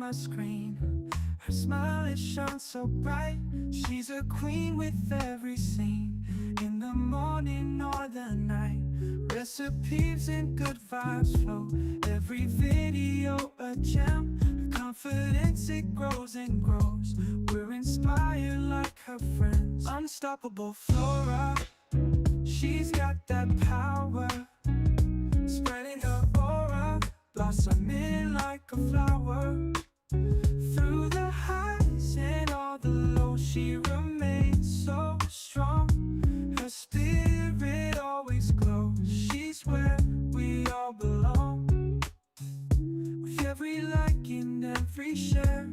my screen. Her smile, it shines so bright. She's a queen with every scene. In the morning or the night, recipes and good vibes flow. Every video a gem. Her confidence, it grows and grows. We're inspired like her friends. Unstoppable Flora, she's got that power, spreading her aura, blossoming like a flower. Through the highs and all the lows, she remains so strong. Her spirit always glows. She's where we all belong. With every like and every share,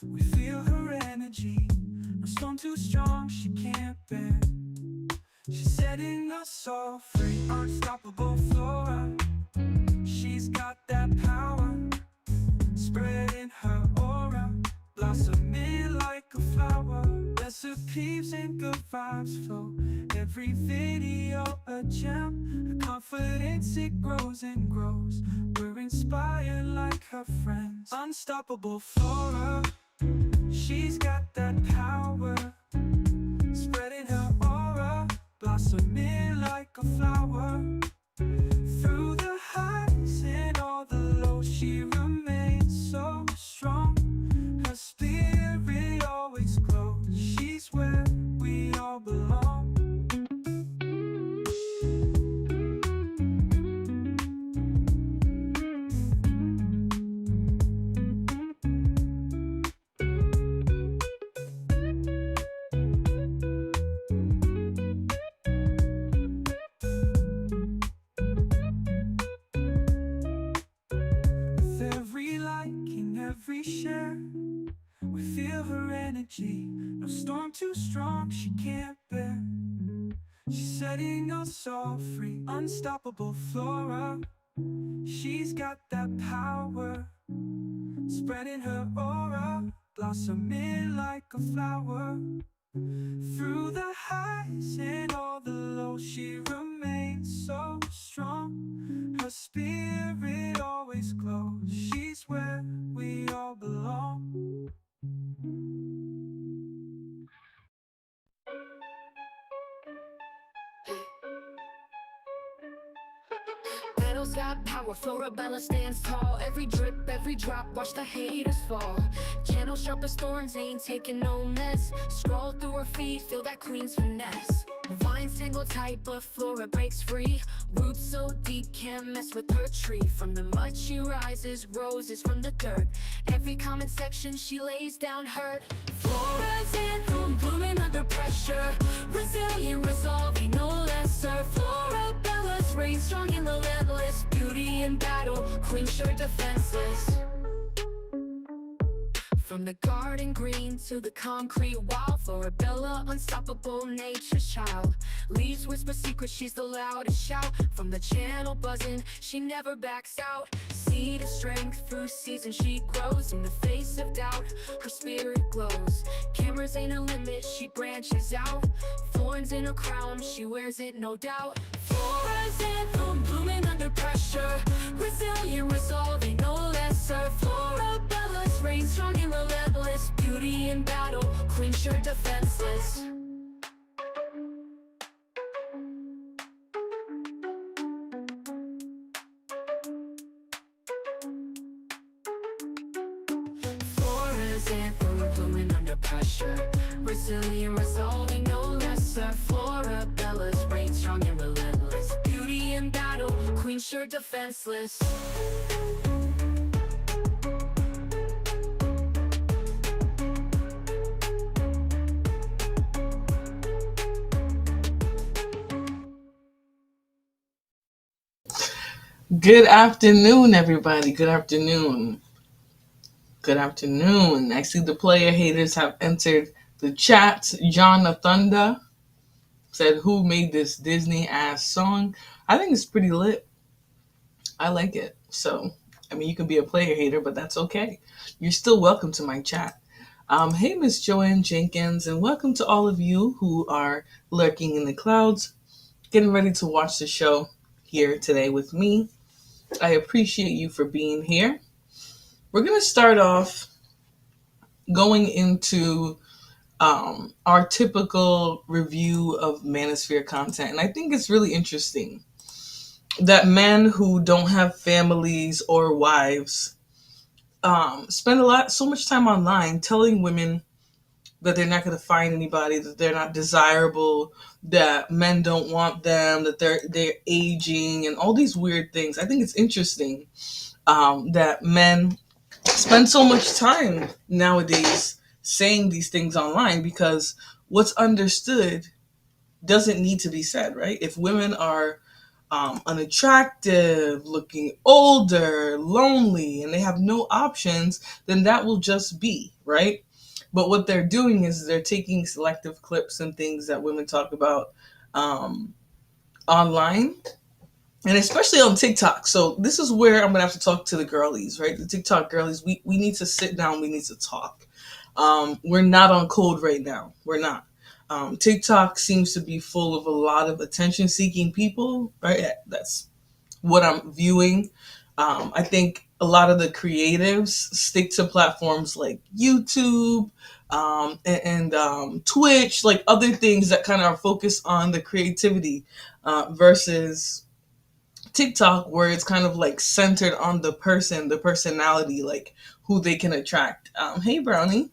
we feel her energy. No storm too strong she can't bear. She's setting us all free. Unstoppable Flora, she's got that power, spreading her aura, blossoming like a flower. Recipes and good vibes flow. Every video a gem. Her confidence, it grows and grows. We're inspired like her friends. Unstoppable Flora, she's got that power, spreading her aura, blossoming like a flower. Through the highs and all the lows, she remains so strong. Her spirit always glows. She's where we all belong. With every like and every share, we feel her energy. No storm too strong she can't bear. She's setting us all free. Unstoppable Flora, she's got that power, spreading her aura, blossoming like a flower. Through the highs and all the lows, she remains so strong. Her spirit always glows. She's where we all belong. Petals got power, Florabella stands tall. Every drip, every drop, watch the haters fall. Channel sharp as thorns, ain't taking no mess. Scroll through her feet, feel that queen's finesse. Vines tangle tight, but Flora breaks free. Roots so deep, can't mess with her tree. From the mud she rises, roses from the dirt. Every comment section she lays down hurt. Flora's anthem, blooming under pressure. Resilient, resolving, no lesser. Florabella's reign strong and relentless. Beauty in battle, queen sure defenseless. From the garden green to the concrete wall, Florabella, unstoppable nature's child. Leaves whisper secrets, she's the loudest shout. From the channel buzzing, she never backs out. Seed of strength, through seasons she grows. In the face of doubt, her spirit glows. Cameras ain't a limit, she branches out. Thorns in her crown, she wears it no doubt. Flora's anthem, blooming under pressure. Resilient, resolving, no lesser. Florabella's reign strong and relentless. Beauty in battle, queen sure defenseless. Flora's anthem, blooming under pressure. Resilient, resolving, no lesser. Florabella's reign strong and relentless. Beauty in battle, queen sure defenseless. Good afternoon, everybody. Good afternoon. Good afternoon. I see the player haters have entered the chat. John of Thunder said, who made this Disney ass song? I think it's pretty lit. I like it. So, I mean, you can be a player hater, but that's okay. You're still welcome to my chat. Hey, Miss Joanne Jenkins, and welcome to all of you who are lurking in the clouds, getting ready to watch the show here today with me. I appreciate you for being here. we're going to start off going into our typical review of Manosphere content. And I think it's really interesting that men who don't have families or wives spend so much time online telling women that they're not going to find anybody, that they're not desirable, that men don't want them, that they're aging, and all these weird things. I think it's interesting that men spend so much time nowadays saying these things online, because what's understood doesn't need to be said, right? If women are unattractive, looking older, lonely, and they have no options, then that will just be, right? But what they're doing is they're taking selective clips and things that women talk about online, and especially on TikTok. So this is where I'm gonna have to talk to the girlies, right? The TikTok girlies. We need to sit down. We need to talk. We're not on code right now. We're not. TikTok seems to be full of a lot of attention-seeking people, right? That's what I'm viewing. I think a lot of the creatives stick to platforms like YouTube and Twitch, like other things that kind of are focused on the creativity versus TikTok, where it's kind of like centered on the person, the personality, like who they can attract. Hey, Brownie,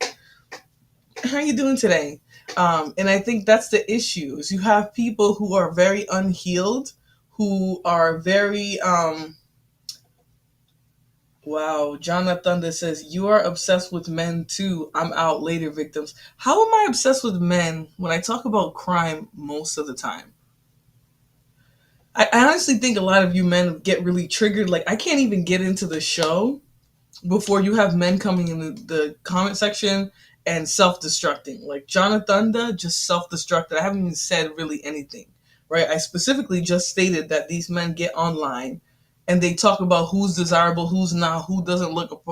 how are you doing today? And I think that's the issue. Is you have people who are very unhealed, who are very wow. Jonathan says, you are obsessed with men too. I'm out later, victims. How am I obsessed with men when I talk about crime most of the time? I honestly think a lot of you men get really triggered. Like, I can't even get into the show before you have men coming in the comment section and self-destructing. Like, Jonathan just self-destructed. I haven't even said really anything, right? I specifically just stated that these men get online and they talk about who's desirable, who's not, who doesn't look,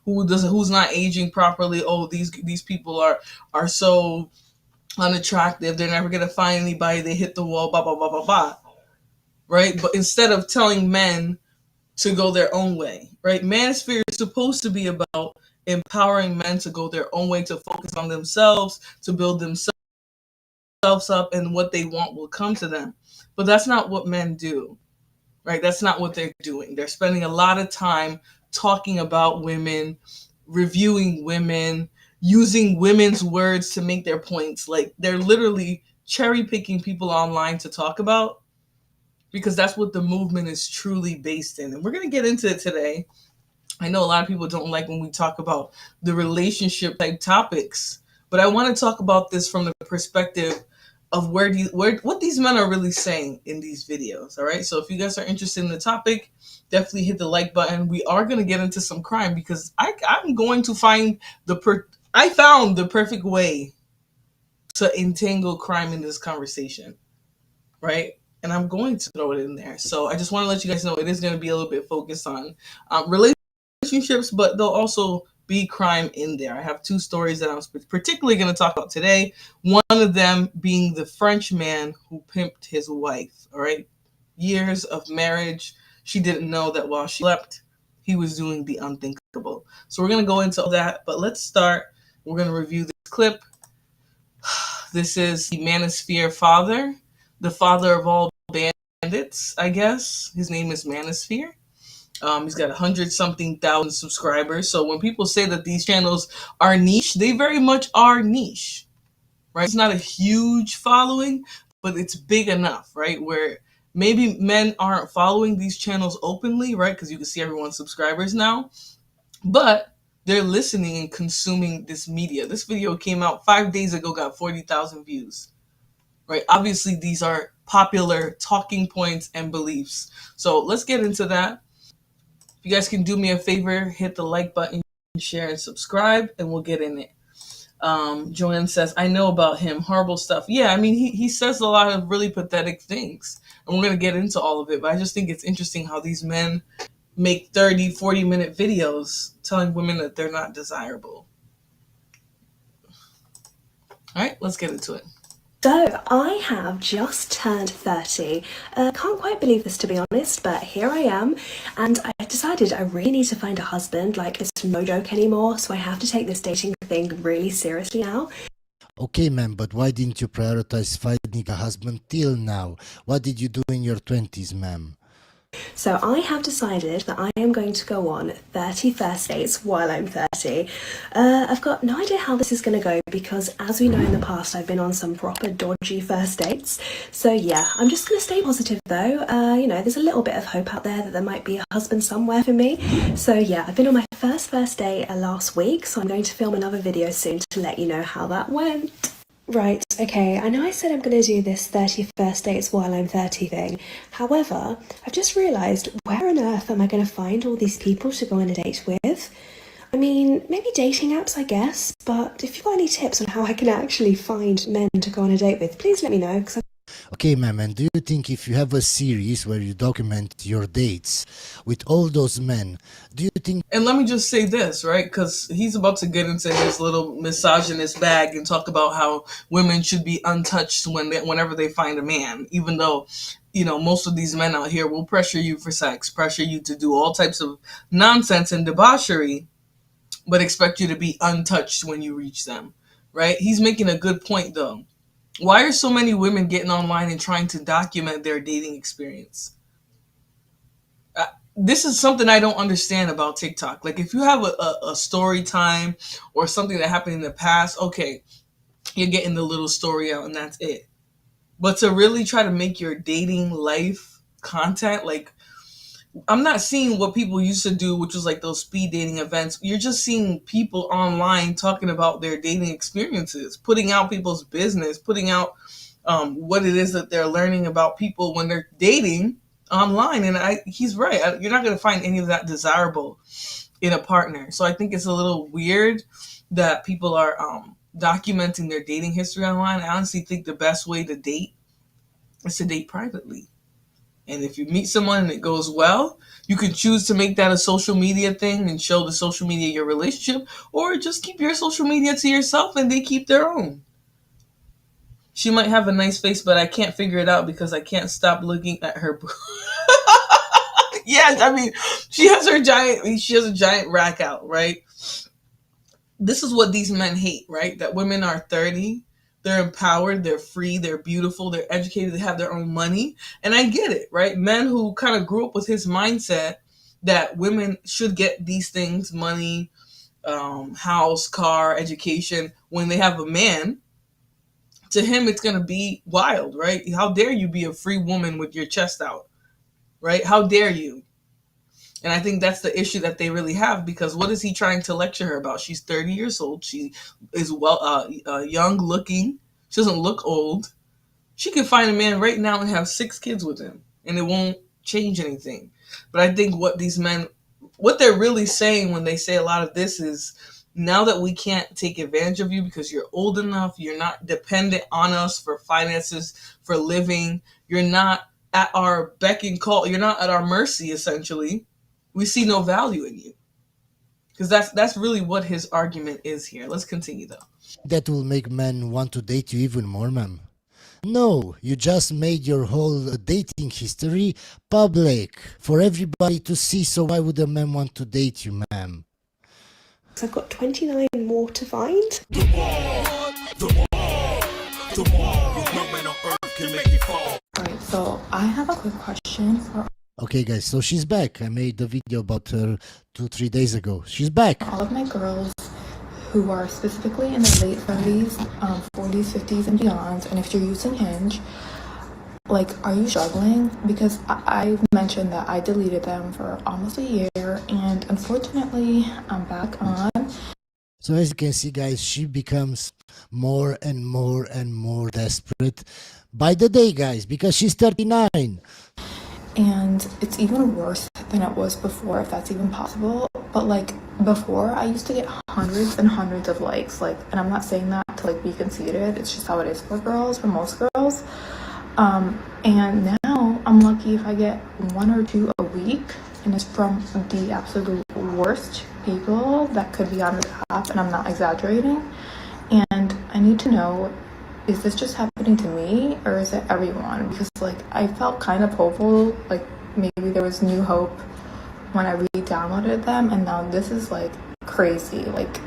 who's not aging properly. Oh, these people are so unattractive. They're never gonna find anybody. They hit the wall. Blah blah blah blah blah. Right? But instead of telling men to go their own way, right? Manosphere is supposed to be about empowering men to go their own way, to focus on themselves, to build themselves up, and what they want will come to them. But that's not what men do, right? That's not what they're doing. They're spending a lot of time talking about women, reviewing women, using women's words to make their points. Like, they're literally cherry picking people online to talk about, because that's what the movement is truly based in. And we're going to get into it today. I know a lot of people don't like when we talk about the relationship type topics, but I want to talk about this from the perspective of what these men are really saying in these videos. All right. So if you guys are interested in the topic, definitely hit the like button. We are going to get into some crime, because I'm going to find I found the perfect way to entangle crime in this conversation. Right. And I'm going to throw it in there. So I just want to let you guys know it is going to be a little bit focused on relationships, but there'll also be crime in there. I have two stories that I'm particularly going to talk about today. One of them being the French man who pimped his wife. All right. Years of marriage. She didn't know that while she slept, he was doing the unthinkable. So we're going to go into all that. But let's start. We're going to review this clip. This is the Manosphere father, the father of all bandits, I guess. His name is Manosphere. He's got 100-something thousand subscribers. So when people say that these channels are niche, they very much are niche, right? It's not a huge following, but it's big enough, right? Where maybe men aren't following these channels openly, right? Because you can see everyone's subscribers now, but they're listening and consuming this media. This video came out 5 days ago, got 40,000 views. Right? Obviously, these are popular talking points and beliefs. So let's get into that. If you guys can do me a favor, hit the like button, share, and subscribe, and we'll get in it. Joanne says, I know about him. Horrible stuff. Yeah, I mean, he says a lot of really pathetic things. And we're going to get into all of it. But I just think it's interesting how these men make 30, 40-minute videos telling women that they're not desirable. All right, let's get into it. So, I have just turned 30. Can't quite believe this, to be honest, but here I am. And I decided I really need to find a husband. Like, it's no joke anymore, so I have to take this dating thing really seriously now. Okay, ma'am, but why didn't you prioritize finding a husband till now? What did you do in your 20s, ma'am? So I have decided that I am going to go on 30 first dates while I'm 30. I've got no idea how this is going to go because, as we know in the past, I've been on some proper dodgy first dates. So yeah, I'm just going to stay positive though. There's a little bit of hope out there that there might be a husband somewhere for me. So yeah, I've been on my first date last week, so I'm going to film another video soon to let you know how that went. Right, okay, I know I said I'm going to do this 30 first dates while I'm 30 thing. However, I've just realised, where on earth am I going to find all these people to go on a date with? I mean, maybe dating apps, I guess, but if you've got any tips on how I can actually find men to go on a date with, please let me know, because Okay, ma'am, and do you think if you have a series where you document your dates with all those men, do you think... And let me just say this, right? Because he's about to get into his little misogynist bag and talk about how women should be untouched whenever they find a man, even though, most of these men out here will pressure you for sex, pressure you to do all types of nonsense and debauchery, but expect you to be untouched when you reach them, right? He's making a good point, though. Why are so many women getting online and trying to document their dating experience? This is something I don't understand about TikTok. Like, if you have a story time or something that happened in the past, okay, you're getting the little story out and that's it. But to really try to make your dating life content, like, I'm not seeing what people used to do, which was like those speed dating events. You're just seeing people online talking about their dating experiences, putting out people's business, putting out what it is that they're learning about people when they're dating online. And he's right. You're not going to find any of that desirable in a partner. So I think it's a little weird that people are documenting their dating history online. I honestly think the best way to date is to date privately. And if you meet someone and it goes well, you can choose to make that a social media thing and show the social media your relationship, or just keep your social media to yourself and they keep their own. She might have a nice face, but I can't figure it out because I can't stop looking at her. Yeah, I mean, she has a giant rack out, right? This is what these men hate, right? That women are 30. They're empowered, they're free, they're beautiful, they're educated, they have their own money. And I get it, right? Men who kind of grew up with his mindset that women should get these things, money, house, car, education, when they have a man, to him it's going to be wild, right? How dare you be a free woman with your chest out, right? How dare you? And I think that's the issue that they really have, because what is he trying to lecture her about? She's 30 years old. She is young looking. She doesn't look old. She could find a man right now and have 6 kids with him, and it won't change anything. But I think what these men, what they're really saying when they say a lot of this is, now that we can't take advantage of you because you're old enough, you're not dependent on us for finances, for living, you're not at our beck and call, you're not at our mercy, essentially. We see no value in you. Because that's really what his argument is here. Let's continue, though. that will make men want to date you even more, ma'am? No, you just made your whole dating history public for everybody to see, so why would a man want to date you, ma'am? I've got 29 more to find. Alright, so I have a quick question for Okay, guys, so she's back. I made a video about her 2-3 days ago. She's back. all of my girls who are specifically in their late 30s, 40s, 50s, and beyond. And if you're using Hinge, like, are you struggling? Because I've mentioned that I deleted them for almost a year, and unfortunately, I'm back on. So as you can see, guys, she becomes more and more and more desperate by the day, guys, because she's 39. And it's even worse than it was before, if that's even possible. But like before, I used to get hundreds and hundreds of likes, like, and I'm not saying that to like be conceited, it's just how it is for girls, for most girls. And now I'm lucky if I get 1 or 2 a week, and it's from the absolute worst people that could be on this app, and I'm not exaggerating. And I need to know is this just happening to me or is it everyone? Because like I felt kind of hopeful, like maybe there was new hope when I re-downloaded them, and now this is like crazy. Like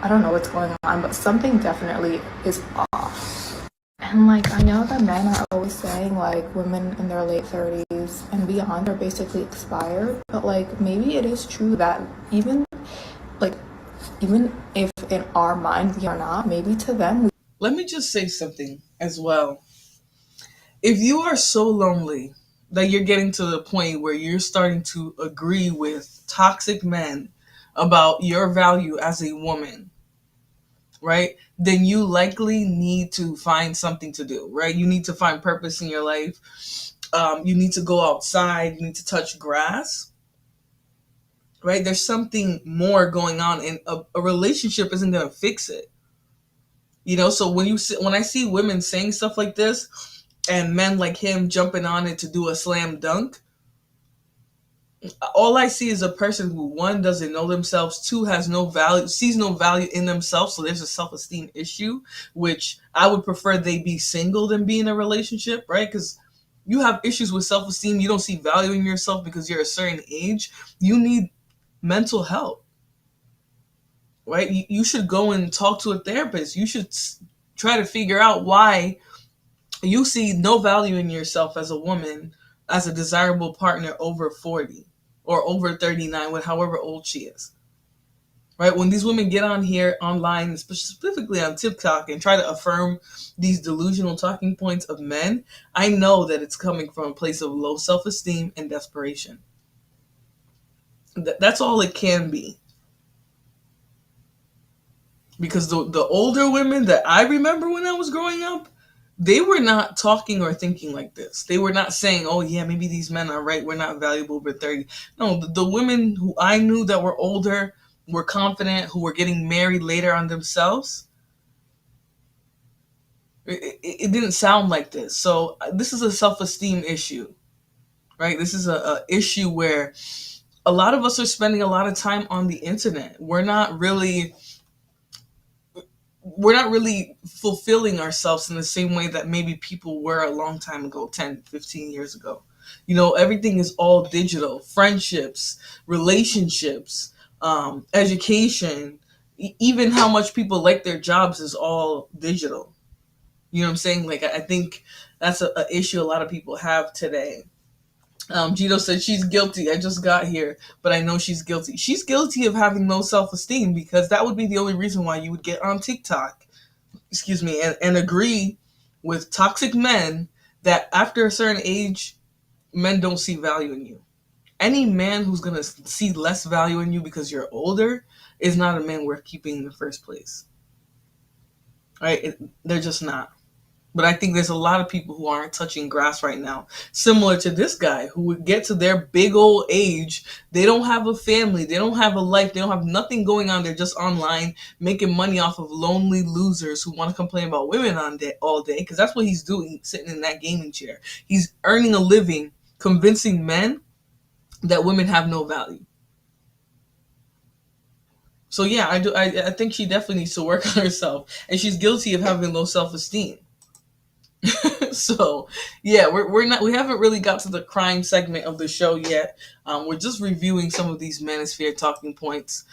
I don't know what's going on, but something definitely is off. And like I know that men are always saying like women in their late 30s and beyond are basically expired, but like maybe it is true that like even if in our mind we are not, maybe to them Let me just say something as well. If you are so lonely that you're getting to the point where you're starting to agree with toxic men about your value as a woman, right? Then you likely need to find something to do, right? You need to find purpose in your life. You need to go outside. You need to touch grass, right? There's something more going on, and a relationship isn't going to fix it. So when I see women saying stuff like this, and men like him jumping on it to do a slam dunk, all I see is a person who, one, doesn't know themselves, two, has no value, sees no value in themselves. So there's a self-esteem issue, which I would prefer they be single than be in a relationship, right? Because you have issues with self-esteem. You don't see value in yourself because you're a certain age. You need mental help, right? You should go and talk to a therapist. You should try to figure out why you see no value in yourself as a woman, as a desirable partner over 40 or over 39, with however old she is. Right? When these women get on here online, specifically on TikTok, and try to affirm these delusional talking points of men, I know that it's coming from a place of low self-esteem and desperation. That's all it can be. Because the older women that I remember when I was growing up, they were not talking or thinking like this. They were not saying, oh yeah, maybe these men are right, we're not valuable over 30. No, the women who I knew that were older, were confident, who were getting married later on themselves, it didn't sound like this. So this is a self-esteem issue, right? This is a issue where a lot of us are spending a lot of time on the internet. We're not really fulfilling ourselves in the same way that maybe people were a long time ago, 10, 15 years ago. Everything is all digital. Friendships, relationships, education, even how much people like their jobs is all digital. You know what I'm saying? Like, I think that's a issue a lot of people have today. Gito said she's guilty. I just got here, but I know she's guilty. She's guilty of having low self-esteem, because that would be the only reason why you would get on TikTok, and agree with toxic men that after a certain age, men don't see value in you. Any man who's going to see less value in you because you're older is not a man worth keeping in the first place. Right? They're just not. But I think there's a lot of people who aren't touching grass right now, similar to this guy, who would get to their big old age. They don't have a family. They don't have a life. They don't have nothing going on. They're just online making money off of lonely losers who want to complain about women all day, because that's what he's doing, sitting in that gaming chair. He's earning a living convincing men that women have no value. So yeah, I think she definitely needs to work on herself, and she's guilty of having low self-esteem. So yeah, we haven't really got to the crime segment of the show yet. We're just reviewing some of these Manosphere talking points.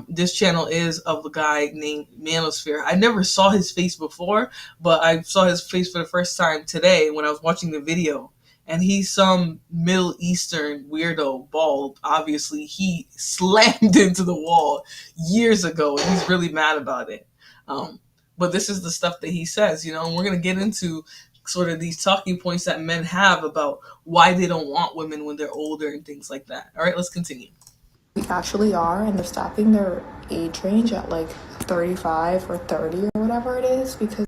This channel is of a guy named Manosphere. I never saw his face before, but I saw his face for the first time today when I was watching the video. And he's some Middle Eastern weirdo, bald. Obviously, he slammed into the wall years ago, and he's really mad about it. But this is the stuff that he says, and we're going to get into sort of these talking points that men have about why they don't want women when they're older and things like that. All right, let's continue. we actually are, and they're stopping their age range at like 35 or 30 or whatever it is, because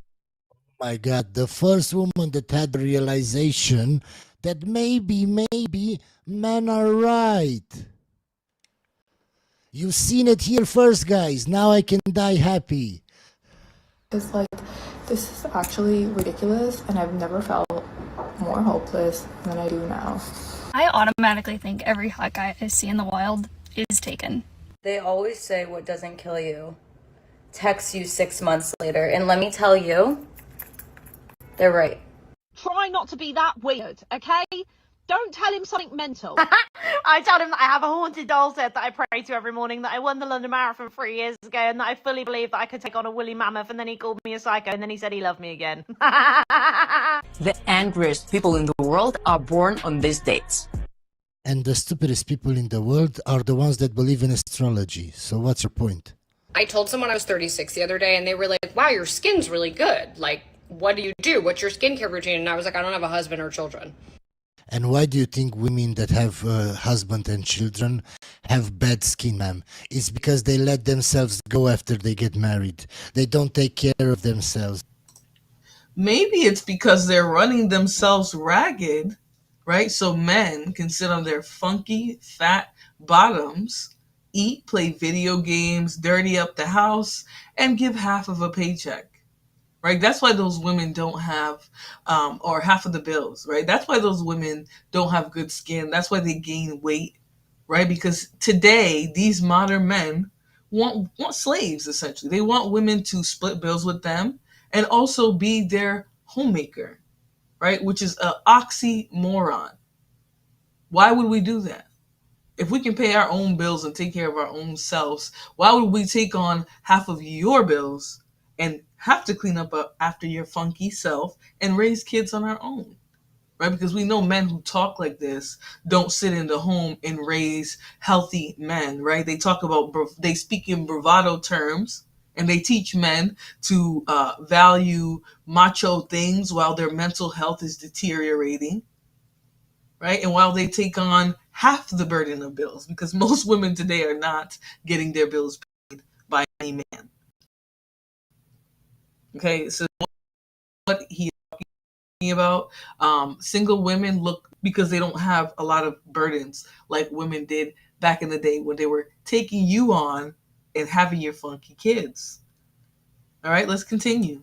My God, the first woman that had the realization that maybe men are right. You've seen it here first, guys. Now I can die happy. it's like this is actually ridiculous, and I've never felt more hopeless than I do now. I automatically think every hot guy I see in the wild is taken. They always say what doesn't kill you texts you 6 months later. And let me tell you, They're right. Try not to be that weird, okay? Don't tell him something mental. I told him that I have a haunted doll set that I pray to every morning, that I won the London Marathon 3 years ago, and that I fully believe that I could take on a woolly mammoth, and then he called me a psycho, and then he said he loved me again. The angriest people in the world are born on these dates. And the stupidest people in the world are the ones that believe in astrology. So what's your point? I told someone I was 36 the other day, and they were like, wow, your skin's really good. Like, what do you do? What's your skincare routine? And I was like, I don't have a husband or children. And why do you think women that have a husband and children have bad skin, ma'am? It's because they let themselves go after they get married. They don't take care of themselves. Maybe it's because they're running themselves ragged, right? So men can sit on their funky, fat bottoms, eat, play video games, dirty up the house, and give half of a paycheck. Right, that's why those women don't have, or half of the bills. Right, that's why those women don't have good skin. That's why they gain weight. Right, because today these modern men want slaves essentially. They want women to split bills with them and also be their homemaker. Right, which is an oxymoron. Why would we do that? If we can pay our own bills and take care of our own selves, why would we take on half of your bills and have to clean up after your funky self and raise kids on our own? Right? Because we know men who talk like this don't sit in the home and raise healthy men, right? They talk about, they speak in bravado terms, and they teach men to value macho things while their mental health is deteriorating. Right? And while they take on half the burden of bills, because most women today are not getting their bills paid by any man. Okay, so what he is talking about, single women look, because they don't have a lot of burdens like women did back in the day when they were taking you on and having your funky kids. All right, let's continue.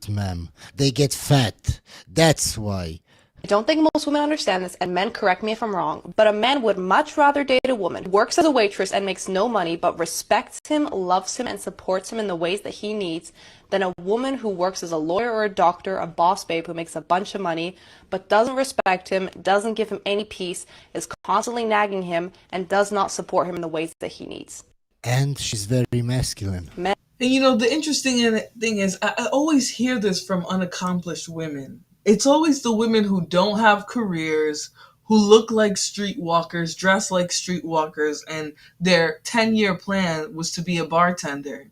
Ma'am, they get fat. That's why. I don't think most women understand this, and men correct me if I'm wrong, but a man would much rather date a woman who works as a waitress and makes no money but respects him, loves him, and supports him in the ways that he needs than a woman who works as a lawyer or a doctor, a boss babe who makes a bunch of money but doesn't respect him, doesn't give him any peace, is constantly nagging him, and does not support him in the ways that he needs. And she's very masculine. And you know, the interesting thing is, I always hear this from unaccomplished women. It's always the women who don't have careers, who look like streetwalkers, dress like streetwalkers, and their 10-year plan was to be a bartender,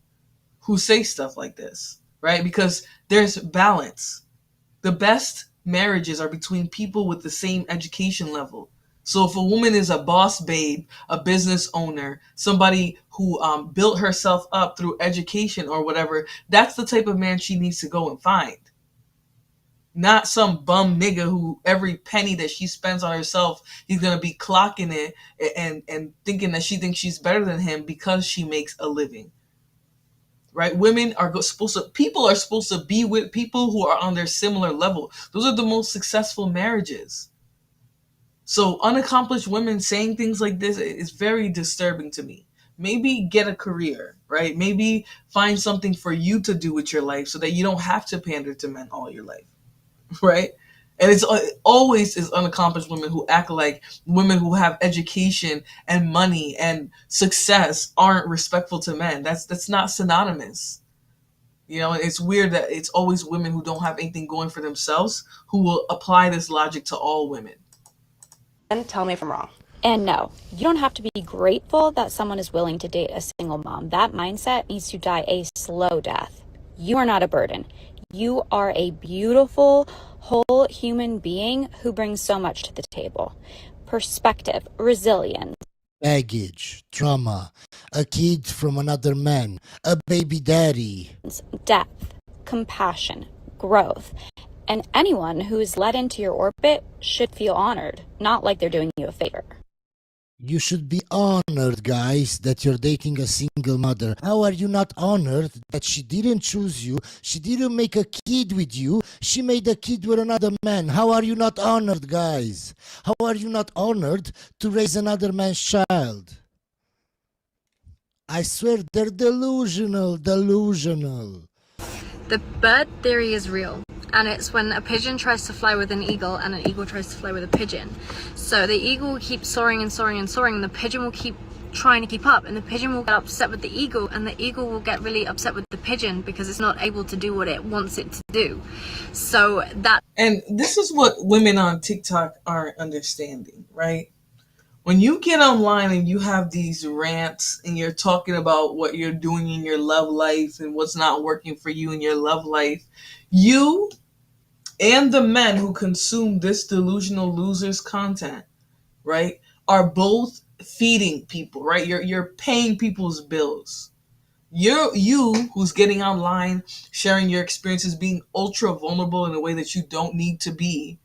who say stuff like this, right? Because there's balance. The best marriages are between people with the same education level. So if a woman is a boss babe, a business owner, somebody who built herself up through education or whatever, that's the type of man she needs to go and find. Not some bum nigga who every penny that she spends on herself, he's going to be clocking it and thinking that she thinks she's better than him because she makes a living. Right? Women are people are supposed to be with people who are on their similar level. Those are the most successful marriages. So unaccomplished women saying things like this is very disturbing to me. Maybe get a career, right? Maybe find something for you to do with your life so that you don't have to pander to men all your life. Right? And it always is unaccomplished women who act like women who have education and money and success aren't respectful to men. That's not synonymous. You know, it's weird that it's always women who don't have anything going for themselves who will apply this logic to all women. And tell me if I'm wrong. And no, you don't have to be grateful that someone is willing to date a single mom. That mindset needs to die a slow death. You are not a burden. You are a beautiful, whole human being who brings so much to the table. Perspective, resilience. Baggage, trauma, a kid from another man, a baby daddy. Depth, compassion, growth. And anyone who is let into your orbit should feel honored, not like they're doing you a favor. You should be honored, guys, that you're dating a single mother. How are you not honored that she didn't choose you? She didn't make a kid with you. She made a kid with another man. How are you not honored, guys? How are you not honored to raise another man's child? I swear they're delusional. The bird theory is real. and it's when a pigeon tries to fly with an eagle and an eagle tries to fly with a pigeon. So the eagle will keep soaring and soaring and soaring, and the pigeon will keep trying to keep up, and the pigeon will get upset with the eagle, and the eagle will get really upset with the pigeon because it's not able to do what it wants it to do. So that, and this is what women on TikTok aren't understanding, right? When you get online and you have these rants and you're talking about what you're doing in your love life and what's not working for you in your love life, you and the men who consume this delusional losers content, right, are both feeding people, right? You're paying people's bills. You who's getting online, sharing your experiences, being ultra vulnerable in a way that you don't need to be,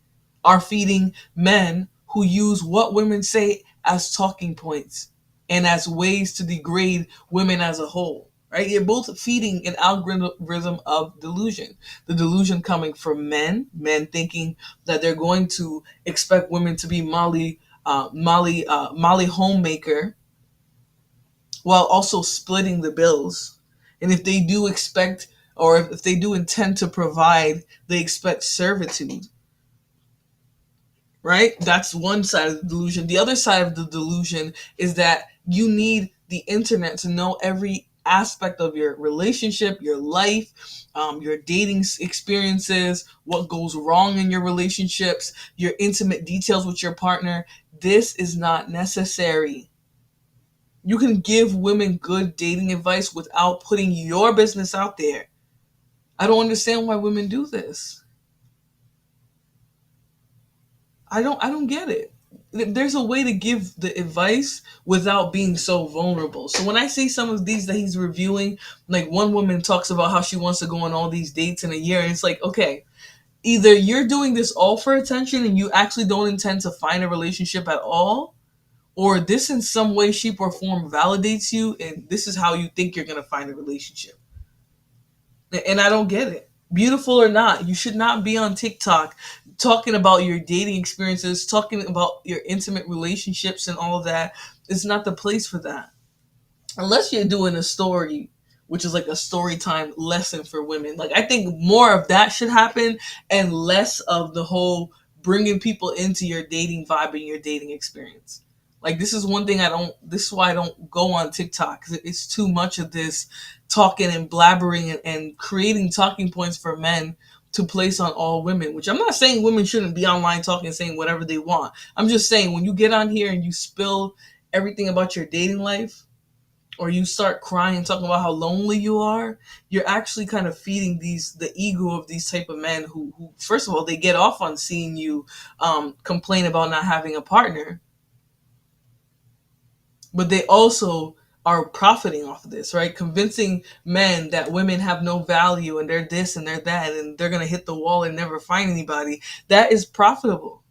are feeding men who use what women say as talking points and as ways to degrade women as a whole. Right? You're both feeding an algorithm of delusion. The delusion coming from men thinking that they're going to expect women to be Molly homemaker, while also splitting the bills. And if they do expect, or if they do intend to provide, they expect servitude. Right? That's one side of the delusion. The other side of the delusion is that you need the internet to know every aspect of your relationship, your life, your dating experiences, what goes wrong in your relationships, your intimate details with your partner. This is not necessary. You can give women good dating advice without putting your business out there. I don't understand why women do this. I don't get it. There's a way to give the advice without being so vulnerable. So when I see some of these that he's reviewing, like one woman talks about how she wants to go on all these dates in a year, and it's like, okay, either you're doing this all for attention and you actually don't intend to find a relationship at all, or this in some way, shape, or form validates you, and this is how you think you're going to find a relationship. And I don't get it. Beautiful or not, you should not be on TikTok talking about your dating experiences, talking about your intimate relationships and all of that. It's not the place for that. Unless you're doing a story, which is like a story time lesson for women. Like, I think more of that should happen and less of the whole bringing people into your dating vibe and your dating experience. Like, this is one thing this is why I don't go on TikTok, because it's too much of this talking and blabbering and creating talking points for men to place on all women, which I'm not saying women shouldn't be online talking and saying whatever they want. I'm just saying when you get on here and you spill everything about your dating life, or you start crying and talking about how lonely you are, you're actually kind of feeding the ego of these type of men who first of all, they get off on seeing you complain about not having a partner, but they also are profiting off of this, right? Convincing men that women have no value and they're this and they're that and they're going to hit the wall and never find anybody. That is profitable.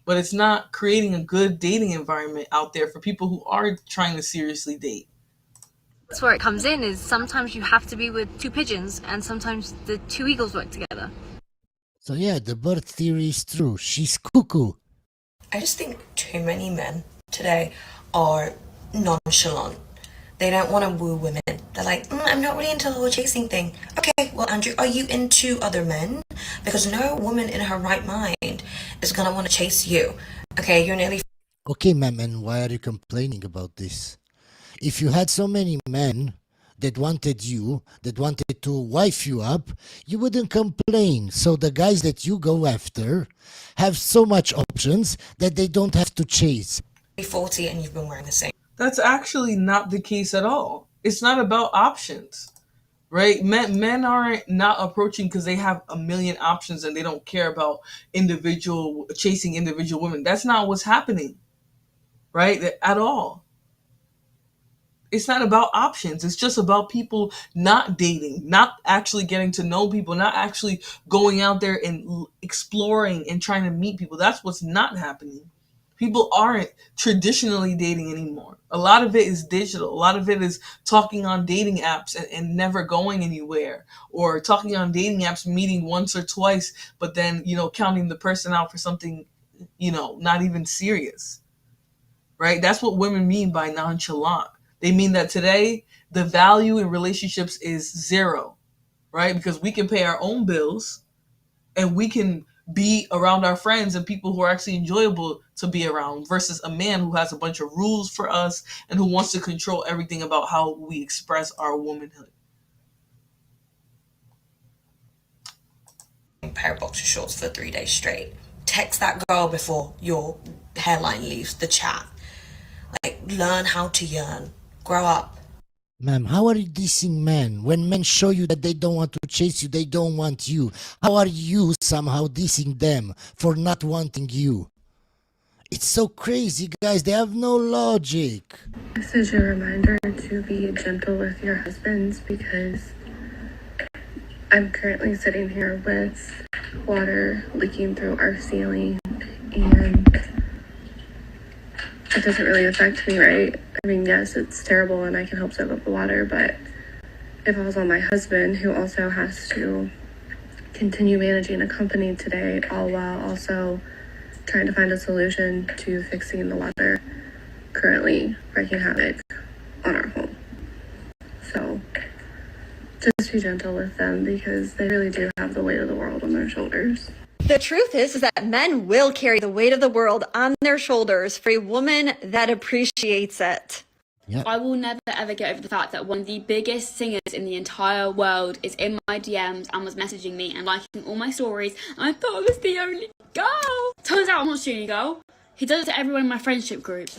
But it's not creating a good dating environment out there for people who are trying to seriously date. that's where it comes in, is sometimes you have to be with two pigeons and sometimes the two eagles work together. So yeah, the bird theory is true. She's cuckoo. I just think too many men today are nonchalant. They don't want to woo women. They're like, I'm not really into the whole chasing thing. Okay, well, Andrew, are you into other men? Because no woman in her right mind is going to want to chase you. Okay, you're nearly... Okay, ma'am, and why are you complaining about this? If you had so many men that wanted you, that wanted to wife you up, you wouldn't complain. So the guys that you go after have so much options that they don't have to chase. 40 and you've been wearing the same. That's actually not the case at all. It's not about options, right? Men aren't not approaching because they have a million options and they don't care about chasing individual women. That's not what's happening, right? At all. It's not about options. It's just about people not dating, not actually getting to know people, not actually going out there and exploring and trying to meet people. That's what's not happening. People aren't traditionally dating anymore. A lot of it is digital. A lot of it is talking on dating apps and never going anywhere, or talking on dating apps, meeting once or twice, but then, counting the person out for something, not even serious, right? That's what women mean by nonchalant. They mean that today the value in relationships is zero, right? Because we can pay our own bills, and we can be around our friends and people who are actually enjoyable to be around, versus a man who has a bunch of rules for us and who wants to control everything about how we express our womanhood. Pair of boxer shorts for 3 days straight. Text that girl before your hairline leaves the chat. Like, learn how to yearn. Grow up. Ma'am, how are you dissing men? When men show you that they don't want to chase you, they don't want you. How are you somehow dissing them for not wanting you? It's so crazy, guys. They have no logic. This is your reminder to be gentle with your husbands, because I'm currently sitting here with water leaking through our ceiling, and it doesn't really affect me, right? I mean, yes, it's terrible and I can help soak up the water, but it falls on my husband, who also has to continue managing a company today, all while also trying to find a solution to fixing the water currently wreaking havoc on our home. So just be gentle with them, because they really do have the weight of the world on their shoulders. The truth is that men will carry the weight of the world on their shoulders for a woman that appreciates it. I will never ever get over the fact that one of the biggest singers in the entire world is in my DMs and was messaging me and liking all my stories, and I thought I was the only girl. Turns out I'm not the only girl. He does it to everyone in my friendship group.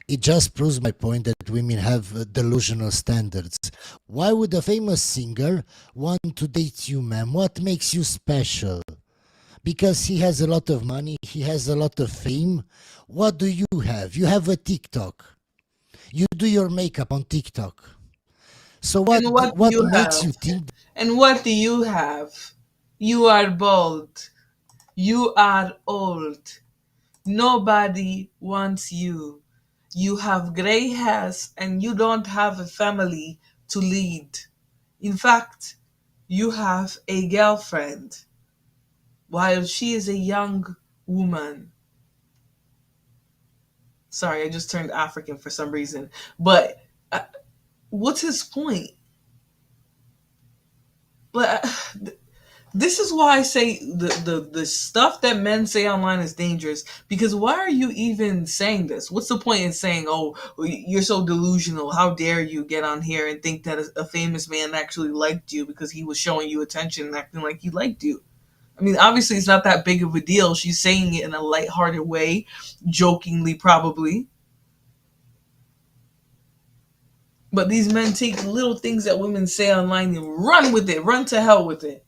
It just proves my point that women have delusional standards. Why would a famous singer want to date you, ma'am? What makes you special? Because he has a lot of money, he has a lot of fame. What do you have? You have a TikTok. You do your makeup on TikTok. So what makes you think? And what do you have? You are bald. You are old. Nobody wants you. You have gray hairs and you don't have a family to lead. In fact, you have a girlfriend while she is a young woman. Sorry, I just turned African for some reason. But what's his point? But this is why I say the stuff that men say online is dangerous. Because why are you even saying this? What's the point in saying, oh, you're so delusional. How dare you get on here and think that a famous man actually liked you because he was showing you attention and acting like he liked you? I mean, obviously it's not that big of a deal. She's saying it in a lighthearted way, jokingly probably. But these men take little things that women say online and run with it, run to hell with it.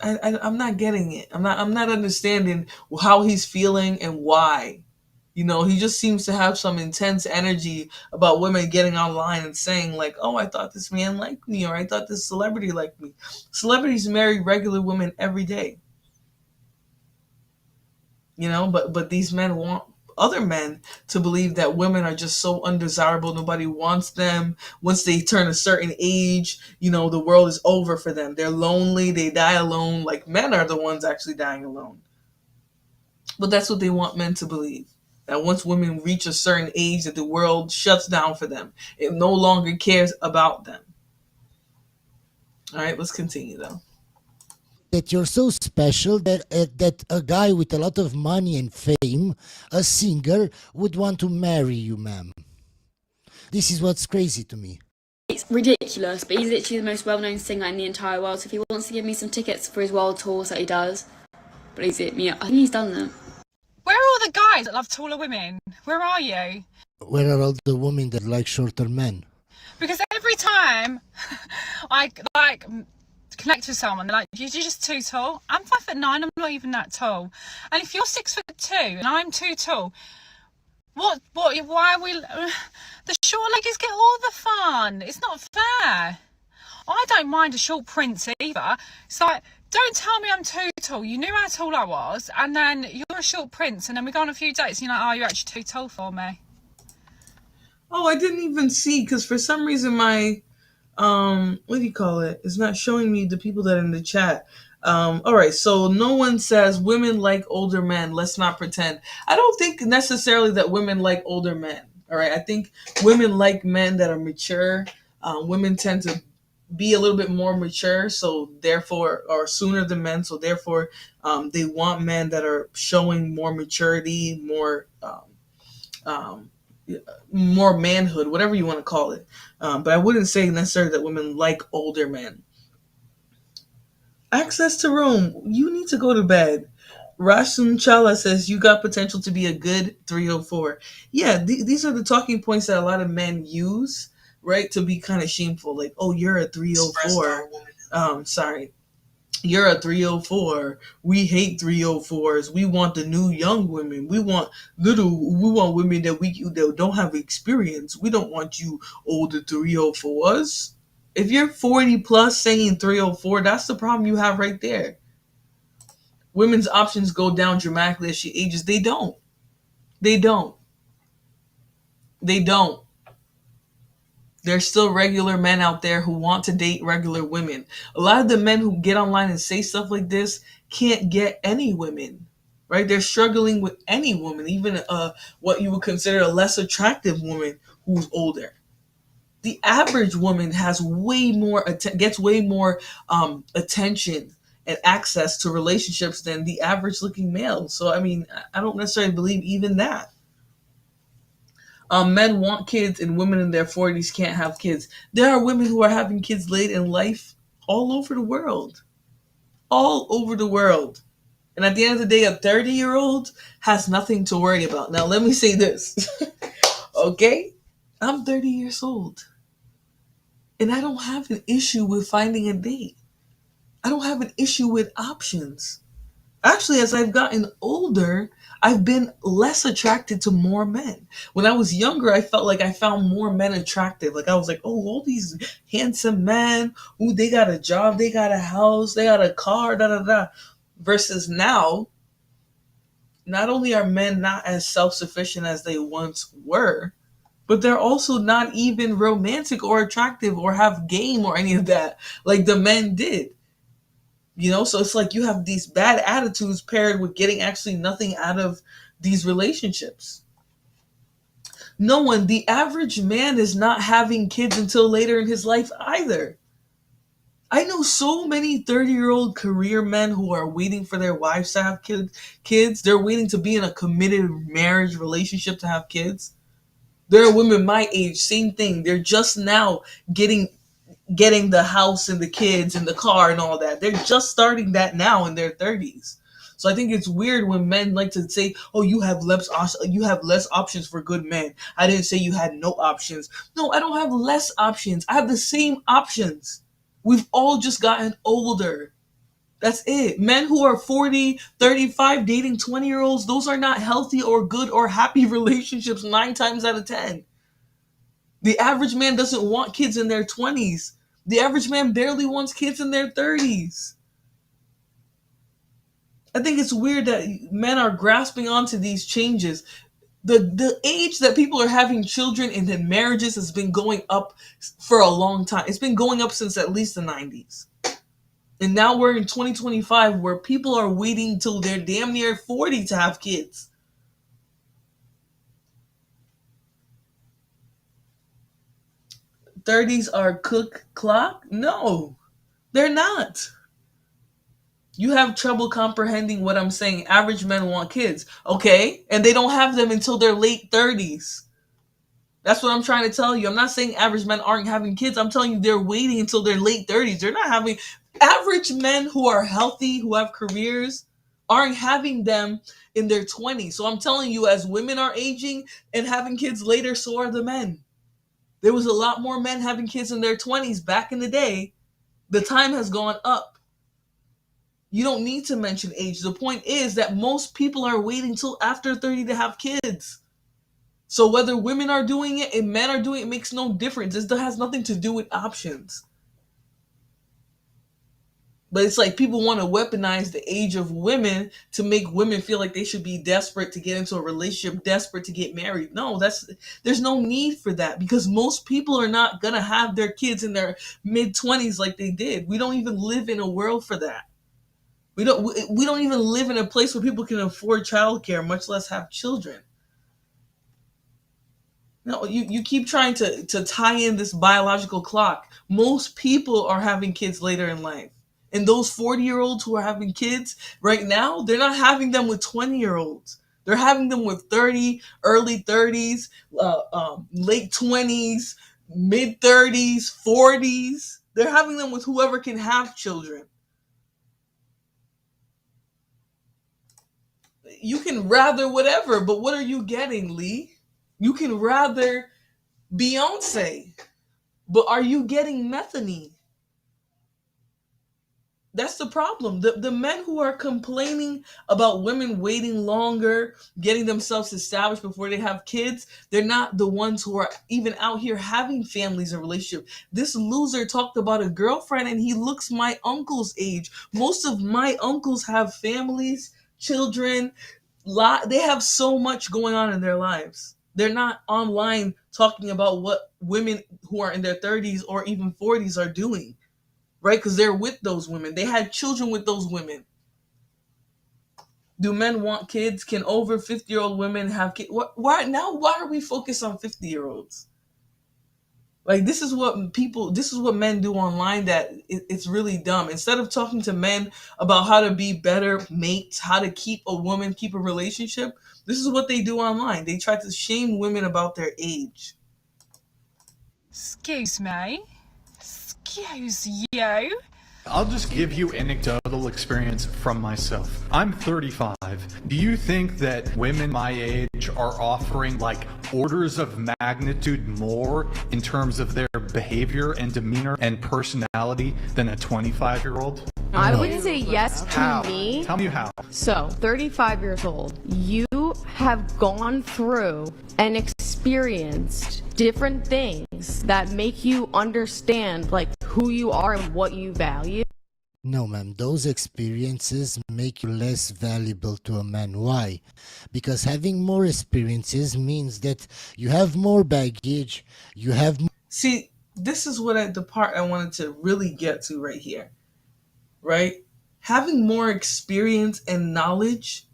I'm not getting it. I'm not understanding how he's feeling and why. You know, he just seems to have some intense energy about women getting online and saying like, oh, I thought this man liked me, or I thought this celebrity liked me. Celebrities marry regular women every day. You know, but these men want other men to believe that women are just so undesirable, nobody wants them. Once they turn a certain age, you know, the world is over for them. They're lonely, they die alone. Like, men are the ones actually dying alone. But that's what they want men to believe. That once women reach a certain age, that the world shuts down for them. It no longer cares about them. All right, let's continue though. That you're so special that a guy with a lot of money and fame, a singer, would want to marry you, ma'am. This is what's crazy to me. It's ridiculous, but he's literally the most well-known singer in the entire world. So if he wants to give me some tickets for his world tours that he does, please hit me up. I think he's done them. Where are all the guys that love taller women? Where are you? Where are all the women that like shorter men? Because every time I connect with someone, they're like, you're just too tall. I'm 5'9", I'm not even that tall. And if you're 6'2" and I'm too tall, why are we... the short leggers get all the fun. It's not fair. I don't mind a short prince either. It's like, don't tell me I'm too tall. You knew how tall I was, and then you're a short prince, and then we go on a few dates, and you're like, oh, you're actually too tall for me. Oh, I didn't even see, because for some reason my, what do you call it? It's not showing me the people that are in the chat. All right, so no one says women like older men. Let's not pretend. I don't think necessarily that women like older men. All right, I think women like men that are mature. Women tend to be a little bit more mature, so therefore, or sooner than men, so therefore, they want men that are showing more maturity, um, more manhood, whatever you want to call it. But I wouldn't say necessarily that women like older men. Access to room. You need to go to bed. Rashun Chala says you got potential to be a good 304. Yeah, these are the talking points that a lot of men use, right, to be kind of shameful. Like, oh, you're a 304. Sorry. You're a 304. We hate 304s. We want the new young women. We want women that don't have experience. We don't want you older 304s. If you're 40 plus saying 304, that's the problem you have right there. Women's options go down dramatically as she ages. They don't. They don't. They don't. There's still regular men out there who want to date regular women. A lot of the men who get online and say stuff like this can't get any women, right? They're struggling with any woman, even what you would consider a less attractive woman who's older. The average woman has way more gets way more attention and access to relationships than the average looking male. So I mean, I don't necessarily believe even that. Men want kids and women in their 40s can't have kids. There are women who are having kids late in life all over the world. All over the world. And at the end of the day, a 30-year-old has nothing to worry about. Now, let me say this. Okay? I'm 30 years old. And I don't have an issue with finding a date. I don't have an issue with options. Actually, as I've gotten older, I've been less attracted to more men. When I was younger, I felt like I found more men attractive. Like I was like, oh, all these handsome men, ooh, they got a job, they got a house, they got a car, da da da. Versus now, not only are men not as self-sufficient as they once were, but they're also not even romantic or attractive or have game or any of that like the men did. So it's like you have these bad attitudes paired with getting actually nothing out of these relationships. No one, the average man is not having kids until later in his life either. I know so many 30-year-old career men who are waiting for their wives to have kids. They're waiting to be in a committed marriage relationship to have kids. There are women my age, same thing. They're just now getting the house and the kids and the car and all that. They're just starting that now in their 30s. So I think it's weird when men like to say, "Oh, you have less options for good men." I didn't say you had no options. No, I don't have less options. I have the same options. We've all just gotten older. That's it. Men who are 40, 35 dating 20-year-olds, those are not healthy or good or happy relationships 9 times out of 10. The average man doesn't want kids in their 20s. The average man barely wants kids in their 30s. I think it's weird that men are grasping onto these changes. The age that people are having children and then marriages has been going up for a long time. It's been going up since at least the 90s. And now we're in 2025 where people are waiting till they're damn near 40 to have kids. '30s are cook clock? No, they're not. You have trouble comprehending what I'm saying. Average men want kids, okay? And they don't have them until their late 30s. That's what I'm trying to tell you. I'm not saying average men aren't having kids. I'm telling you they're waiting until their late 30s. They're not having average men who are healthy, who have careers, aren't having them in their 20s. So I'm telling you, as women are aging and having kids later, so are the men. There was a lot more men having kids in their 20s back in the day. The time has gone up. You don't need to mention age. The point is that most people are waiting till after 30 to have kids. So whether women are doing it and men are doing it, makes no difference. This has nothing to do with options. But it's like people want to weaponize the age of women to make women feel like they should be desperate to get into a relationship, desperate to get married. No, there's no need for that because most people are not going to have their kids in their mid-20s like they did. We don't even live in a world for that. We don't even live in a place where people can afford childcare, much less have children. No, you keep trying to tie in this biological clock. Most people are having kids later in life. And those 40-year-olds who are having kids right now, they're not having them with 20-year-olds. They're having them with 30, early 30s, late 20s, mid 30s, 40s. They're having them with whoever can have children. You can rather whatever, but what are you getting, Lee? You can rather Beyonce, but are you getting methane? That's the problem. The men who are complaining about women waiting longer, getting themselves established before they have kids, they're not the ones who are even out here having families and relationships. This loser talked about a girlfriend and he looks my uncle's age. Most of my uncles have families, children, they have so much going on in their lives. They're not online talking about what women who are in their 30s or even 40s are doing, right? Because they're with those women. They had children with those women. Do men want kids? Can over 50-year-old women have kids? Why are we focused on 50-year-olds? Like, this is what men do online that it's really dumb. Instead of talking to men about how to be better mates, how to keep a relationship, this is what they do online. They try to shame women about their age. Excuse me. Excuse you. I'll just give you anecdotal experience from myself. I'm 35. Do you think that women my age are offering like orders of magnitude more in terms of their behavior and demeanor and personality than a 25-year-old? I would say yes to How? me. Tell me how. So, 35 years old, you have gone through and experienced different things that make you understand like who you are and what you value. No, ma'am, those experiences make you less valuable to a man. Why? Because having more experiences means that you have more baggage, you have... See, this is the part I wanted to really get to right here, right? Having more experience and knowledge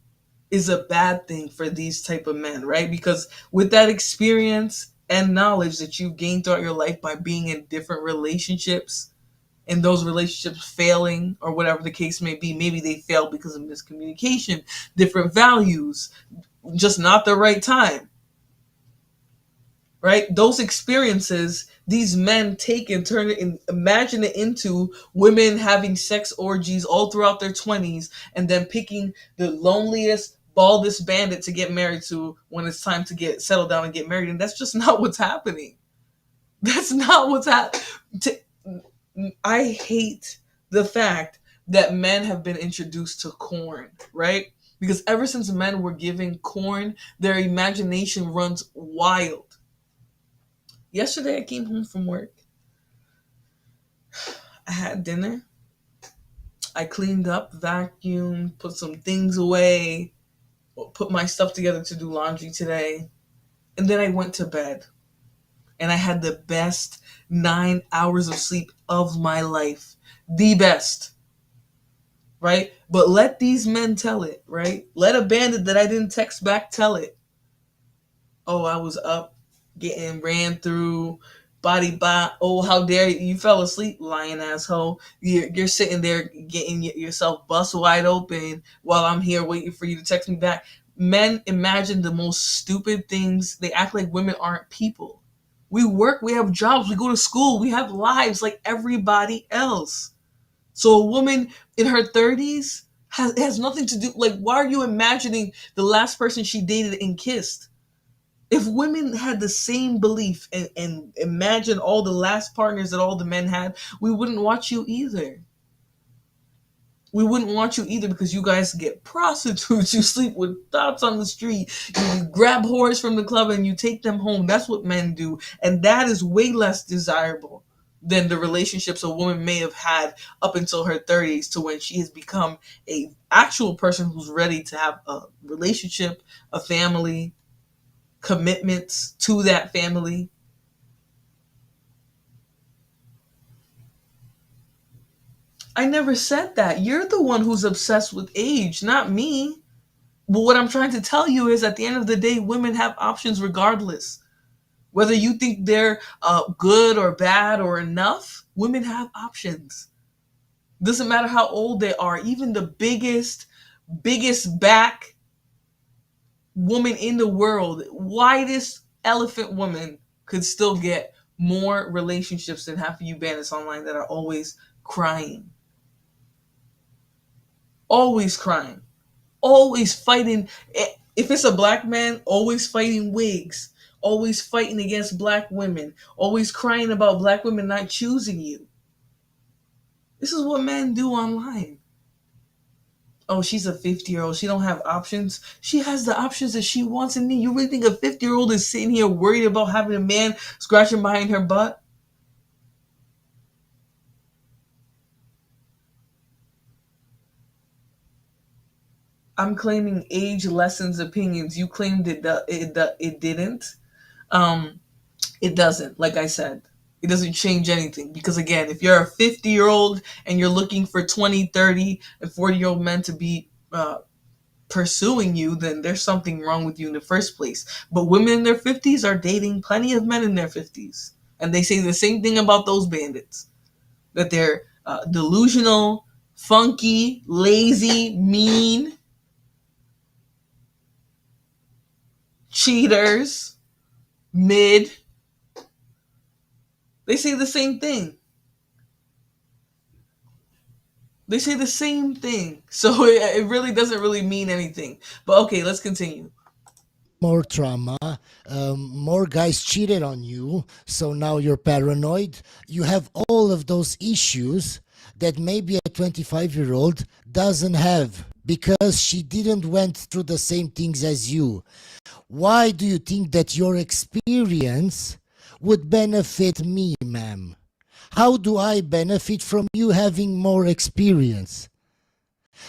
is a bad thing for these type of men, right? Because with that experience and knowledge that you've gained throughout your life by being in different relationships, and those relationships failing or whatever the case may be, maybe they failed because of miscommunication, different values, just not the right time, right? Those experiences, these men take and turn it and imagine it into women having sex orgies all throughout their 20s and then picking the loneliest, baldest bandit to get married to when it's time to get settled down and get married. And that's just not what's happening. That's not what's happening. I hate the fact that men have been introduced to corn, right? Because ever since men were given corn, their imagination runs wild. Yesterday I came home from work. I had dinner. I cleaned up, vacuumed, put some things away, put my stuff together to do laundry today. And then I went to bed. And I had the best 9 hours of sleep of my life. The best. Right? But let these men tell it, right? Let a bandit that I didn't text back tell it. Oh, I was up, getting ran through, body by. Oh, how dare you? You fell asleep, lying asshole. You're sitting there getting yourself bust wide open while I'm here waiting for you to text me back. Men imagine the most stupid things. They act like women aren't people. We work, we have jobs, we go to school, we have lives like everybody else. So a woman in her 30s has nothing to do. Like, why are you imagining the last person she dated and kissed? If women had the same belief and imagine all the last partners that all the men had, we wouldn't watch you either. We wouldn't want you either because you guys get prostitutes. You sleep with thoughts on the street. You grab whores from the club and you take them home. That's what men do. And that is way less desirable than the relationships a woman may have had up until her 30s to when she has become a actual person who's ready to have a relationship, a family, commitments to that family. I never said that. You're the one who's obsessed with age, not me. But what I'm trying to tell you is at the end of the day, women have options regardless. Whether you think they're good or bad or enough, women have options. Doesn't matter how old they are. Even the biggest back woman in the world, whitest elephant woman, could still get more relationships than half of you bandits online that are always crying. Always crying. Always fighting. If it's a black man, always fighting wigs. Always fighting against black women. Always crying about black women not choosing you. This is what men do online. Oh, she's a 50-year-old. She don't have options. She has the options that she wants. And you really think a 50-year-old is sitting here worried about having a man scratching behind her butt? I'm claiming age lessens opinions. You claimed it didn't. It doesn't. Like I said, it doesn't change anything. Because again, if you're a 50-year-old and you're looking for 20, 30, and 40-year-old men to be pursuing you, then there's something wrong with you in the first place. But women in their 50s are dating plenty of men in their 50s. And they say the same thing about those bandits. That they're delusional, funky, lazy, mean, cheaters, mid. They say the same thing. They say the same thing. So it really doesn't really mean anything. But okay, let's continue. More trauma, more guys cheated on you, so now you're paranoid. You have all of those issues that maybe a 25-year-old doesn't have because she didn't went through the same things as you. Why do you think that your experience would benefit me, ma'am? How do I benefit from you having more experience?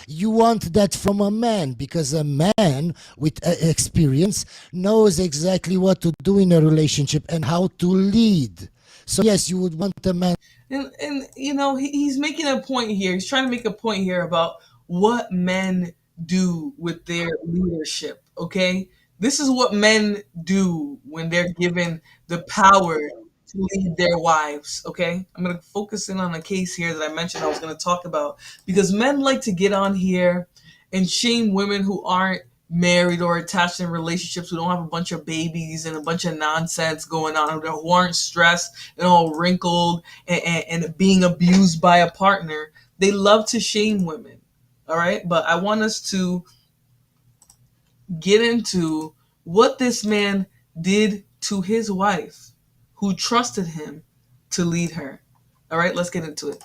You want that from a man because a man with experience knows exactly what to do in a relationship and how to lead. So yes, you would want a man. And you know, he's making a point here. He's trying to make a point here about what men do with their leadership, okay? This is what men do when they're given the power to lead their wives, okay? I'm going to focus in on a case here that I mentioned I was going to talk about because men like to get on here and shame women who aren't married or attached in relationships, who don't have a bunch of babies and a bunch of nonsense going on, who aren't stressed and all wrinkled and being abused by a partner. They love to shame women, all right? But I want us to get into what this man did to his wife who trusted him to lead her. All right, let's get into it.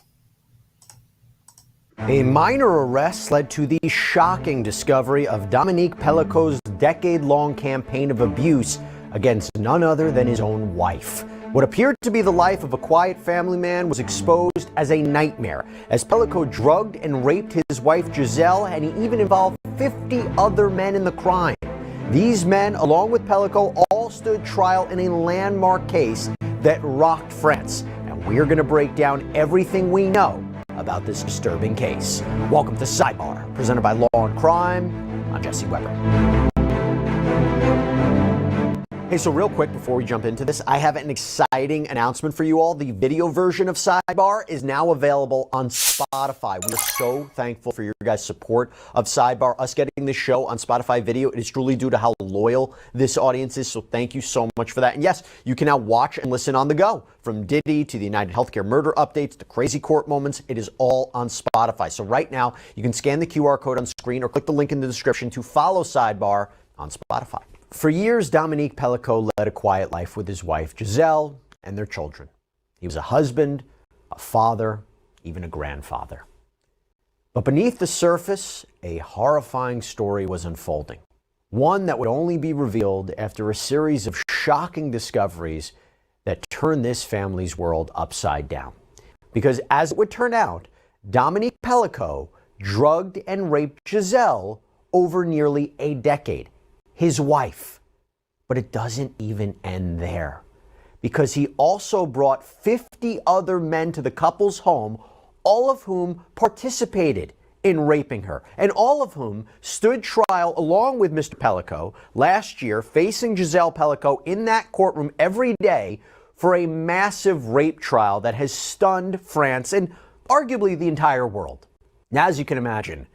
A minor arrest led to the shocking discovery of Dominique Pellicot's decade-long campaign of abuse against none other than his own wife. What appeared to be the life of a quiet family man was exposed as a nightmare, as Pellicot drugged and raped his wife Giselle, and he even involved 50 other men in the crime. These men, along with Pellicot, all stood trial in a landmark case that rocked France. And we're going to break down everything we know about this disturbing case. Welcome to Sidebar, presented by Law and Crime. I'm Jesse Weber. Hey, so real quick before we jump into this, I have an exciting announcement for you all. The video version of Sidebar is now available on Spotify. We are so thankful for your guys' support of Sidebar. Us getting this show on Spotify video, it is truly due to how loyal this audience is, so thank you so much for that. And yes, you can now watch and listen on the go. From Diddy to the United Healthcare murder updates to crazy court moments, it is all on Spotify. So right now, you can scan the QR code on screen or click the link in the description to follow Sidebar on Spotify. For years, Dominique Pellicot led a quiet life with his wife, Giselle, and their children. He was a husband, a father, even a grandfather. But beneath the surface, a horrifying story was unfolding. One that would only be revealed after a series of shocking discoveries that turned this family's world upside down. Because as it would turn out, Dominique Pellicot drugged and raped Giselle over nearly a decade. His wife. But it doesn't even end there, because he also brought 50 other men to the couple's home, all of whom participated in raping her, and all of whom stood trial along with Mr. Pellico last year, facing Giselle Pellico in that courtroom every day for a massive rape trial that has stunned France and arguably the entire world. Now, as you can imagine,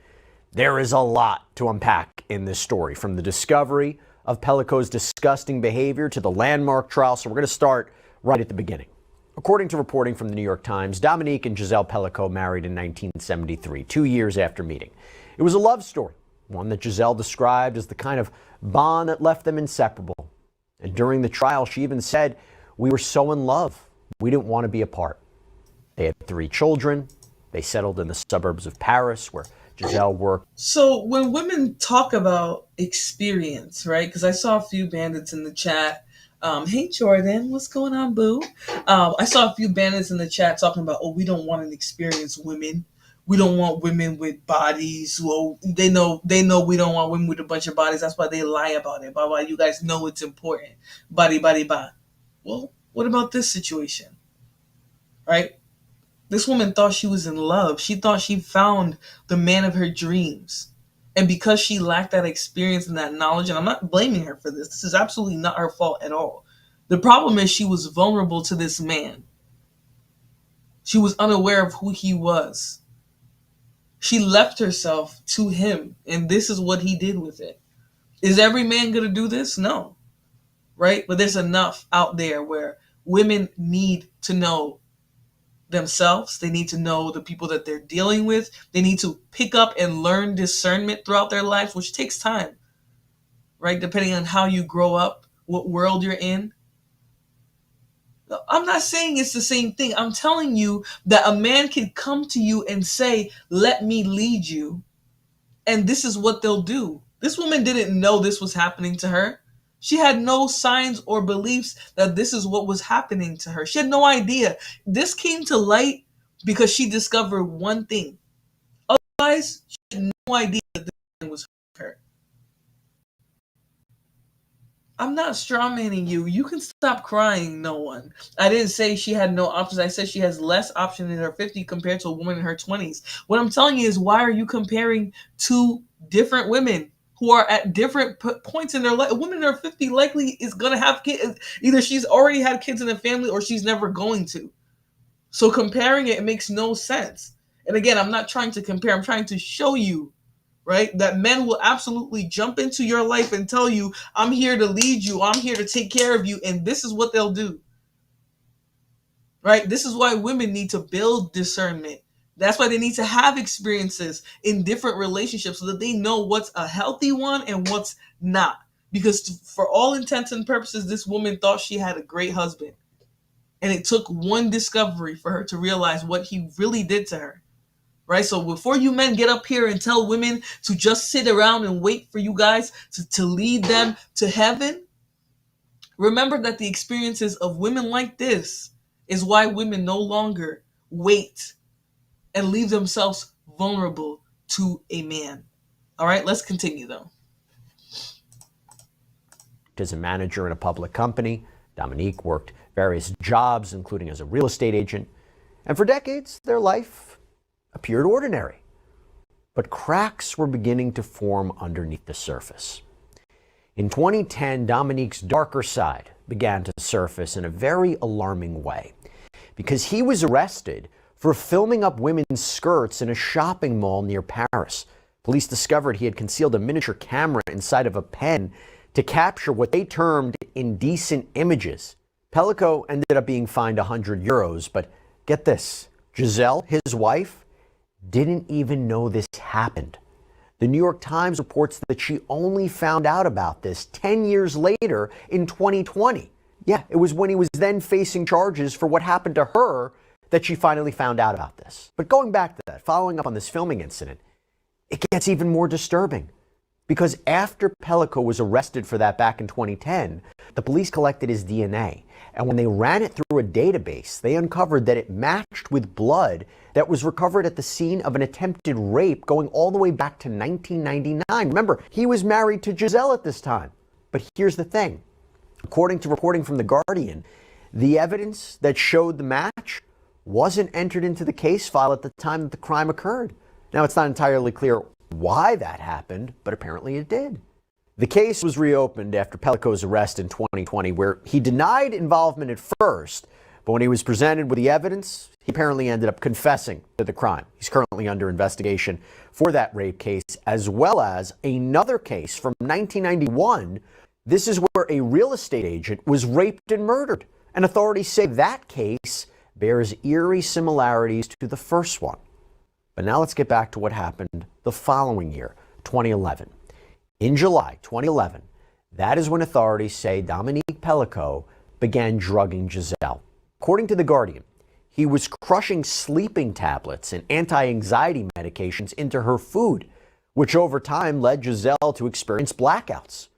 there is a lot to unpack in this story, from the discovery of Pellico's disgusting behavior to the landmark trial, so we're going to start right at the beginning. According to reporting from the New York Times, Dominique and Giselle Pellico married in 1973, 2 years after meeting. It was a love story, one that Giselle described as the kind of bond that left them inseparable. And during the trial, she even said, "We were so in love, we didn't want to be apart." They had 3 children. They settled in the suburbs of Paris, where Giselle worked. So when women talk about experience, right? Because I saw a few bandits in the chat. Hey Jordan, what's going on, boo? I saw a few bandits in the chat talking about, oh, we don't want an experienced women. We don't want women with bodies. Well, they know we don't want women with a bunch of bodies. That's why they lie about it. Why you guys know it's important. Body. Well, what about this situation? Right? This woman thought she was in love. She thought she found the man of her dreams. And because she lacked that experience and that knowledge, and I'm not blaming her for this. This is absolutely not her fault at all. The problem is she was vulnerable to this man. She was unaware of who he was. She left herself to him, and this is what he did with it. Is every man going to do this? No. Right? But there's enough out there where women need to know themselves. They need to know the people that they're dealing with. They need to pick up and learn discernment throughout their life, which takes time, right? Depending on how you grow up, what world you're in. I'm not saying it's the same thing. I'm telling you that a man can come to you and say, "Let me lead you." And this is what they'll do. This woman didn't know this was happening to her. She had no signs or beliefs that this is what was happening to her. She had no idea. This came to light because she discovered one thing. Otherwise, she had no idea that this was her. I'm not strawmanning you. You can stop crying, no one. I didn't say she had no options. I said she has less options in her 50s compared to a woman in her 20s. What I'm telling you is, why are you comparing two different women who are at different points in their life? A woman in her 50s likely is going to have kids. Either she's already had kids in the family or she's never going to. So comparing it makes no sense. And again, I'm not trying to compare. I'm trying to show you, right, that men will absolutely jump into your life and tell you, "I'm here to lead you. I'm here to take care of you." And this is what they'll do. Right? This is why women need to build discernment. That's why they need to have experiences in different relationships so that they know what's a healthy one and what's not. Because for all intents and purposes, this woman thought she had a great husband. And it took one discovery for her to realize what he really did to her. Right? So before you men get up here and tell women to just sit around and wait for you guys to lead them to heaven, remember that the experiences of women like this is why women no longer wait and leave themselves vulnerable to a man. All right, let's continue though. As a manager in a public company, Dominique worked various jobs, including as a real estate agent. And for decades, their life appeared ordinary. But cracks were beginning to form underneath the surface. In 2010, Dominique's darker side began to surface in a very alarming way, because he was arrested for filming up women's skirts in a shopping mall near Paris. Police discovered he had concealed a miniature camera inside of a pen to capture what they termed indecent images. Pellico ended up being fined €100, but get this, Giselle, his wife, didn't even know this happened. The New York Times reports that she only found out about this 10 years later in 2020. Yeah, it was when he was then facing charges for what happened to her that she finally found out about this. But going back to that, following up on this filming incident, it gets even more disturbing. Because after Pellico was arrested for that back in 2010, the police collected his DNA. And when they ran it through a database, they uncovered that it matched with blood that was recovered at the scene of an attempted rape going all the way back to 1999. Remember, he was married to Giselle at this time. But here's the thing. According to reporting from The Guardian, the evidence that showed the match wasn't entered into the case file at the time that the crime occurred. Now, it's not entirely clear why that happened, but apparently it did. The case was reopened after Pellico's arrest in 2020, where he denied involvement at first, but when he was presented with the evidence, he apparently ended up confessing to the crime. He's currently under investigation for that rape case, as well as another case from 1991. This is where a real estate agent was raped and murdered, and authorities say that case bears eerie similarities to the first one. But now let's get back to what happened the following year, 2011. In July 2011, that is when authorities say Dominique Pellico began drugging Giselle. According to The Guardian, he was crushing sleeping tablets and anti-anxiety medications into her food, which over time led Giselle to experience blackouts.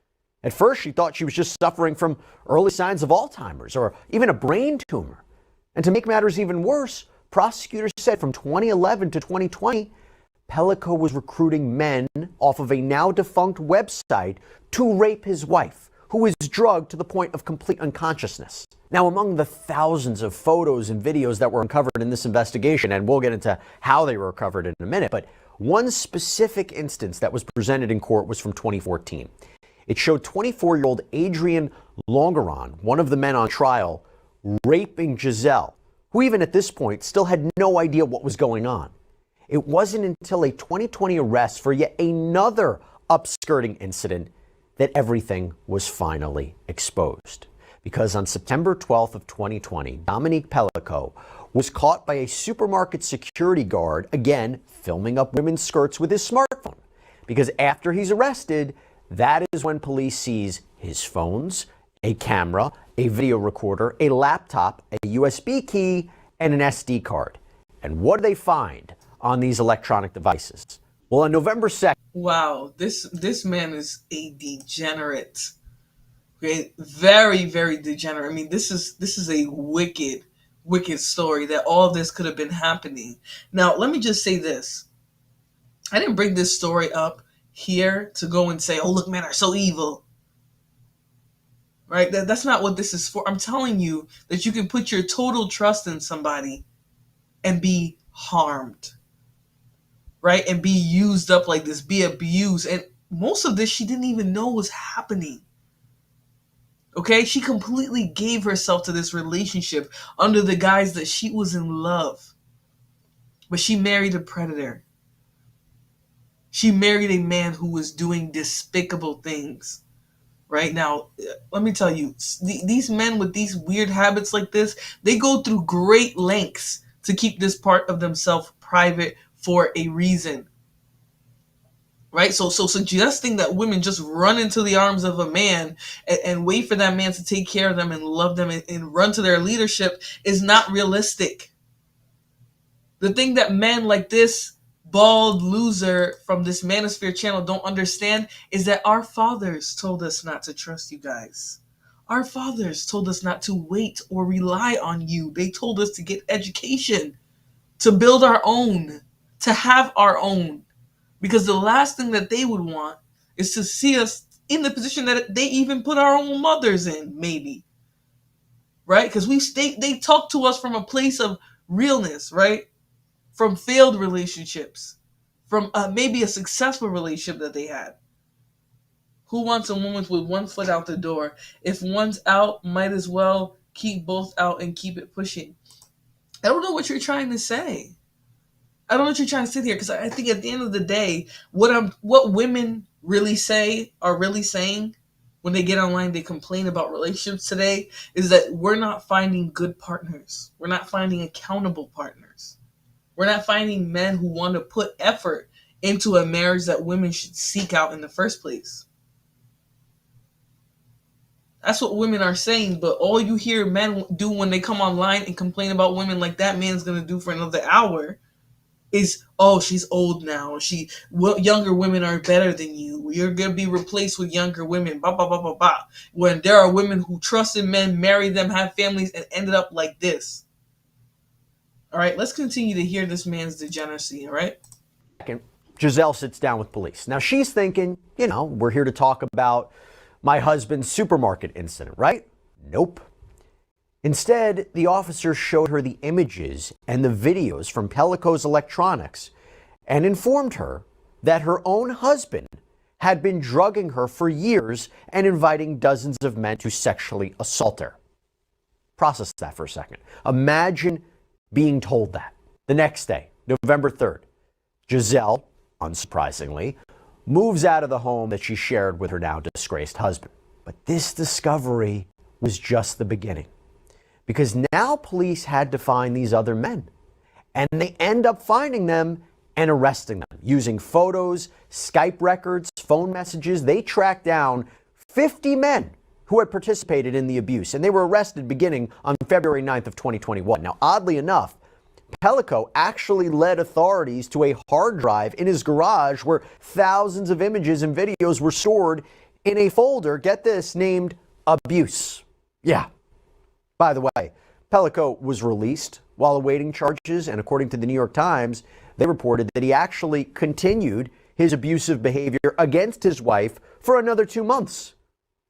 At first, she thought she was just suffering from early signs of Alzheimer's or even a brain tumor. And to make matters even worse, prosecutors said from 2011 to 2020, Pellico was recruiting men off of a now defunct website to rape his wife, who was drugged to the point of complete unconsciousness. Now, among the thousands of photos and videos that were uncovered in this investigation, and we'll get into how they were recovered in a minute, but one specific instance that was presented in court was from 2014. It showed 24-year-old Adrian Longeron, one of the men on trial, raping Giselle, who even at this point still had no idea what was going on. It wasn't until a 2020 arrest for yet another upskirting incident that everything was finally exposed. Because on September 12th of 2020, Dominique Pellico was caught by a supermarket security guard, again, filming up women's skirts with his smartphone. Because after he's arrested, that is when police seize his phones, a camera, a video recorder, a laptop, a USB key, and an SD card. And what do they find on these electronic devices? Well, on November 2nd... Wow, this man is a degenerate. Okay, very, very degenerate. I mean, this is a wicked story that all of this could have been happening. Now, let me just say this. I didn't bring this story up here to go and say, oh, look, men are so evil. Right? That's not what this is for. I'm telling you that you can put your total trust in somebody and be harmed. Right? And be used up like this, be abused. And most of this she didn't even know was happening. Okay? She completely gave herself to this relationship under the guise that she was in love. But she married a predator. She married a man who was doing despicable things. Right now, let me tell you, these men with these weird habits like this, they go through great lengths to keep this part of themselves private for a reason. Right? So suggesting that women just run into the arms of a man and wait for that man to take care of them and love them and run to their leadership is not realistic. The thing that men like this bald loser from this Manosphere channel don't understand is that our fathers told us not to trust you guys. Our fathers told us not to wait or rely on you. They told us to get education, to build our own, to have our own. Because the last thing that they would want is to see us in the position that they even put our own mothers in, maybe. Right? Because they talk to us from a place of realness, right? From failed relationships, from maybe a successful relationship that they had. Who wants a woman with one foot out the door? If one's out, might as well keep both out and keep it pushing. I don't know what you're trying to say. I don't know what you're trying to say here, because I think at the end of the day, what women really say are really saying when they get online, they complain about relationships today, is that we're not finding good partners. We're not finding accountable partners. We're not finding men who want to put effort into a marriage that women should seek out in the first place. That's what women are saying, but all you hear men do when they come online and complain about women like that man's going to do for another hour is, oh, she's old now. Younger women are better than you. You're going to be replaced with younger women. Bah, bah, bah, bah, bah. When there are women who trusted men, married them, have families, and ended up like this. All right, let's continue to hear this man's degeneracy, all right? Giselle sits down with police. Now she's thinking, we're here to talk about my husband's supermarket incident, right? Nope. Instead, the officer showed her the images and the videos from Pellico's electronics and informed her that her own husband had been drugging her for years and inviting dozens of men to sexually assault her. Process that for a second. Imagine being told that. The next day, November 3rd, Giselle, unsurprisingly, moves out of the home that she shared with her now disgraced husband. But this discovery was just the beginning, because now police had to find these other men, and they end up finding them and arresting them using photos, Skype records, phone messages. They tracked down 50 men who had participated in the abuse, and they were arrested beginning on February 9th of 2021. Now, oddly enough, Pellico actually led authorities to a hard drive in his garage where thousands of images and videos were stored in a folder, get this, named Abuse. Yeah. By the way, Pellico was released while awaiting charges, and according to the New York Times, they reported that he actually continued his abusive behavior against his wife for another 2 months.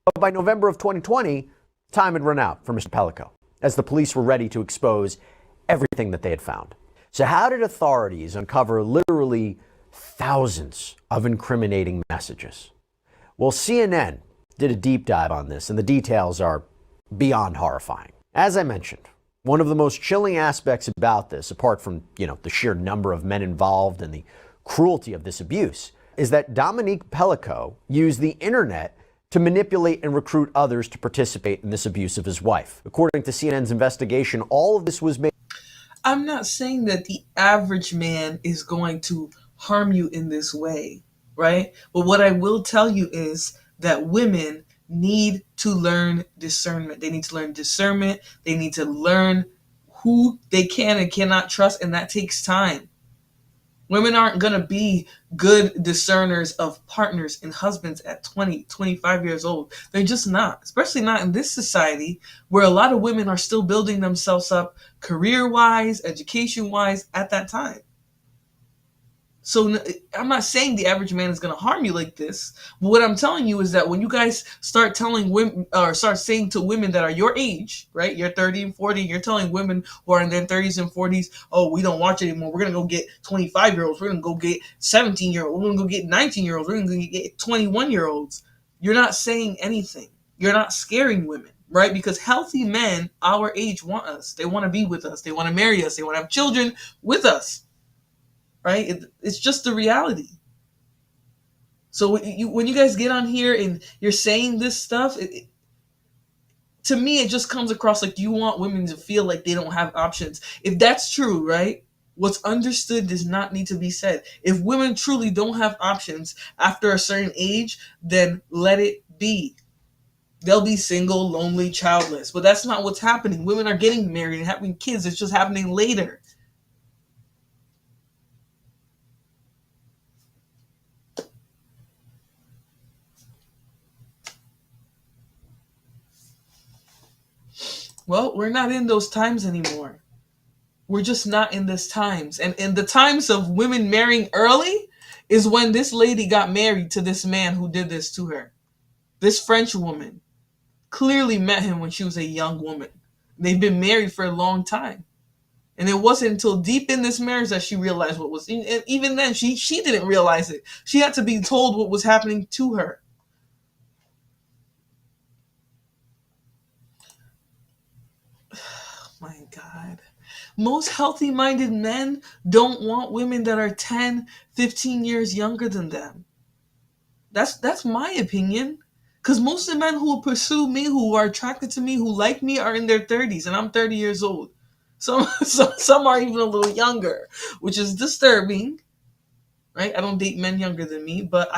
But by November of 2020, time had run out for Mr. Pellico, as the police were ready to expose everything that they had found. So how did authorities uncover literally thousands of incriminating messages? Well, CNN did a deep dive on this, and the details are beyond horrifying. As I mentioned, one of the most chilling aspects about this, apart from, the sheer number of men involved and the cruelty of this abuse, is that Dominique Pellico used the internet to manipulate and recruit others to participate in this abuse of his wife. According to CNN's investigation, all of this was made. I'm not saying that the average man is going to harm you in this way, right? But what I will tell you is that women need to learn discernment. They need to learn discernment. They need to learn who they can and cannot trust, and that takes time. Women aren't going to be good discerners of partners and husbands at 20, 25 years old. They're just not, especially not in this society where a lot of women are still building themselves up career-wise, education-wise at that time. So I'm not saying the average man is going to harm you like this. But what I'm telling you is that when you guys start telling women, or start saying to women that are your age, right? You're 30 and 40, you're telling women who are in their 30s and 40s, oh, we don't watch it anymore. We're going to go get 25-year-olds. We're going to go get 17-year-olds. We're going to go get 19-year-olds. We're going to get 21-year-olds. You're not saying anything. You're not scaring women, right? Because healthy men our age want us. They want to be with us. They want to marry us. They want to have children with us. Right? It's just the reality. So when you guys get on here and you're saying this stuff, to me, it just comes across like you want women to feel like they don't have options. If that's true, right? What's understood does not need to be said. If women truly don't have options after a certain age, then let it be. They'll be single, lonely, childless. But that's not what's happening. Women are getting married and having kids. It's just happening later. Well, we're not in those times anymore. We're just not in those times. And in the times of women marrying early is when this lady got married to this man who did this to her. This French woman clearly met him when she was a young woman. They've been married for a long time. And it wasn't until deep in this marriage that she realized what was, and even then she didn't realize it. She had to be told what was happening to her. My God. Most healthy-minded men don't want women that are 10, 15 years younger than them. That's my opinion. Because most of the men who will pursue me, who are attracted to me, who like me, are in their 30s, and I'm 30 years old. Some are even a little younger, which is disturbing, right? I don't date men younger than me, but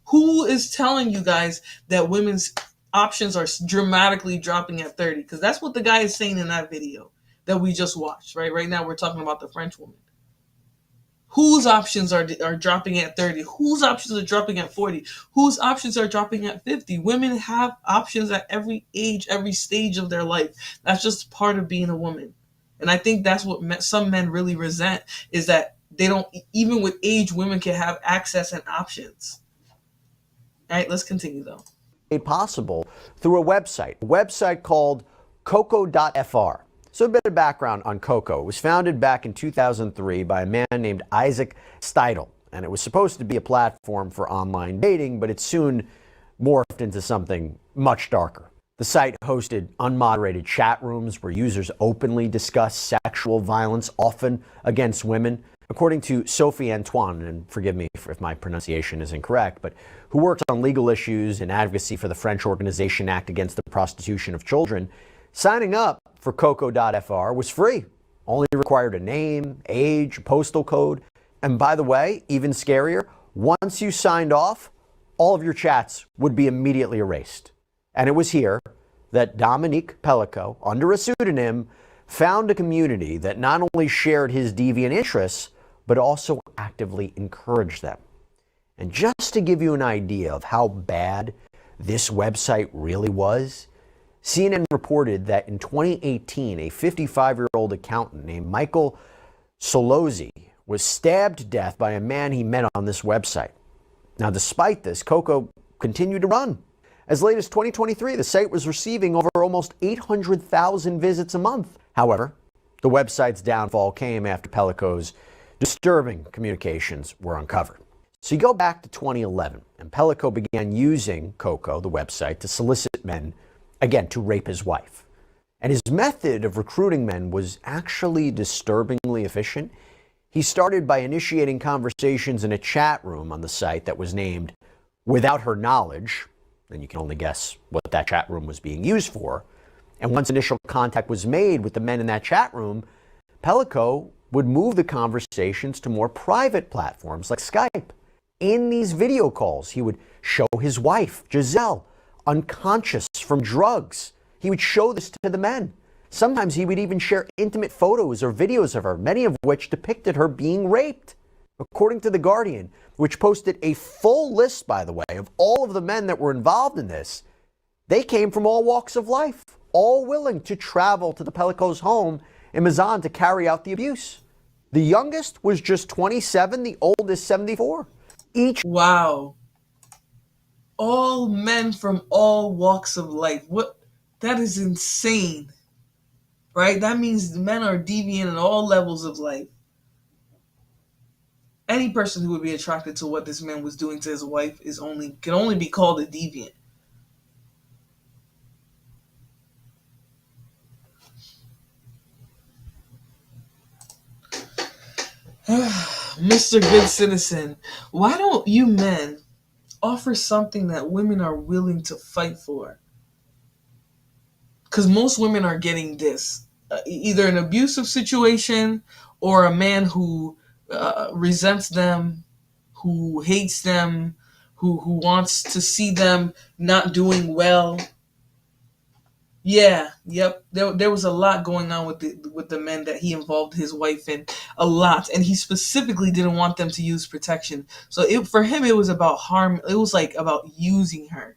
who is telling you guys that women's options are dramatically dropping at 30? Because that's what the guy is saying in that video that we just watched, right? Right now we're talking about the French woman. Whose options are dropping at 30? Whose options are dropping at 40? Whose options are dropping at 50? Women have options at every age, every stage of their life. That's just part of being a woman. And I think that's what some men really resent, is that they don't, even with age, women can have access and options. All right, let's continue though. Made possible through a website called coco.fr. So a bit of background on Coco. It was founded back in 2003 by a man named Isaac Steidel, and it was supposed to be a platform for online dating, but it soon morphed into something much darker. The site hosted unmoderated chat rooms where users openly discussed sexual violence, often against women. According to Sophie Antoine, and forgive me if my pronunciation is incorrect, but who works on legal issues and advocacy for the French Organization Act Against the Prostitution of Children, signing up for Coco.fr was free. Only required a name, age, postal code, and by the way, even scarier, once you signed off, all of your chats would be immediately erased. And it was here that Dominique Pellico, under a pseudonym, found a community that not only shared his deviant interests, but also actively encouraged them. And just to give you an idea of how bad this website really was, CNN reported that in 2018, a 55-year-old accountant named Michael Solozzi was stabbed to death by a man he met on this website. Now, despite this, Coco continued to run. As late as 2023, the site was receiving over almost 800,000 visits a month. However, the website's downfall came after Pellico's disturbing communications were uncovered. So you go back to 2011, and Pellico began using Coco, the website, to solicit men, again, to rape his wife. And his method of recruiting men was actually disturbingly efficient. He started by initiating conversations in a chat room on the site that was named Without Her Knowledge, and you can only guess what that chat room was being used for. And once initial contact was made with the men in that chat room, Pellico would move the conversations to more private platforms like Skype. In these video calls, he would show his wife, Giselle, unconscious from drugs. He would show this to the men. Sometimes he would even share intimate photos or videos of her, many of which depicted her being raped. According to The Guardian, which posted a full list, by the way, of all of the men that were involved in this, they came from all walks of life, all willing to travel to the Pellico's home in Mazan to carry out the abuse. The youngest was just 27, the oldest 74. Wow. All men from all walks of life. What? That is insane. Right? That means men are deviant at all levels of life. Any person who would be attracted to what this man was doing to his wife can only be called a deviant. Mr. Good Citizen, why don't you men offer something that women are willing to fight for? Because most women are getting this. Either an abusive situation or a man who resents them, who hates them, who wants to see them not doing well. Yeah, yep. There was a lot going on with the men that he involved his wife in, a lot, and he specifically didn't want them to use protection. So for him, it was about harm. It was like about using her,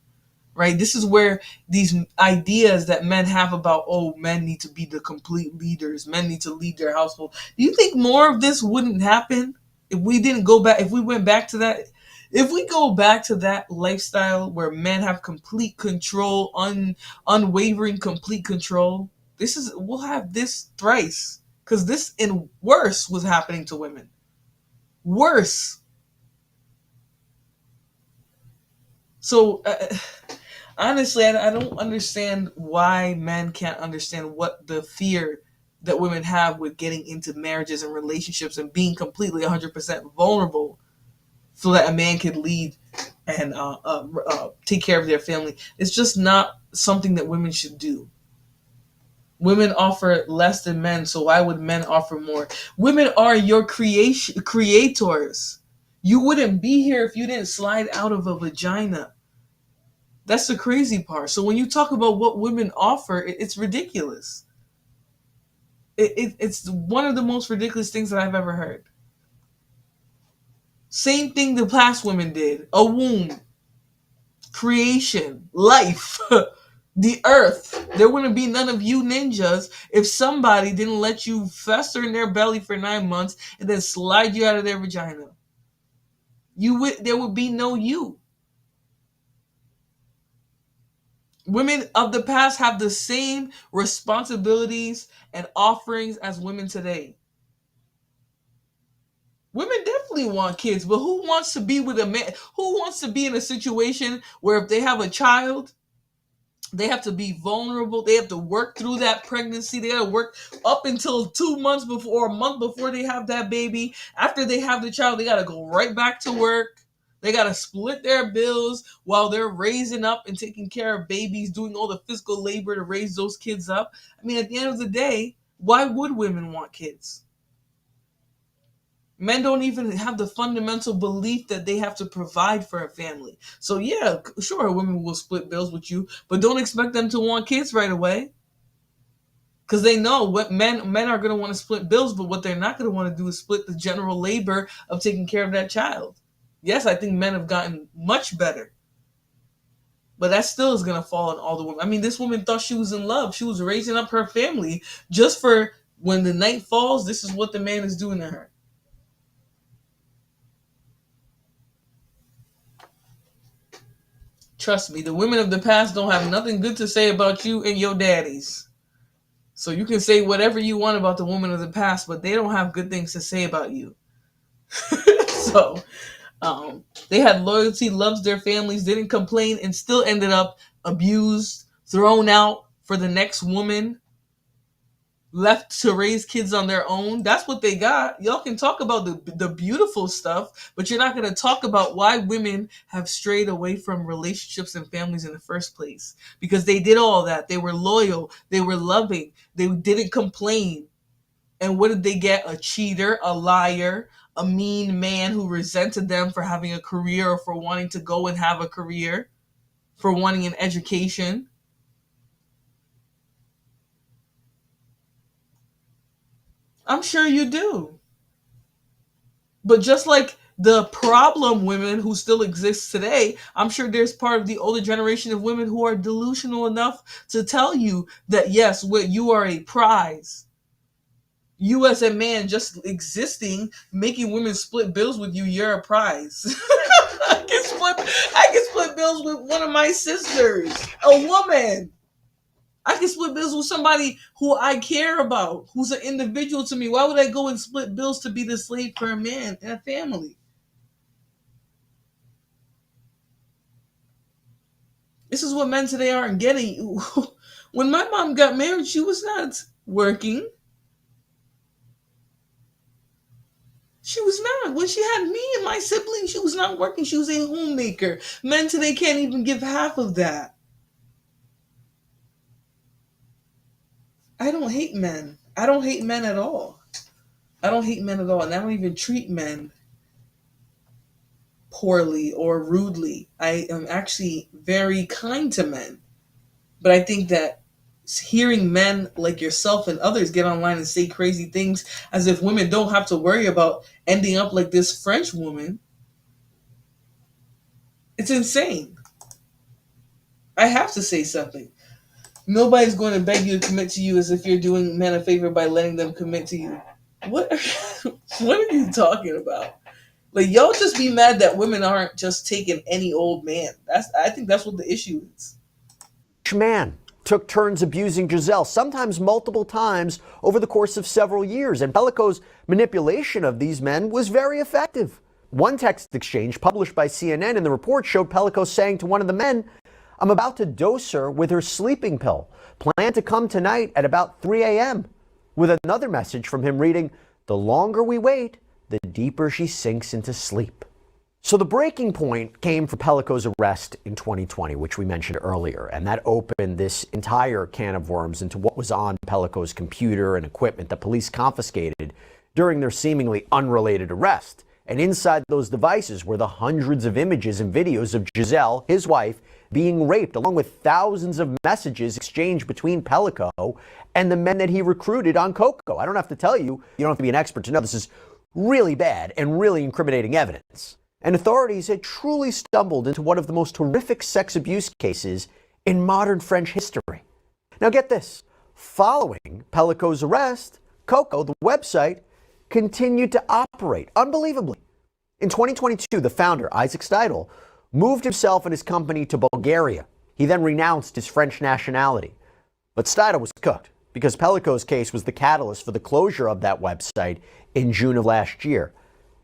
right? This is where these ideas that men have about, oh, men need to be the complete leaders, men need to lead their household. Do you think more of this wouldn't happen if we didn't go back? If we went back to that. If we go back to that lifestyle where men have complete control, unwavering complete control, we'll have this thrice. Because this and worse was happening to women. Worse. So, honestly, I don't understand why men can't understand what the fear that women have with getting into marriages and relationships and being completely 100% vulnerable, so that a man could lead and take care of their family. It's just not something that women should do. Women offer less than men, so why would men offer more? Women are your creators. You wouldn't be here if you didn't slide out of a vagina. That's the crazy part. So when you talk about what women offer, it's ridiculous. It's one of the most ridiculous things that I've ever heard. Same thing the past women did. A womb. Creation. Life. The earth. There wouldn't be none of you ninjas if somebody didn't let you fester in their belly for 9 months and then slide you out of their vagina. There would be no you. Women of the past have the same responsibilities and offerings as women today. Women definitely want kids, but who wants to be with a man? Who wants to be in a situation where if they have a child, they have to be vulnerable. They have to work through that pregnancy. They have to work up until 2 months before, a month before they have that baby. After they have the child, they got to go right back to work. They got to split their bills while they're raising up and taking care of babies, doing all the physical labor to raise those kids up. I mean, at the end of the day, why would women want kids? Men don't even have the fundamental belief that they have to provide for a family. So yeah, sure, women will split bills with you, but don't expect them to want kids right away. Because they know what men are going to want to split bills, but what they're not going to want to do is split the general labor of taking care of that child. Yes, I think men have gotten much better. But that still is going to fall on all the women. I mean, this woman thought she was in love. She was raising up her family just for when the night falls, this is what the man is doing to her. Trust me, the women of the past don't have nothing good to say about you and your daddies. So you can say whatever you want about the women of the past, but they don't have good things to say about you. So they had loyalty, loves their families, didn't complain, and still ended up abused, thrown out for the next woman, left to raise kids on their own. That's what they got. Y'all can talk about the beautiful stuff, but you're not going to talk about why women have strayed away from relationships and families in the first place. Because they did all that. They were loyal. They were loving. They didn't complain. And what did they get? A cheater, a liar, a mean man who resented them for having a career or for wanting to go and have a career, for wanting an education. I'm sure you do. But just like the problem women who still exist today, I'm sure there's part of the older generation of women who are delusional enough to tell you that, yes, you are a prize. You as a man just existing, making women split bills with you, you're a prize. I can split bills with one of my sisters, a woman. I can split bills with somebody who I care about, who's an individual to me. Why would I go and split bills to be the slave for a man and a family? This is what men today aren't getting. When my mom got married, she was not working. She was not. When she had me and my siblings, she was not working. She was a homemaker. Men today can't even give half of that. I don't hate men. I don't hate men at all. I don't hate men at all. And I don't even treat men poorly or rudely. I am actually very kind to men. But I think that hearing men like yourself and others get online and say crazy things as if women don't have to worry about ending up like this French woman, it's insane. I have to say something. Nobody's going to beg you to commit to you as if you're doing men a favor by letting them commit to you. What are you talking about? Like, y'all just be mad that women aren't just taking any old man. I think that's what the issue is. Man took turns abusing Giselle, sometimes multiple times over the course of several years, and Pellico's manipulation of these men was very effective. One text exchange published by CNN in the report showed Pellico saying to one of the men, "I'm about to dose her with her sleeping pill. Plan to come tonight at about 3 a.m. With another message from him reading, "The longer we wait, the deeper she sinks into sleep." So the breaking point came for Pellico's arrest in 2020, which we mentioned earlier, and that opened this entire can of worms into what was on Pellico's computer and equipment that police confiscated during their seemingly unrelated arrest. And inside those devices were the hundreds of images and videos of Giselle, his wife, being raped, along with thousands of messages exchanged between Pellico and the men that he recruited on Coco. I don't have to tell you, you don't have to be an expert to know this is really bad and really incriminating evidence. And authorities had truly stumbled into one of the most horrific sex abuse cases in modern French history. Now get this, following Pellico's arrest, Coco, the website, continued to operate unbelievably. In 2022, the founder, Isaac Steidl, moved himself and his company to Bulgaria. He then renounced his French nationality. But Steidl was cooked because Pellico's case was the catalyst for the closure of that website in June of last year.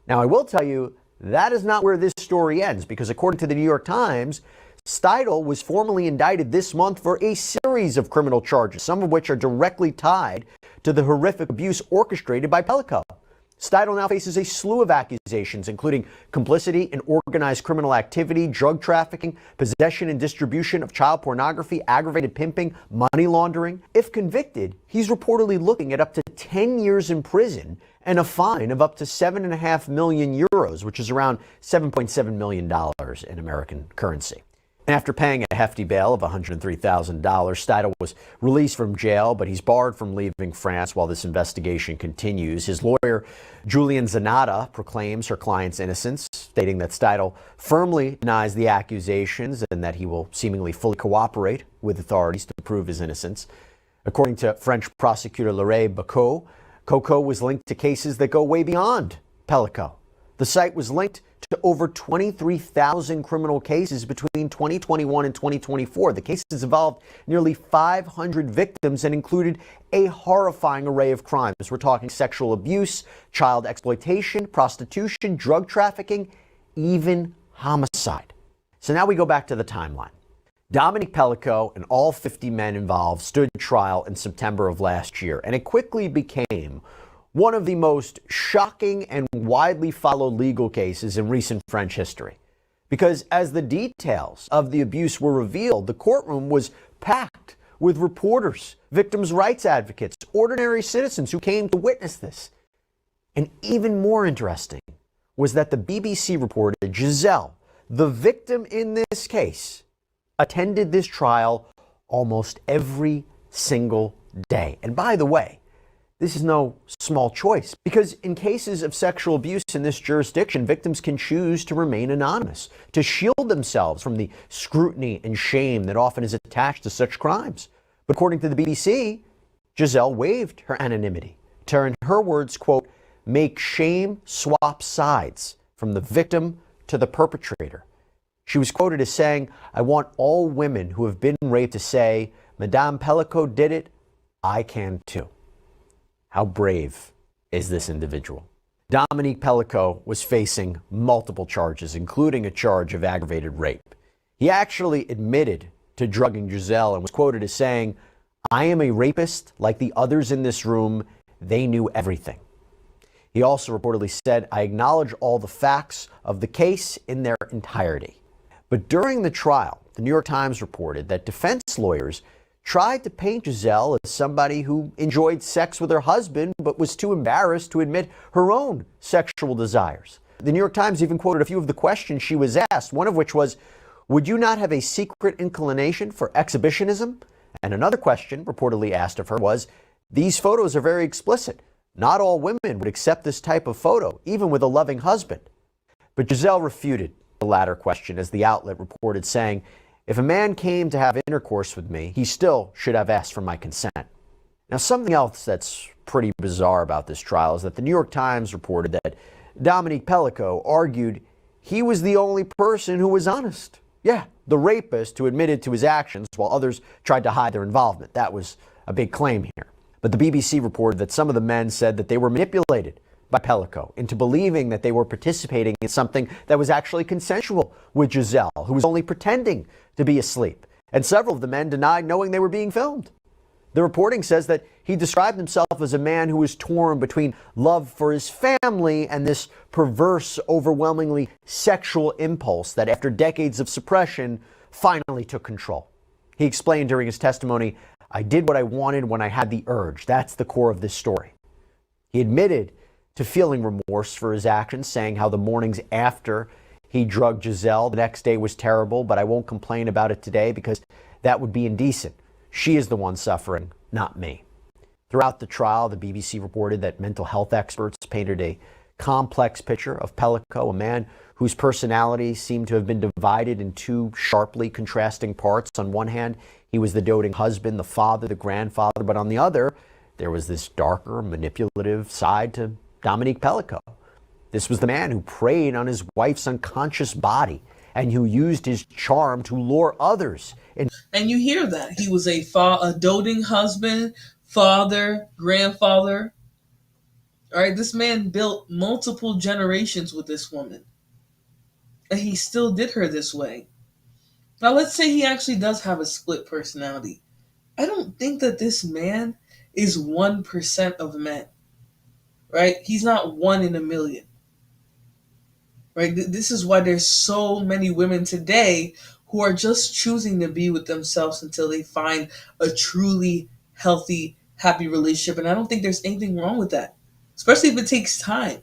Now, I will tell you, that is not where this story ends, because according to the New York Times, Steidl was formally indicted this month for a series of criminal charges, some of which are directly tied to the horrific abuse orchestrated by Pellico. Steidl now faces a slew of accusations, including complicity in organized criminal activity, drug trafficking, possession and distribution of child pornography, aggravated pimping, money laundering. If convicted, he's reportedly looking at up to 10 years in prison and a fine of up to 7.5 million euros, which is around $7.7 million in American currency. And after paying a hefty bail of $103,000, Steidl was released from jail, but he's barred from leaving France while this investigation continues. His lawyer, Julian Zanata, proclaims her client's innocence, stating that Steidl firmly denies the accusations and that he will seemingly fully cooperate with authorities to prove his innocence. According to French prosecutor Laurent Bacot, Coco was linked to cases that go way beyond Pellico. The site was linked to over 23,000 criminal cases between 2021 and 2024. The cases involved nearly 500 victims and included a horrifying array of crimes. We're talking sexual abuse, child exploitation, prostitution, drug trafficking, even homicide. So now we go back to the timeline. Dominique Pellico and all 50 men involved stood trial in September of last year, and it quickly became one of the most shocking and widely followed legal cases in recent French history. Because as the details of the abuse were revealed, the courtroom was packed with reporters, victims' rights advocates, ordinary citizens who came to witness this. And even more interesting was that the BBC reported Giselle, the victim in this case, attended this trial almost every single day. And by the way, this is no small choice, because in cases of sexual abuse in this jurisdiction, victims can choose to remain anonymous, to shield themselves from the scrutiny and shame that often is attached to such crimes. But according to the BBC, Giselle waived her anonymity to, in her words, quote, make shame swap sides from the victim to the perpetrator. She was quoted as saying, I want all women who have been raped to say, Madame Pellico did it, I can too. How brave is this individual? Dominique Pellico was facing multiple charges, including a charge of aggravated rape. He actually admitted to drugging Giselle and was quoted as saying, I am a rapist like the others in this room. They knew everything. He also reportedly said, I acknowledge all the facts of the case in their entirety. But during the trial, the New York Times reported that defense lawyers tried to paint Giselle as somebody who enjoyed sex with her husband but was too embarrassed to admit her own sexual desires. The New York Times even quoted a few of the questions she was asked, one of which was, would you not have a secret inclination for exhibitionism? And another question reportedly asked of her was, these photos are very explicit. Not all women would accept this type of photo, even with a loving husband. But Giselle refuted the latter question, as the outlet reported, saying, if a man came to have intercourse with me, he still should have asked for my consent. Now, something else that's pretty bizarre about this trial is that the New York Times reported that Dominique Pellico argued he was the only person who was honest. Yeah, the rapist who admitted to his actions while others tried to hide their involvement. That was a big claim here. But the BBC reported that some of the men said that they were manipulated by Pellico into believing that they were participating in something that was actually consensual with Giselle, who was only pretending to be asleep. And several of the men denied knowing they were being filmed. The reporting says that he described himself as a man who was torn between love for his family and this perverse, overwhelmingly sexual impulse that, after decades of suppression, finally took control. He explained during his testimony, I did what I wanted when I had the urge. That's the core of this story. He admitted to feeling remorse for his actions, saying how the mornings after he drugged Giselle, the next day was terrible, but I won't complain about it today because that would be indecent. She is the one suffering, not me. Throughout the trial, the BBC reported that mental health experts painted a complex picture of Pellico, a man whose personality seemed to have been divided in two sharply contrasting parts. On one hand, he was the doting husband, the father, the grandfather, but on the other, there was this darker, manipulative side to Dominique Pellico. This was the man who preyed on his wife's unconscious body and who used his charm to lure others. And you hear that. He was a doting husband, father, grandfather. All right, this man built multiple generations with this woman. And he still did her this way. Now, let's say he actually does have a split personality. I don't think that this man is 1% of men. Right? He's not 1 in a million. Right? This is why there's so many women today who are just choosing to be with themselves until they find a truly healthy, happy relationship. And I don't think there's anything wrong with that, especially if it takes time.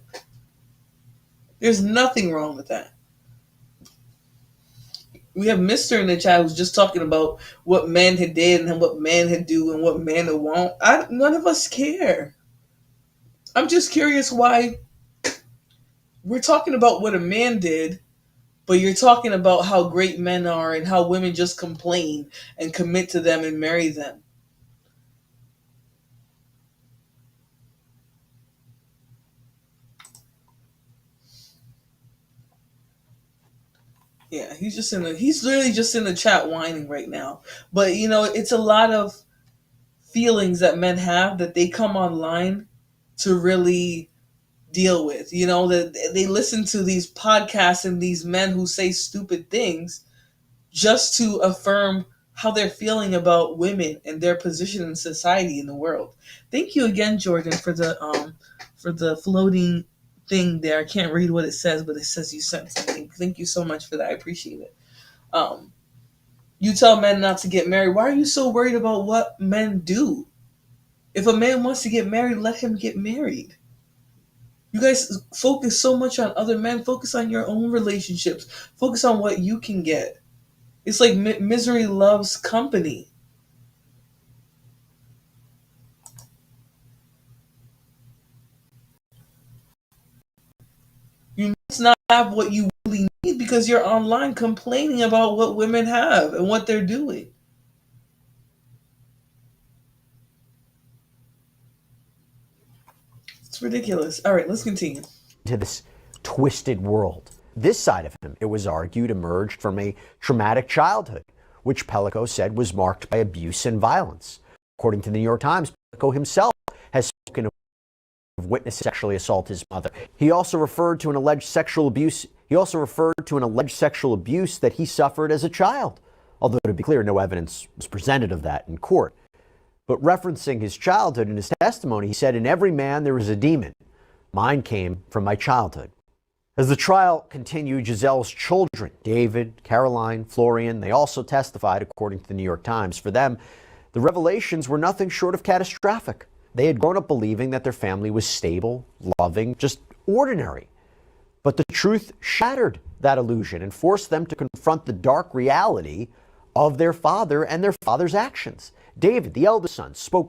There's nothing wrong with that. We have Mr. in the chat who's just talking about what man had did and what man had do and what man had won't. None of us care. I'm just curious why we're talking about what a man did, but you're talking about how great men are and how women just complain and commit to them and marry them. Yeah, he's literally just in the chat whining right now. But it's a lot of feelings that men have that they come online to really deal with. That they listen to these podcasts and these men who say stupid things just to affirm how they're feeling about women and their position in society in the world. Thank you again, Jordan, for the floating thing there. I can't read what it says, but it says you sent something. Thank you so much for that. I appreciate it. You tell men not to get married. Why are you so worried about what men do? If a man wants to get married, let him get married. You guys focus so much on other men. Focus on your own relationships. Focus on what you can get. It's like misery loves company. You must not have what you really need because you're online complaining about what women have and what they're doing. It's ridiculous. All right, let's continue. To this twisted world. This side of him, it was argued, emerged from a traumatic childhood, which Pellico said was marked by abuse and violence. According to the New York Times, Pellico himself has spoken of witnessing sexually assault his mother. He also referred to an alleged sexual abuse. That he suffered as a child. Although, to be clear, no evidence was presented of that in court. But referencing his childhood in his testimony, he said, "In every man there is a demon. Mine came from my childhood." As the trial continued, Giselle's children, David, Caroline, Florian, they also testified, according to the New York Times. For them, the revelations were nothing short of catastrophic. They had grown up believing that their family was stable, loving, just ordinary. But the truth shattered that illusion and forced them to confront the dark reality of their father and their father's actions. David, the eldest son, spoke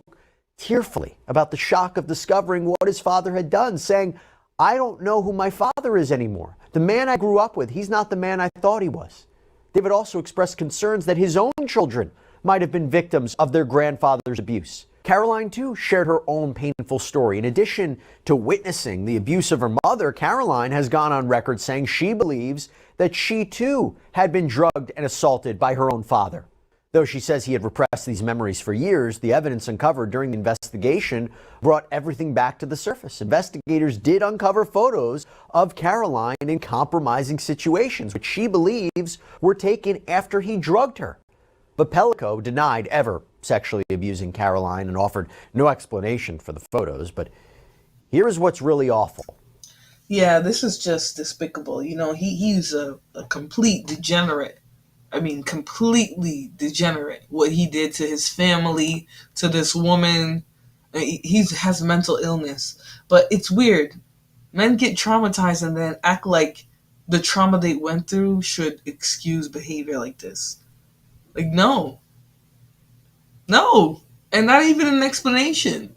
tearfully about the shock of discovering what his father had done, saying, "I don't know who my father is anymore. The man I grew up with, he's not the man I thought he was." David also expressed concerns that his own children might have been victims of their grandfather's abuse. Caroline, too, shared her own painful story. In addition to witnessing the abuse of her mother, Caroline has gone on record saying she believes that she, too, had been drugged and assaulted by her own father. Though she says he had repressed these memories for years, the evidence uncovered during the investigation brought everything back to the surface. Investigators did uncover photos of Caroline in compromising situations, which she believes were taken after he drugged her. But Pellico denied ever sexually abusing Caroline and offered no explanation for the photos. But here is what's really awful. Yeah, this is just despicable. He's a complete degenerate. I mean, completely degenerate. What he did to his family, to this woman. He has mental illness. But it's weird. Men get traumatized and then act like the trauma they went through should excuse behavior like this. Like, no. No. And not even an explanation.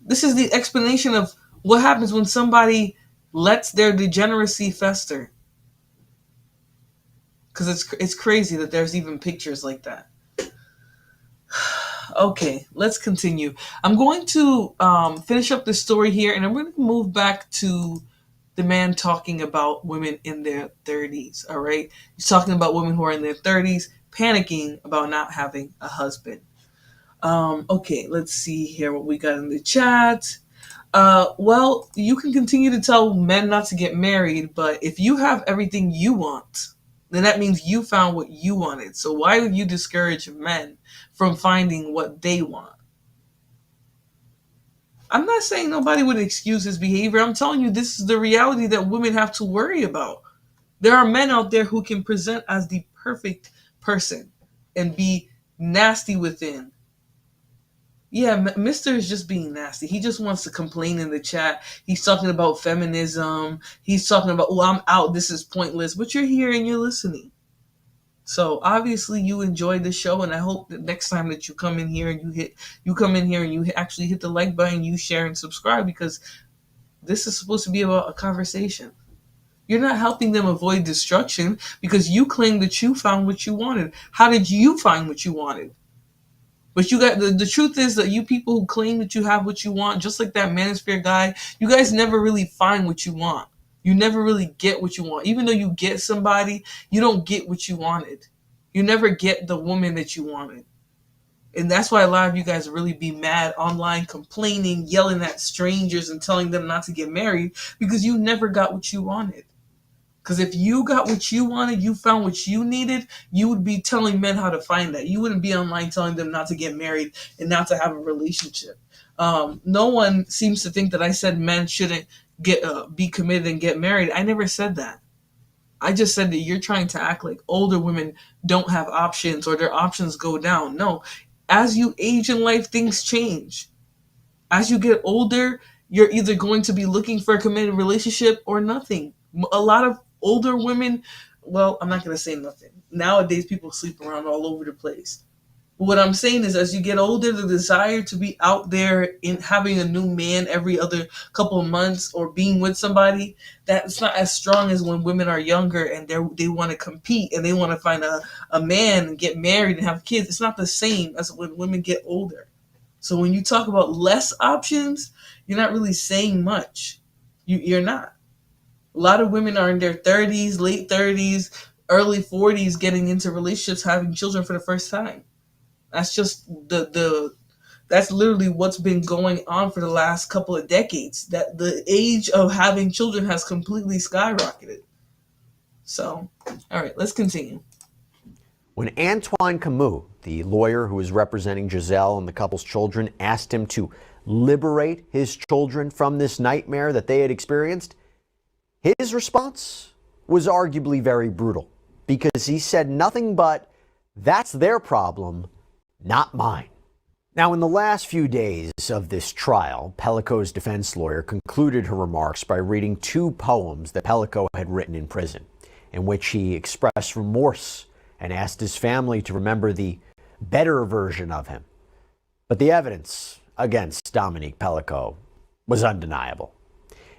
This is the explanation of what happens when somebody lets their degeneracy fester. Because it's crazy that there's even pictures like that. Okay, let's continue. I'm going to finish up this story here, and I'm going to move back to the man talking about women in their 30s, all right? He's talking about women who are in their 30s panicking about not having a husband. Okay, let's see here what we got in the chat. Well, you can continue to tell men not to get married, but if you have everything you want, then that means you found what you wanted. So why would you discourage men from finding what they want? I'm not saying nobody would excuse his behavior. I'm telling you, this is the reality that women have to worry about. There are men out there who can present as the perfect person and be nasty within. Yeah, Mr. is just being nasty. He just wants to complain in the chat. He's talking about feminism. He's talking about, oh, I'm out. This is pointless. But you're here and you're listening. So obviously you enjoyed the show, and I hope that next time that you come in here and you actually hit the like button, you share and subscribe, because this is supposed to be about a conversation. You're not helping them avoid destruction because you claim that you found what you wanted. How did you find what you wanted? But you got the truth is that you people who claim that you have what you want, just like that Manosphere guy, you guys never really find what you want. You never really get what you want. Even though you get somebody, you don't get what you wanted. You never get the woman that you wanted. And that's why a lot of you guys really be mad online, complaining, yelling at strangers and telling them not to get married, because you never got what you wanted. Because if you got what you wanted, you found what you needed, you would be telling men how to find that. You wouldn't be online telling them not to get married and not to have a relationship. No one seems to think that I said men shouldn't be committed and get married. I never said that. I just said that you're trying to act like older women don't have options or their options go down. No, as you age in life, things change. As you get older, you're either going to be looking for a committed relationship or nothing. A lot of older women, well, I'm not going to say nothing. Nowadays, people sleep around all over the place. But what I'm saying is, as you get older, the desire to be out there in having a new man every other couple of months or being with somebody, that's not as strong as when women are younger and they want to compete and they want to find a man and get married and have kids. It's not the same as when women get older. So when you talk about less options, you're not really saying much. You're not. A lot of women are in their 30s, late 30s, early 40s getting into relationships, having children for the first time. That's just that's literally what's been going on for the last couple of decades. That the age of having children has completely skyrocketed. So, all right, let's continue. When Antoine Camus, the lawyer who was representing Giselle and the couple's children, asked him to liberate his children from this nightmare that they had experienced, his response was arguably very brutal, because he said nothing but, "That's their problem, not mine." Now, in the last few days of this trial, Pellico's defense lawyer concluded her remarks by reading 2 poems that Pellico had written in prison, in which he expressed remorse and asked his family to remember the better version of him. But the evidence against Dominique Pellico was undeniable.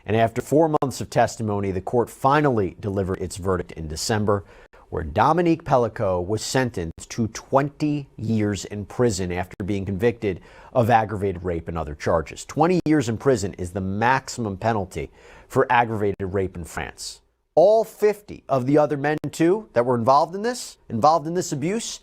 And after 4 months of testimony, the court finally delivered its verdict in December, where Dominique Pellico was sentenced to 20 years in prison after being convicted of aggravated rape and other charges. 20 years in prison is the maximum penalty for aggravated rape in France. All 50 of the other men, too, that were involved in this abuse,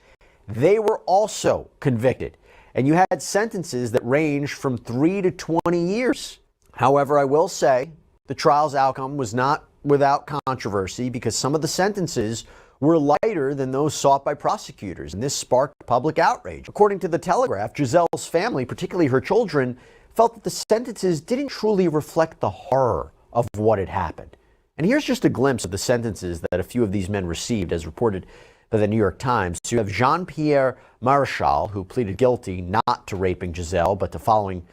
they were also convicted. And you had sentences that ranged from 3 to 20 years. However, I will say the trial's outcome was not without controversy, because some of the sentences were lighter than those sought by prosecutors, and this sparked public outrage. According to The Telegraph, Giselle's family, particularly her children, felt that the sentences didn't truly reflect the horror of what had happened. And here's just a glimpse of the sentences that a few of these men received, as reported by the New York Times. So you have Jean-Pierre Maréchal, who pleaded guilty not to raping Giselle, but to following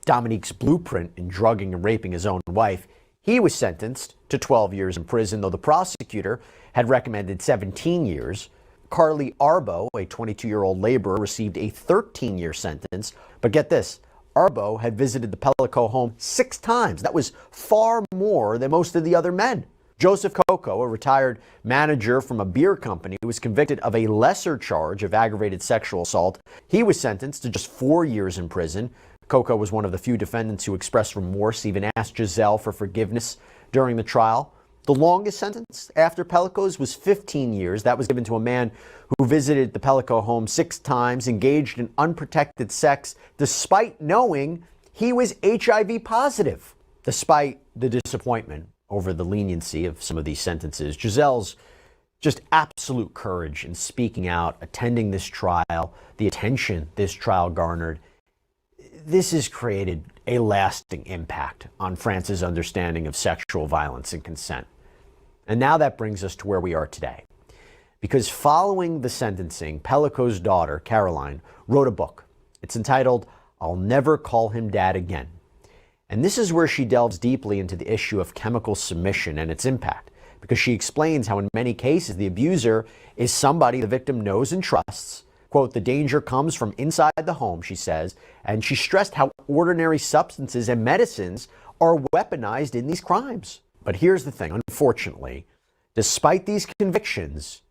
Dominique's blueprint in drugging and raping his own wife. He was sentenced to 12 years in prison, though the prosecutor had recommended 17 years. Carly Arbo, a 22-year-old laborer, received a 13-year sentence. But get this, Arbo had visited the Pellico home 6 times. That was far more than most of the other men. Joseph Coco, a retired manager from a beer company, was convicted of a lesser charge of aggravated sexual assault. He was sentenced to just 4 years in prison. Coco was one of the few defendants who expressed remorse, even asked Giselle for forgiveness during the trial. The longest sentence after Pellico's was 15 years. That was given to a man who visited the Pellico home 6 times, engaged in unprotected sex, despite knowing he was HIV positive. Despite the disappointment over the leniency of some of these sentences, Giselle's just absolute courage in speaking out, attending this trial, the attention this trial garnered, this has created a lasting impact on France's understanding of sexual violence and consent. And now that brings us to where we are today. Because following the sentencing, Pellico's daughter, Caroline, wrote a book. It's entitled, I'll Never Call Him Dad Again. And this is where she delves deeply into the issue of chemical submission and its impact, because she explains how in many cases the abuser is somebody the victim knows and trusts. Quote, the danger comes from inside the home, she says, and she stressed how ordinary substances and medicines are weaponized in these crimes. But here's the thing, unfortunately, despite these convictions,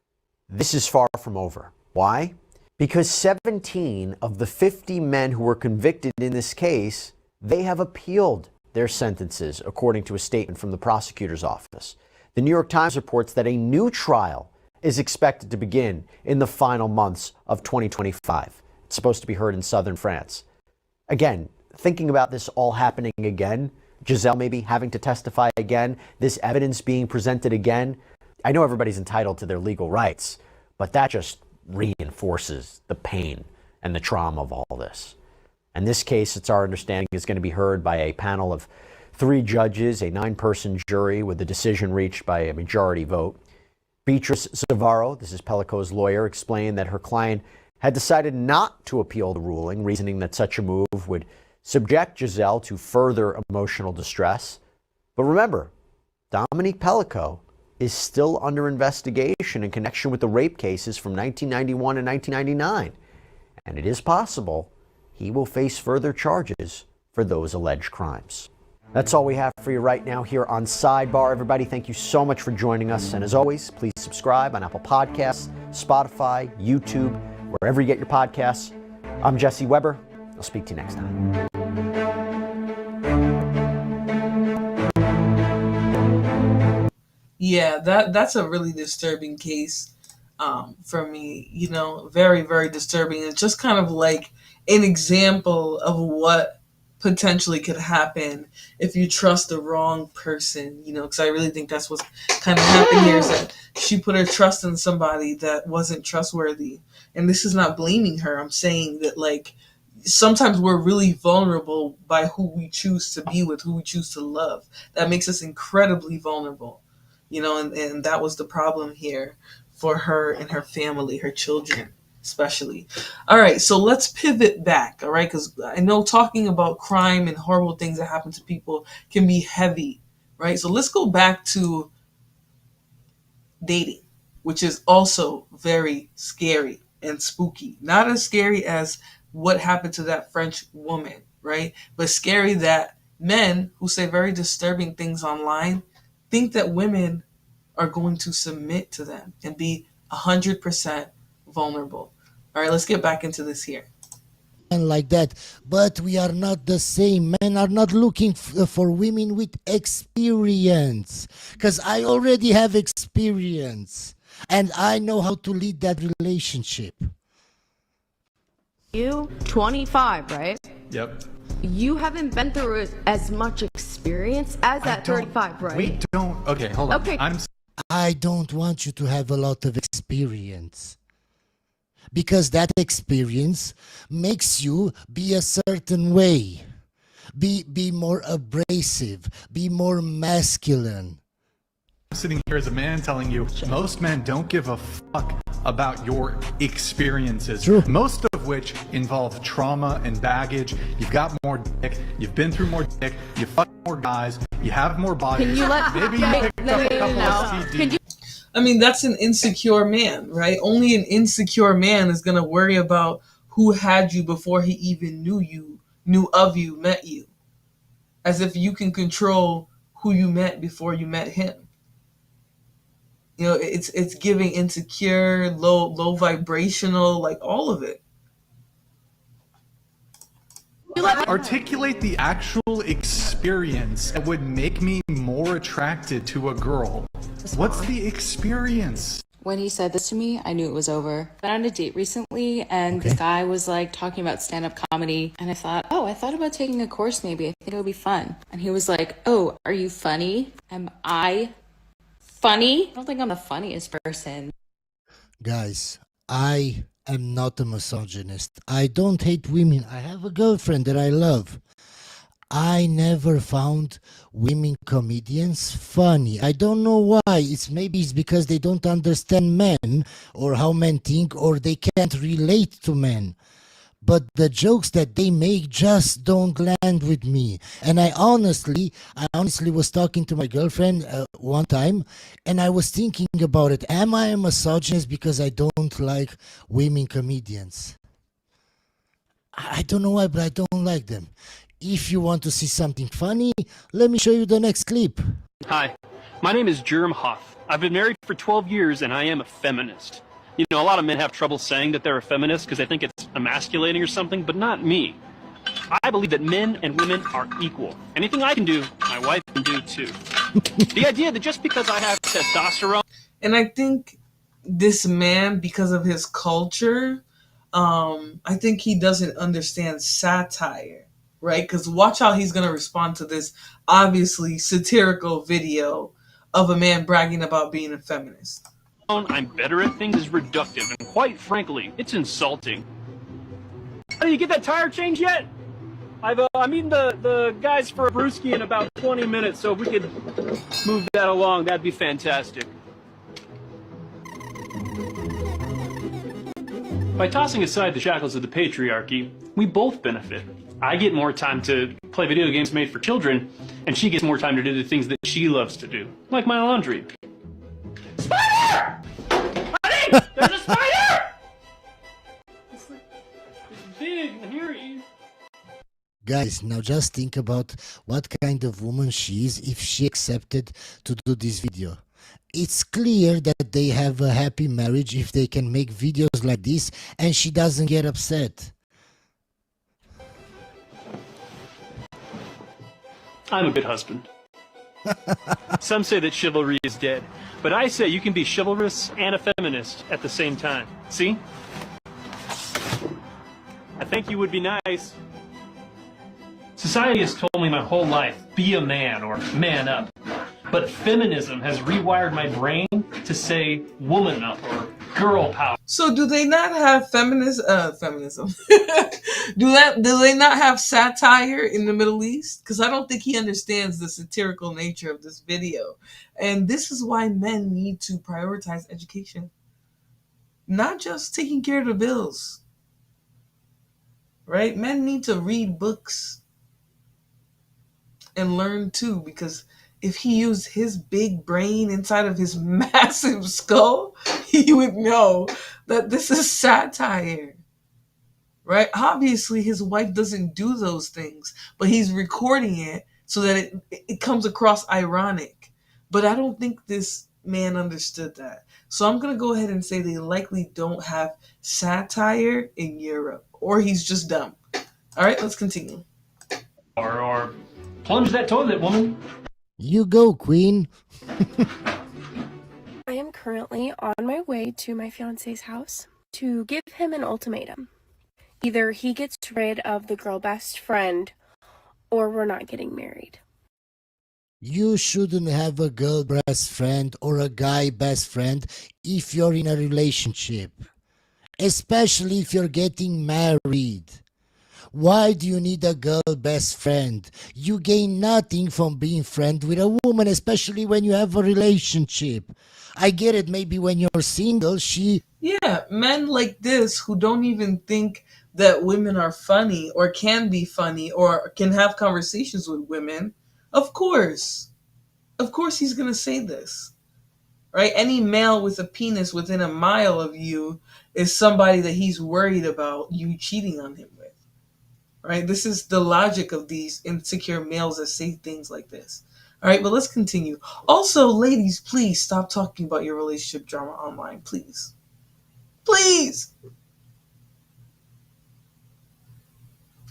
this is far from over. Why? Because 17 of the 50 men who were convicted in this case, they have appealed their sentences, according to a statement from the prosecutor's office. The New York Times reports that a new trial is expected to begin in the final months of 2025. It's supposed to be heard in southern France. Again, thinking about this all happening again, Giselle maybe having to testify again, this evidence being presented again. I know everybody's entitled to their legal rights, but that just reinforces the pain and the trauma of all this. And this case, it's our understanding, is going to be heard by a panel of 3 judges, a 9-person jury, with a decision reached by a majority vote. Beatrice Zavarro, this is Pellico's lawyer, explained that her client had decided not to appeal the ruling, reasoning that such a move would subject Giselle to further emotional distress. But remember, Dominique Pellico is still under investigation in connection with the rape cases from 1991 and 1999. And it is possible he will face further charges for those alleged crimes. That's all we have for you right now here on Sidebar. Everybody, thank you so much for joining us. And as always, please subscribe on Apple Podcasts, Spotify, YouTube, wherever you get your podcasts. I'm Jesse Weber. I'll speak to you next time. Yeah, that's a really disturbing case for me. You know, very, very disturbing. It's just kind of like an example of what potentially could happen if you trust the wrong person, you know, because I really think that's what's kind of happened here, is that she put her trust in somebody that wasn't trustworthy. And this is not blaming her. I'm saying that, like, sometimes we're really vulnerable by who we choose to be with, who we choose to love. That makes us incredibly vulnerable, you know, and that was the problem here for her and her family, her children especially. All right, so let's pivot back, all right, because I know talking about crime and horrible things that happen to people can be heavy, right? So let's go back to dating, which is also very scary and spooky. Not as scary as what happened to that French woman, right? But scary that men who say very disturbing things online think that women are going to submit to them and be 100% vulnerable. All right, let's get back into this here. And like that, but we are not the same. Men are not looking for women with experience, because I already have experience and I know how to lead that relationship. You, 25, right? Yep. You haven't been through as much experience as that 35, right? We don't. Okay, hold on. Okay. I don't want you to have a lot of experience, because that experience makes you be a certain way. Be more abrasive, be more masculine. I'm sitting here as a man telling you, most men don't give a fuck about your experiences. True. Most of which involve trauma and baggage. You've got more dick, you've been through more dick, you fuck more guys, you have more bodies. Can you let Maybe you picked up a couple of CDs. I mean, that's an insecure man, right? Only an insecure man is going to worry about who had you before he even knew of you, met you. As if you can control who you met before you met him. You know, it's giving insecure, low vibrational, like all of it. You Articulate the actual experience that would make me more attracted to a girl. What's the experience? When he said this to me, I knew it was over. I went on a date recently, and this guy was like talking about stand-up comedy, and I thought about taking a course maybe. I think it would be fun. And he was like, oh, are you funny? Am I funny? I don't think I'm the funniest person. Guys, I am not a misogynist. I don't hate women. I have a girlfriend that I love. I never found women comedians funny. I don't know why. Maybe it's because they don't understand men or how men think, or they can't relate to men. But the jokes that they make just don't land with me. And I honestly was talking to my girlfriend one time, and I was thinking about it. Am I a misogynist because I don't like women comedians? I don't know why, but I don't like them. If you want to see something funny, let me show you the next clip. Hi, my name is Jerem Hoff. I've been married for 12 years and I am a feminist. You know, a lot of men have trouble saying that they're a feminist because they think it's emasculating or something, but not me. I believe that men and women are equal. Anything I can do, my wife can do too. The idea that just because I have testosterone... And I think this man, because of his culture, I think he doesn't understand satire. Right? Because watch how he's going to respond to this obviously satirical video of a man bragging about being a feminist. I'm better at things is reductive, and quite frankly, it's insulting. Did you get that tire change yet? I'm meeting the guys for a brewski in about 20 minutes, so if we could move that along, that'd be fantastic. By tossing aside the shackles of the patriarchy, we both benefit. I get more time to play video games made for children, and she gets more time to do the things that she loves to do, like my laundry. Spider! Honey! There's a spider! It's big, I hear you. Guys, now just think about what kind of woman she is if she accepted to do this video. It's clear that they have a happy marriage if they can make videos like this and she doesn't get upset. I'm a good husband. Some say that chivalry is dead, but I say you can be chivalrous and a feminist at the same time. See? I think you would be nice. Society has told me my whole life, be a man or man up. But feminism has rewired my brain to say woman up or girl power. So do they not have feminism? do they not have satire in the Middle East? Because I don't think he understands the satirical nature of this video. And this is why men need to prioritize education. Not just taking care of the bills. Right? Men need to read books and learn too, because if he used his big brain inside of his massive skull, he would know that this is satire. Right? Obviously, his wife doesn't do those things, but he's recording it so that it comes across ironic. But I don't think this man understood that. So I'm going to go ahead and say they likely don't have satire in Europe, or he's just dumb. All right, let's continue. Or plunge that toilet, woman. You go, queen. I am currently on my way to my fiance's house to give him an ultimatum. Either he gets rid of the girl best friend, or we're not getting married. You shouldn't have a girl best friend or a guy best friend if you're in a relationship. Especially if you're getting married. Why do you need a girl best friend? You gain nothing from being friends with a woman, especially when you have a relationship. I get it, maybe when you're single, Yeah, men like this who don't even think that women are funny or can be funny or can have conversations with women, of course he's going to say this. Right? Any male with a penis within a mile of you is somebody that he's worried about you cheating on him with. Right? This is the logic of these insecure males that say things like this. All right, but let's continue. Also, ladies, please stop talking about your relationship drama online, please. Please.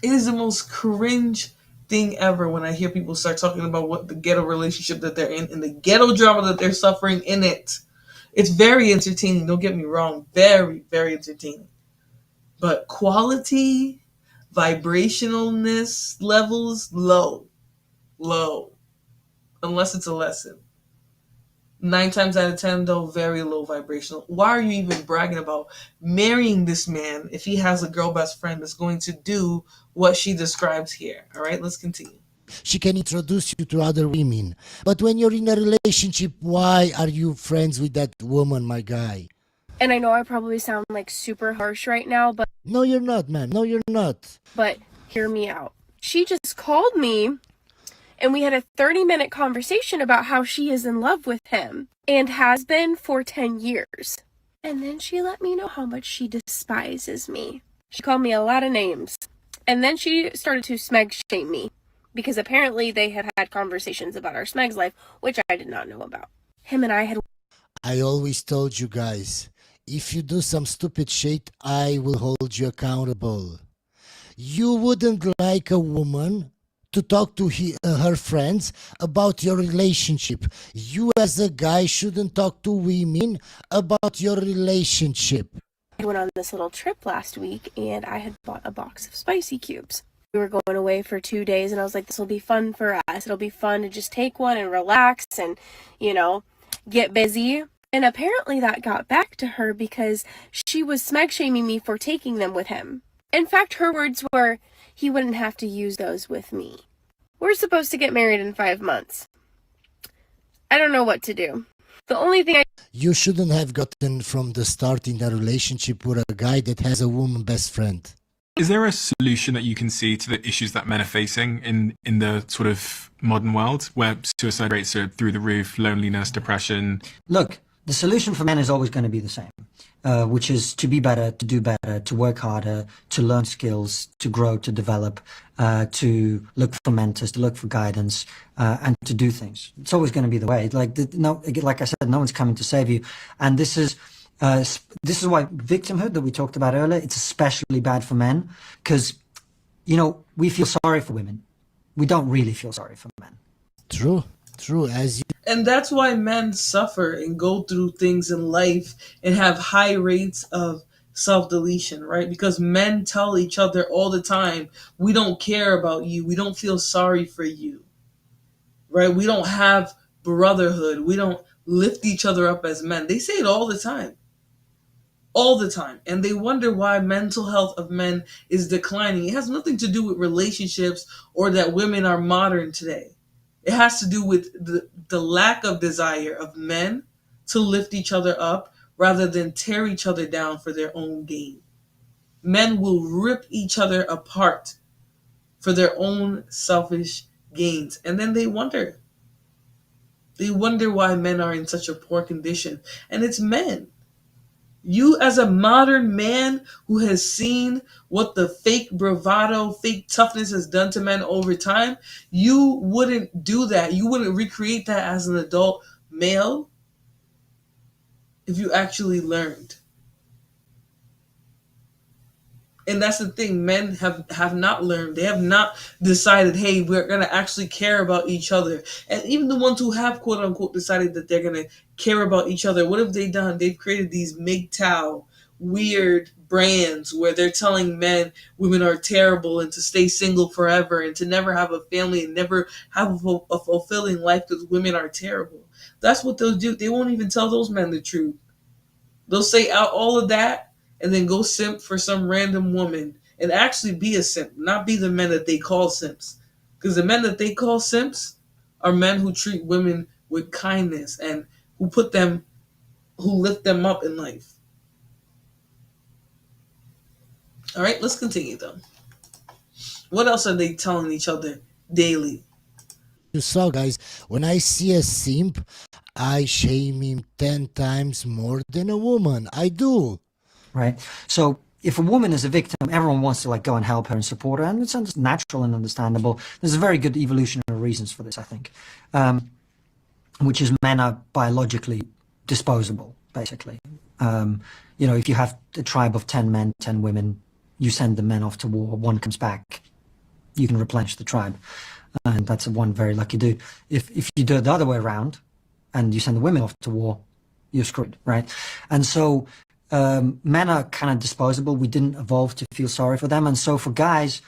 It is the most cringe thing ever when I hear people start talking about what the ghetto relationship that they're in and the ghetto drama that they're suffering in it. It's very entertaining, don't get me wrong. Very, very entertaining. But quality, vibrationalness levels, low. Low. Unless it's a lesson. 9 times out of 10, though, very low vibrational. Why are you even bragging about marrying this man if he has a girl best friend that's going to do what she describes here? All right, let's continue. She can introduce you to other women. But when you're in a relationship, why are you friends with that woman, my guy? And I know I probably sound like super harsh right now, but No, you're not, man. No, you're not. But hear me out. She just called me and we had a 30-minute conversation about how she is in love with him and has been for 10 years. And then she let me know how much she despises me. She called me a lot of names. And then she started to smeg shame me because apparently they have had conversations about our smeg's life, which I did not know about. Him and I had... I always told you guys, if you do some stupid shit, I will hold you accountable. You wouldn't like a woman to talk to her friends about your relationship. You as a guy shouldn't talk to women about your relationship. I went on this little trip last week and I had bought a box of spicy cubes. We were going away for 2 days and I was like, this will be fun for us. It'll be fun to just take one and relax and, you know, get busy. And apparently that got back to her because she was smeg shaming me for taking them with him. In fact, her words were, he wouldn't have to use those with me. We're supposed to get married in 5 months. I don't know what to do. The only thing You shouldn't have gotten from the start in a relationship with a guy that has a woman best friend. Is there a solution that you can see to the issues that men are facing in the sort of modern world where suicide rates are through the roof, loneliness, depression? Look, the solution for men is always going to be the same, which is to be better, to do better, to work harder, to learn skills, to grow, to develop, to look for mentors, to look for guidance, and to do things. It's always going to be the way. Like I said, no one's coming to save you. And this is why victimhood that we talked about earlier, it's especially bad for men because, you know, we feel sorry for women. We don't really feel sorry for men. True, And that's why men suffer and go through things in life and have high rates of self-deletion, right? Because men tell each other all the time, we don't care about you. We don't feel sorry for you, right? We don't have brotherhood. We don't lift each other up as men. They say it all the time. All the time. And they wonder why mental health of men is declining. It has nothing to do with relationships or that women are modern today. It has to do with the lack of desire of men to lift each other up rather than tear each other down for their own gain. Men will rip each other apart for their own selfish gains. And then they wonder. They wonder why men are in such a poor condition. And it's men. You as a modern man who has seen what the fake bravado, fake toughness has done to men over time, you wouldn't do that. You wouldn't recreate that as an adult male if you actually learned. And that's the thing, men have not learned. They have not decided, hey, we're going to actually care about each other. And even the ones who have, quote unquote, decided that they're going to care about each other, what have they done? They've created these MGTOW weird brands where they're telling men women are terrible and to stay single forever and to never have a family and never have a fulfilling life because women are terrible. That's what they'll do. They won't even tell those men the truth. They'll say out all of that and then go simp for some random woman and actually be a simp, not be the men that they call simps. Because the men that they call simps are men who treat women with kindness and who lift them up in life. All right, let's continue though. What else are they telling each other daily? You saw, guys, when I see a simp, I shame him 10 times more than a woman. I do. Right. So if a woman is a victim, everyone wants to go and help her and support her, and it's natural and understandable. There's a very good evolutionary reasons for this, I think, which is men are biologically disposable, basically. If you have a tribe of 10 men, 10 women, you send the men off to war, one comes back, you can replenish the tribe. And that's one very lucky dude. If you do it the other way around and you send the women off to war, you're screwed, right? And so men are kind of disposable. We didn't evolve to feel sorry for them. And so for guys,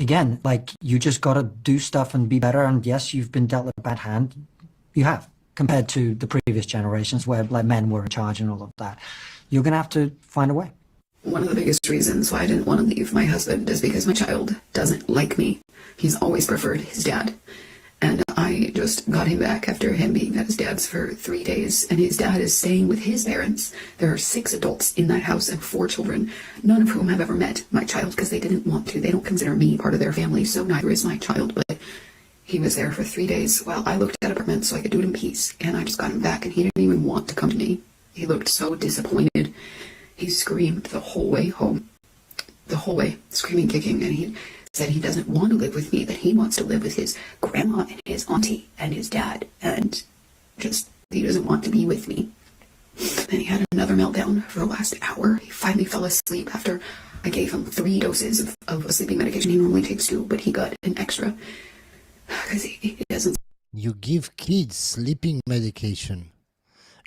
again, like, you just got to do stuff and be better. And yes, you've been dealt a bad hand. You have, compared to the previous generations where like men were in charge and all of that. You're going to have to find a way. One of the biggest reasons why I didn't want to leave my husband is because my child doesn't like me. He's always preferred his dad. And I just got him back after him being at his dad's for 3 days, and his dad is staying with his parents. There are 6 adults in that house and 4 children, none of whom have ever met my child because they didn't want to. They don't consider me part of their family, so neither is my child. But he was there for 3 days while I looked at apartments so I could do it in peace, and I just got him back, and he didn't even want to come to me. He looked so disappointed. He screamed the whole way home, the whole way, screaming, kicking, and he said he doesn't want to live with me, that he wants to live with his grandma and his auntie and his dad, and just, he doesn't want to be with me. Then he had another meltdown for the last hour. He finally fell asleep after I gave him 3 doses of a sleeping medication. He normally takes 2, but he got an extra, because he doesn't. You give kids sleeping medication.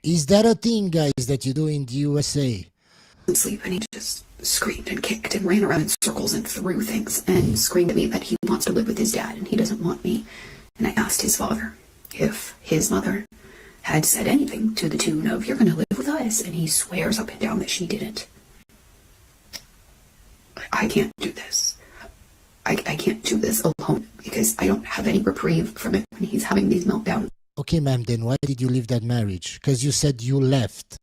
Is that a thing, guys, that you do in the USA? Sleep, and he just screamed and kicked and ran around in circles and threw things and screamed at me that he wants to live with his dad and he doesn't want me. And I asked his father if his mother had said anything to the tune of, "You're going to live with us," and he swears up and down that she didn't. I can't do this. I can't do this alone because I don't have any reprieve from it when he's having these meltdowns. Okay, ma'am, then why did you leave that marriage? Because you said you left.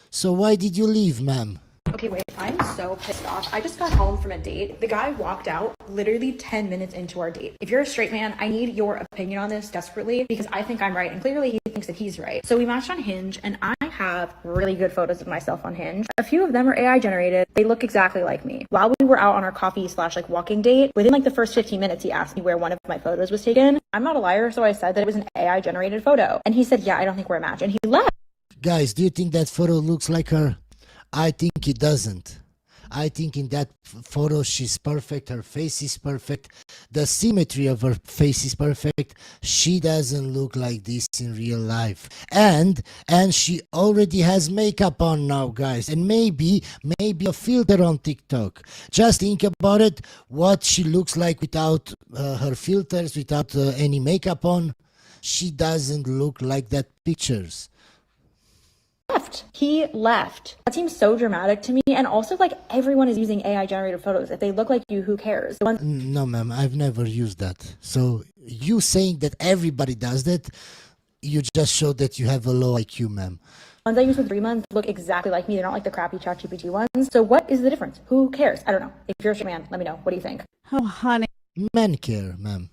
So why did you leave, ma'am? Okay, wait, I'm so pissed off. I just got home from a date. The guy walked out literally 10 minutes into our date. If you're a straight man, I need your opinion on this desperately because I think I'm right and clearly he thinks that he's right. So we matched on Hinge and I have really good photos of myself on Hinge. A few of them are AI generated. They look exactly like me. While we were out on our coffee / like walking date, within like the first 15 minutes, he asked me where one of my photos was taken. I'm not a liar, so I said that it was an AI generated photo. And he said, yeah, I don't think we're a match. And he left. Guys, do you think that photo looks like her? I think it doesn't. I think in that photo she's perfect, her face is perfect, the symmetry of her face is perfect. She doesn't look like this in real life. And she already has makeup on now, guys, and maybe a filter on TikTok. Just think about it, what she looks like without her filters, without any makeup on. She doesn't look like that pictures. He left. That seems so dramatic to me. And also, like, everyone is using AI generated photos. If they look like you, who cares? No, ma'am, I've never used that. So you saying that everybody does that, you just show that you have a low IQ, ma'am. Ones I use for 3 months look exactly like me. They're not like the crappy ChatGPT ones. So what is the difference? Who cares? I don't know. If you're a straight man, let me know. What do you think? Oh, honey. Men care, ma'am.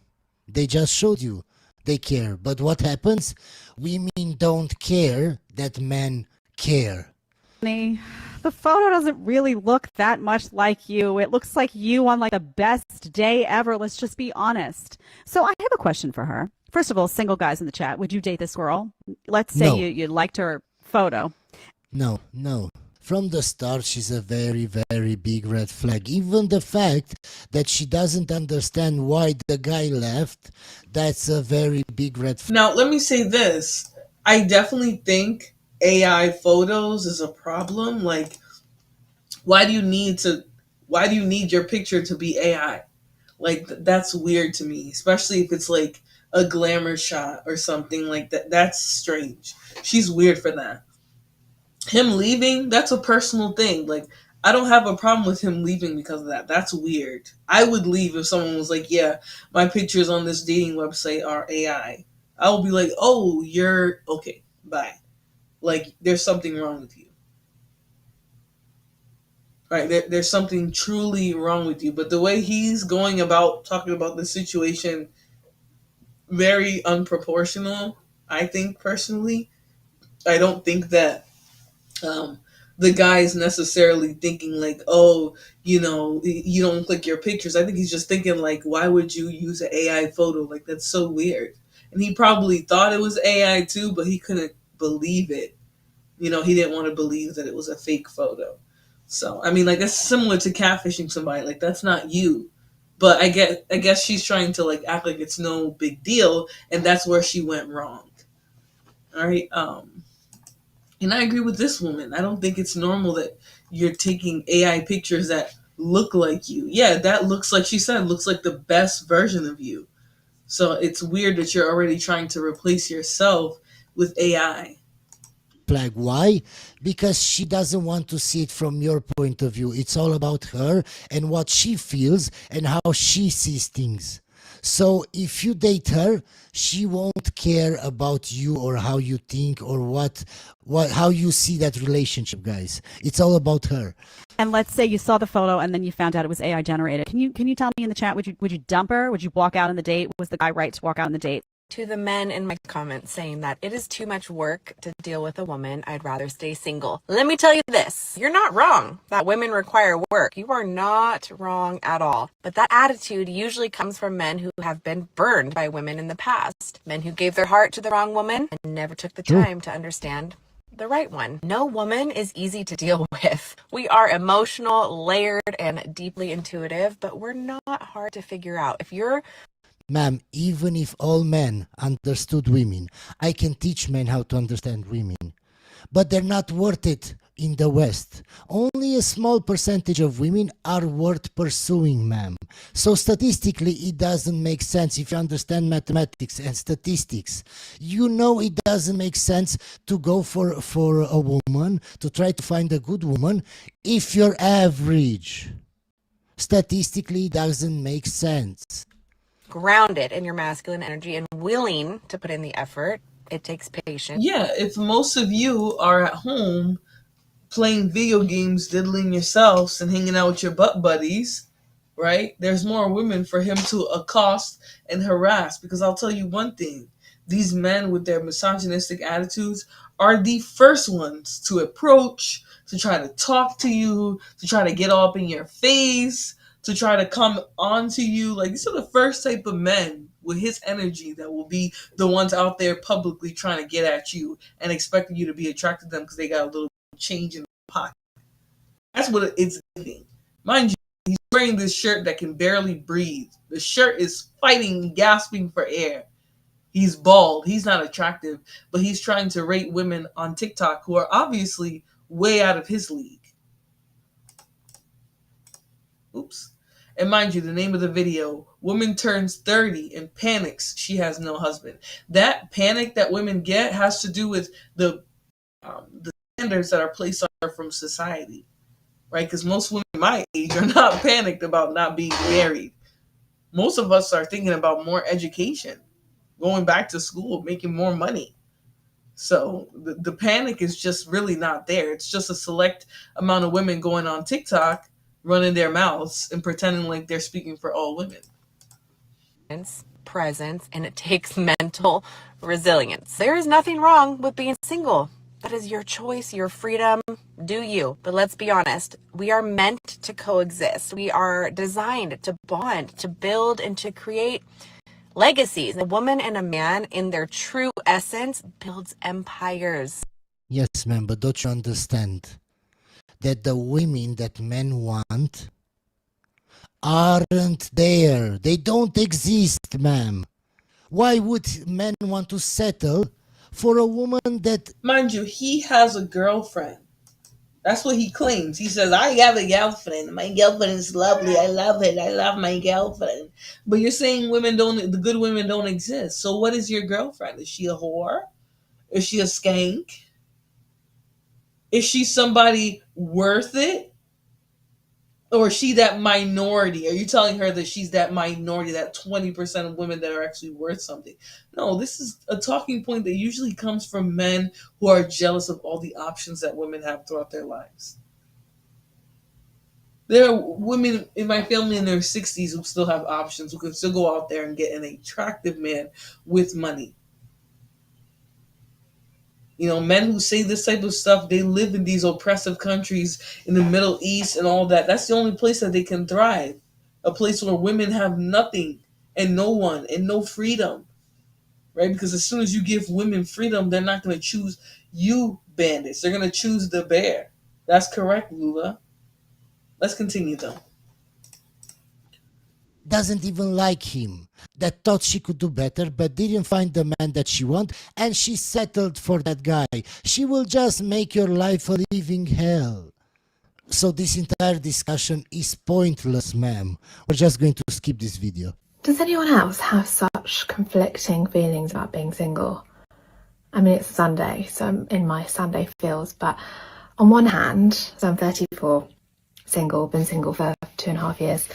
They just showed you they care. But what happens? Women don't care that men care. Honey, the photo doesn't really look that much like you. It looks like you on like the best day ever. Let's just be honest. So I have a question for her. First of all, single guys in the chat, would you date this girl? Let's say No. you liked her photo. No. From the start, she's a very, very big red flag. Even the fact that she doesn't understand why the guy left, that's a very big red flag. Now, let me say this. I definitely think AI photos is a problem. Like, why do you need your picture to be AI? Like, that's weird to me, especially if it's like a glamour shot or something like that. That's strange. She's weird for that. Him leaving, that's a personal thing. Like, I don't have a problem with him leaving because of that. That's weird. I would leave if someone was like, yeah, my pictures on this dating website are AI. I will be like, oh, you're okay, bye. Like, there's something wrong with you. Right? There's something truly wrong with you. But the way he's going about talking about the situation, very unproportional, I think, personally. I don't think that the guy is necessarily thinking like, oh, you know, you don't click your pictures. I think he's just thinking like, why would you use an AI photo? Like, that's so weird. And he probably thought it was AI too, but he couldn't believe it. You know, he didn't want to believe that it was a fake photo. So, I mean, like, that's similar to catfishing somebody. Like, that's not you. But I guess she's trying to like act like it's no big deal, and that's where she went wrong. All right. And I agree with this woman. I don't think it's normal that you're taking AI pictures that look like you. Yeah, that looks like she said, looks like the best version of you. So it's weird that you're already trying to replace yourself with AI. Flag. Why? Because she doesn't want to see it from your point of view. It's all about her and what she feels and how she sees things. So if you date her, she won't care about you or how you think or how you see that relationship, guys. It's all about her. And let's say you saw the photo and then you found out it was AI generated. Can you tell me in the chat, would you dump her? Would you walk out on the date? Was the guy right to walk out on the date? To the men in my comments saying that it is too much work to deal with a woman, I'd rather stay single. Let me tell you this, you're not wrong that women require work. You are not wrong at all. But that attitude usually comes from men who have been burned by women in the past. Men who gave their heart to the wrong woman and never took the time to understand the right one. No woman is easy to deal with. We are emotional, layered, and deeply intuitive, but we're not hard to figure out. If you're Ma'am, even if all men understood women, I can teach men how to understand women. But they're not worth it in the West. Only a small percentage of women are worth pursuing, ma'am. So statistically, it doesn't make sense. If you understand mathematics and statistics, you know it doesn't make sense to go for a woman, to try to find a good woman, if you're average. Statistically, it doesn't make sense. grounded in your masculine energy and willing to put in the effort, it takes patience. Yeah, if most of you are at home playing video games, diddling yourselves, and hanging out with your butt buddies, right? There's more women for him to accost and harass. Because I'll tell you one thing, these men with their misogynistic attitudes are the first ones to approach, to try to talk to you, to try to get all up in your face, to try to come onto you. Like, these are the first type of men with his energy that will be the ones out there publicly trying to get at you and expecting you to be attracted to them because they got a little change in the pocket. That's what it's giving. Mind you, he's wearing this shirt that can barely breathe. The shirt is fighting, gasping for air. He's bald. He's not attractive, but he's trying to rate women on TikTok who are obviously way out of his league. Oops. And mind you, the name of the video, woman turns 30 and panics she has no husband. That panic that women get has to do with the standards that are placed on her from society, right? Because most women my age are not panicked about not being married. Most of us are thinking about more education, going back to school, making more money. So the panic is just really not there. It's just a select amount of women going on TikTok, running their mouths and pretending like they're speaking for all women. Presence, and it takes mental resilience. There is nothing wrong with being single. That is your choice, your freedom. Do you. But let's be honest, we are meant to coexist. We are designed to bond, to build, and to create legacies. A woman and a man in their true essence builds empires. Yes, ma'am, but don't you understand that the women that men want aren't there? They don't exist, ma'am. Why would men want to settle for a woman that... Mind you, he has a girlfriend. That's what he claims. He says, I have a girlfriend. My girlfriend is lovely. I love it. I love my girlfriend. But you're saying the good women don't exist. So what is your girlfriend? Is she a whore? Is she a skank? Is she somebody worth it? Or is she that minority? Are you telling her that she's that minority, that 20% of women that are actually worth something? No, this is a talking point that usually comes from men who are jealous of all the options that women have throughout their lives. There are women in my family in their 60s who still have options, who can still go out there and get an attractive man with money. You know, men who say this type of stuff, they live in these oppressive countries in the Middle East and all that. That's the only place that they can thrive. A place where women have nothing and no one and no freedom. Right? Because as soon as you give women freedom, they're not going to choose you bandits. They're going to choose the bear. That's correct, Lula. Let's continue, though. doesn't even like him, that thought she could do better but didn't find the man that she want, and she settled for that guy. She will just make your life a living hell. So this entire discussion is pointless, ma'am. We're just going to skip this video. Does anyone else have such conflicting feelings about being single? I mean, it's Sunday, so I'm in my Sunday feels, but on one hand, so I'm 34, single, been single for 2.5 years,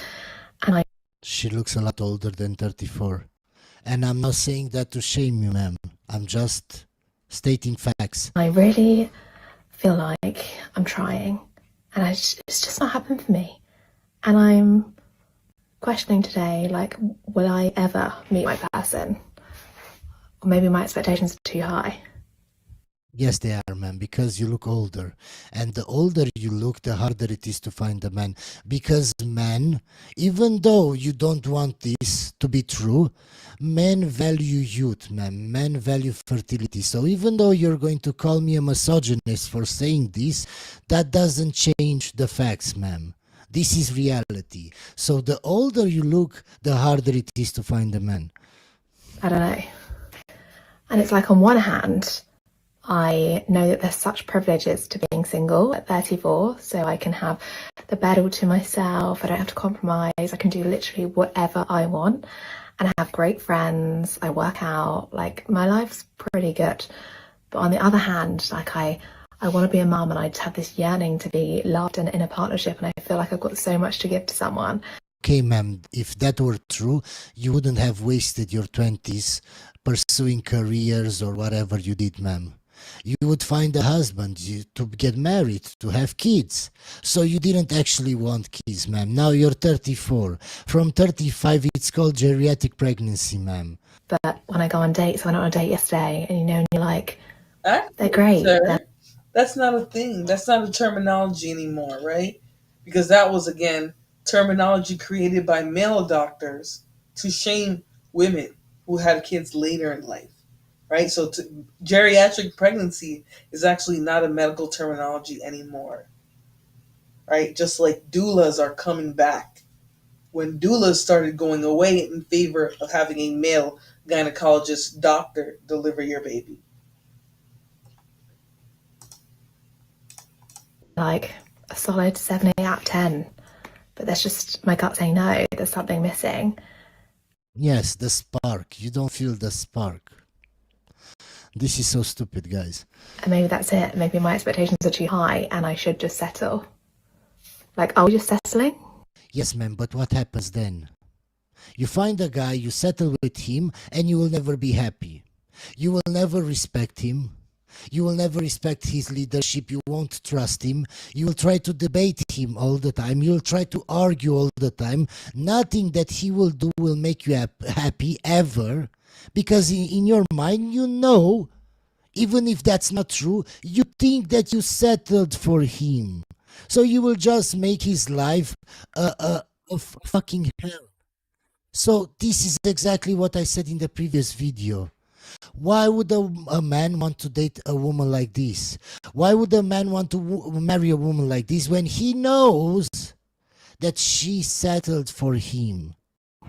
and She looks a lot older than 34. And I'm not saying that to shame you, ma'am. I'm just stating facts. I really feel like I'm trying, and it's just not happened for me. And I'm questioning today, like, will I ever meet my person? Or maybe my expectations are too high. Yes, they are, ma'am, because you look older. And the older you look, the harder it is to find a man. Because men, even though you don't want this to be true, men value youth, ma'am. Men value fertility. So even though you're going to call me a misogynist for saying this, that doesn't change the facts, ma'am. This is reality. So the older you look, the harder it is to find a man. I don't know. And it's like, on one hand, I know that there's such privileges to being single at 34, so I can have the bed all to myself, I don't have to compromise, I can do literally whatever I want, and I have great friends, I work out, like, my life's pretty good. But on the other hand, like, I want to be a mum, and I just have this yearning to be loved and in a partnership, and I feel like I've got so much to give to someone. Okay, ma'am, if that were true, you wouldn't have wasted your 20s pursuing careers or whatever you did, ma'am. You would find a husband, to get married, to have kids. So you didn't actually want kids, ma'am. Now you're 34. From 35, it's called geriatric pregnancy, ma'am. But when I go on dates, I went on a date yesterday, and and you're like, they're great. Sir, that's not a thing. That's not a terminology anymore, right? Because that was, again, terminology created by male doctors to shame women who had kids later in life, right? So geriatric pregnancy is actually not a medical terminology anymore, right? Just like doulas are coming back. When doulas started going away in favor of having a male gynecologist doctor deliver your baby. Like a solid 7, 8 out of 10. But there's just my gut saying no, there's something missing. Yes, the spark. You don't feel the spark. This is so stupid, guys. And maybe that's it. Maybe my expectations are too high and I should just settle. Like, are we just settling? Yes, ma'am, but what happens then? You find a guy, you settle with him, and you will never be happy. You will never respect him. You will never respect his leadership. You won't trust him. You will try to debate him all the time. You will try to argue all the time. Nothing that he will do will make you happy ever. Because in your mind, you know, even if that's not true, you think that you settled for him. So you will just make his life a fucking hell. So this is exactly what I said in the previous video. Why would a man want to date a woman like this? Why would a man want to marry a woman like this when he knows that she settled for him?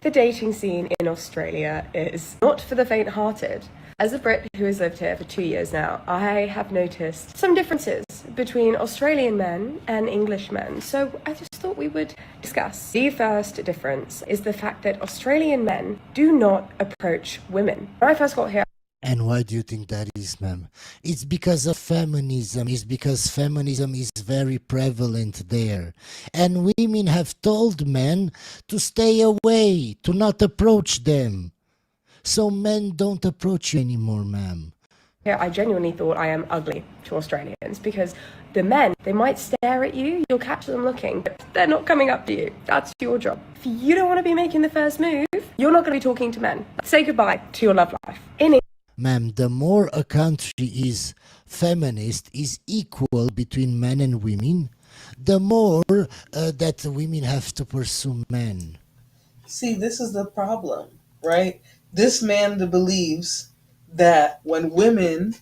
The dating scene in Australia is not for the faint-hearted. As a Brit who has lived here for 2 years now, I have noticed some differences between Australian men and English men. So I just thought we would discuss. The first difference is the fact that Australian men do not approach women. When I first got here, and why do you think that is, ma'am? It's because of feminism. It's because feminism is very prevalent there. And women have told men to stay away, to not approach them. So men don't approach you anymore, ma'am. here, I genuinely thought I am ugly to Australians because the men, they might stare at you, you'll catch them looking, but they're not coming up to you. That's your job. If you don't want to be making the first move, you're not going to be talking to men. Say goodbye to your love life. Ma'am, the more a country is feminist, is equal between men and women, the more that women have to pursue men. See, this is the problem, right? This man that believes that when women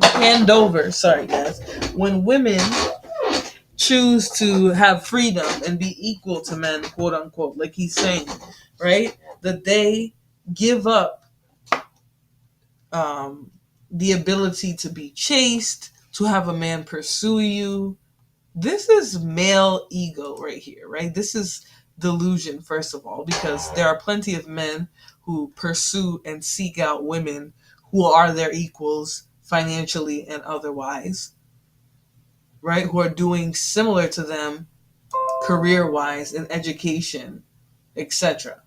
hand over, sorry guys, when women choose to have freedom and be equal to men, quote unquote, like he's saying, right? That they give up the ability to be chaste, to have a man pursue you. This is male ego right here, right? This is delusion, first of all, because there are plenty of men who pursue and seek out women who are their equals financially and otherwise, right? Who are doing similar to them career-wise in education, etc.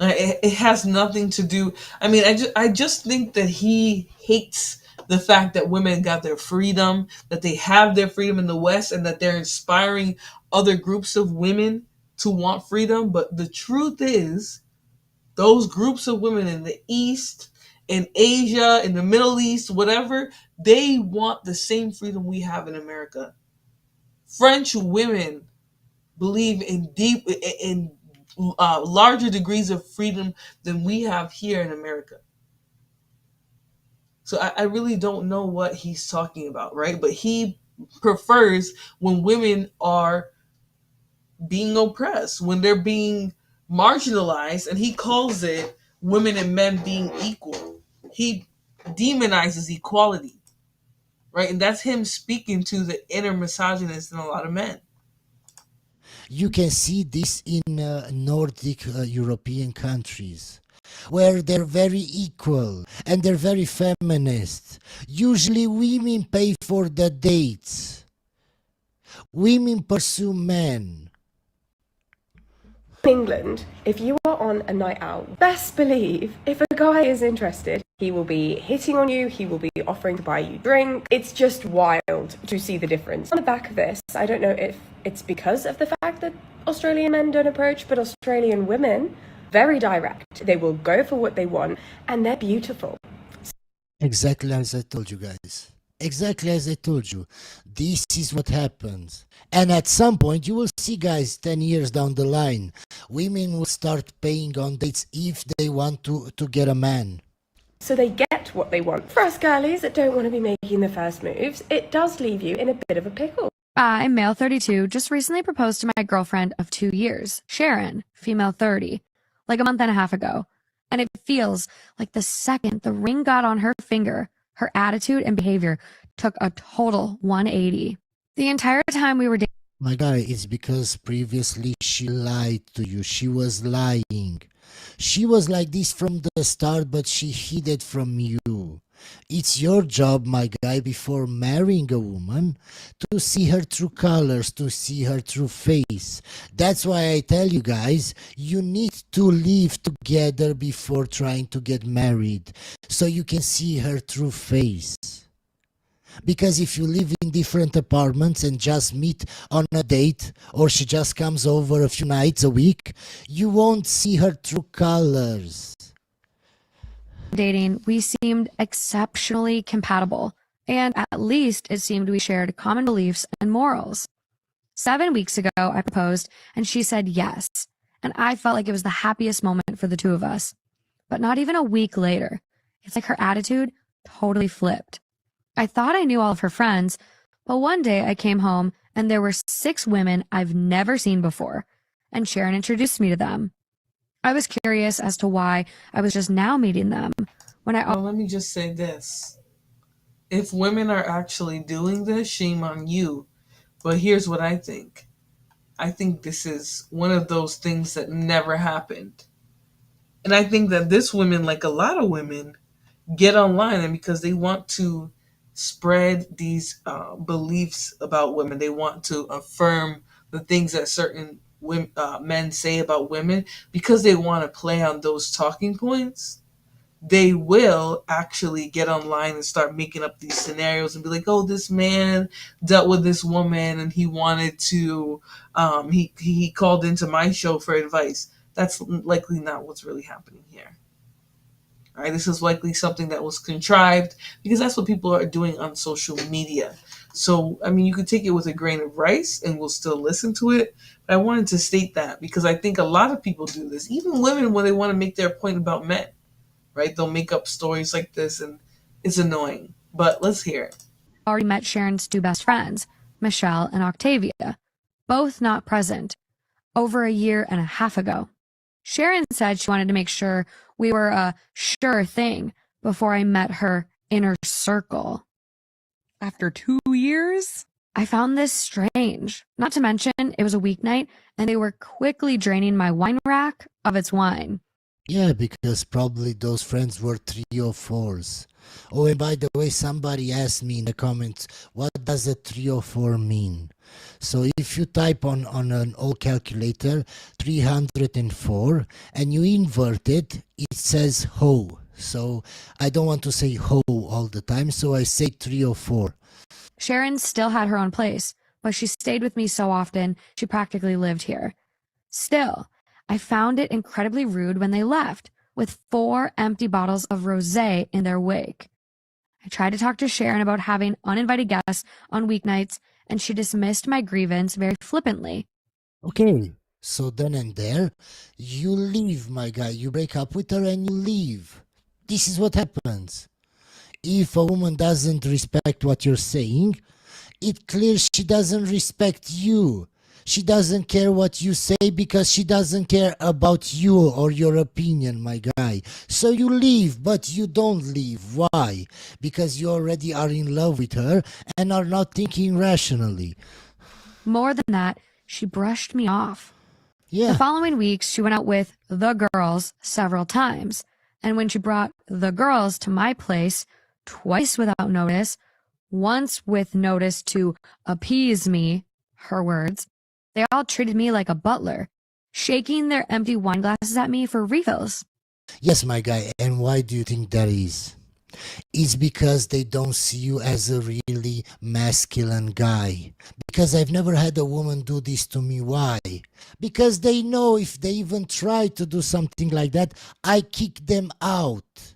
It has nothing to do. I mean, I just think that he hates the fact that women got their freedom, that they have their freedom in the West, and that they're inspiring other groups of women to want freedom. But the truth is, those groups of women in the East, in Asia, in the Middle East, whatever, they want the same freedom we have in America. French women believe in larger degrees of freedom than we have here in America. So I really don't know what he's talking about, right? But he prefers when women are being oppressed, when they're being marginalized, and he calls it women and men being equal. He demonizes equality, right? And that's him speaking to the inner misogynist in a lot of men. You can see this in Nordic European countries, where they're very equal and they're very feminist. Usually women pay for the dates. Women pursue men. England, if you are on a night out, best believe if a guy is interested, he will be hitting on you, he will be offering to buy you drink. It's just wild to see the difference. On the back of this, I don't know if it's because of the fact that Australian men don't approach, but Australian women, very direct. They will go for what they want, and they're beautiful. Exactly as I told you guys. Exactly as I told you. This is what happens. And at some point, you will see, guys, 10 years down the line, women will start paying on dates if they want to get a man. So they get what they want. For us girlies that don't want to be making the first moves, it does leave you in a bit of a pickle. I, male 32, just recently proposed to my girlfriend of 2 years, Sharon, female 30, like a month and a half ago. And it feels like the second the ring got on her finger, her attitude and behavior took a total 180. The entire time we were dating. My guy, it's because previously she lied to you. She was lying. She was like this from the start, but she hid it from you. It's your job, my guy, before marrying a woman, to see her true colors, to see her true face. That's why I tell you guys, you need to live together before trying to get married, so you can see her true face. Because if you live in different apartments and just meet on a date, or she just comes over a few nights a week, you won't see her true colors. Dating, we seemed exceptionally compatible, and at least it seemed we shared common beliefs and morals. 7 weeks ago, I proposed, and she said yes, and I felt like it was the happiest moment for the two of us. But not even a week later, it's like her attitude totally flipped. I thought I knew all of her friends, but one day I came home and there were 6 women I've never seen before, and Sharon introduced me to them. I was curious as to why I was just now meeting them. Well, let me just say this. If women are actually doing this, shame on you. But here's what I think. I think this is one of those things that never happened. And I think that this women, like a lot of women, get online, and because they want to spread these beliefs about women, they want to affirm the things that certain women, men say about women, because they want to play on those talking points. They will actually get online and start making up these scenarios and be like, oh, this man dealt with this woman and he wanted to, he called into my show for advice. That's likely not what's really happening here. All right, this is likely something that was contrived because that's what people are doing on social media. So, I mean, you could take it with a grain of rice and we'll still listen to it. But I wanted to state that because I think a lot of people do this, even women when they want to make their point about men. Right? They'll make up stories like this and it's annoying. But let's hear it. already met Sharon's two best friends, Michelle and Octavia, both not present, over a year and a half ago. Sharon said she wanted to make sure we were a sure thing before I met her inner circle. After 2 years? I found this strange. Not to mention, it was a weeknight, and they were quickly draining my wine rack of its wine. Yeah, because probably those friends were 304s. Oh, and by the way, somebody asked me in the comments, what does a 304 mean? So if you type on an old calculator 304 and you invert it, it says ho. So I don't want to say ho all the time, so I say 304. Sharon still had her own place, but she stayed with me so often she practically lived here. Still, I found it incredibly rude when they left, with 4 empty bottles of rosé in their wake. I tried to talk to Sharon about having uninvited guests on weeknights, and she dismissed my grievance very flippantly. Okay, so then and there, you leave, my guy. You break up with her and you leave. This is what happens. If a woman doesn't respect what you're saying, it clears she doesn't respect you. She doesn't care what you say because she doesn't care about you or your opinion, my guy. So you leave, but you don't leave. Why? Because you already are in love with her and are not thinking rationally. More than that, she brushed me off. Yeah. The following weeks, she went out with the girls several times. And when she brought the girls to my place, twice without notice, once with notice to appease me, her words, they all treated me like a butler, shaking their empty wine glasses at me for refills. Yes, my guy, and why do you think that is? It's because they don't see you as a really masculine guy. Because I've never had a woman do this to me. Why? Because they know if they even try to do something like that, I kick them out.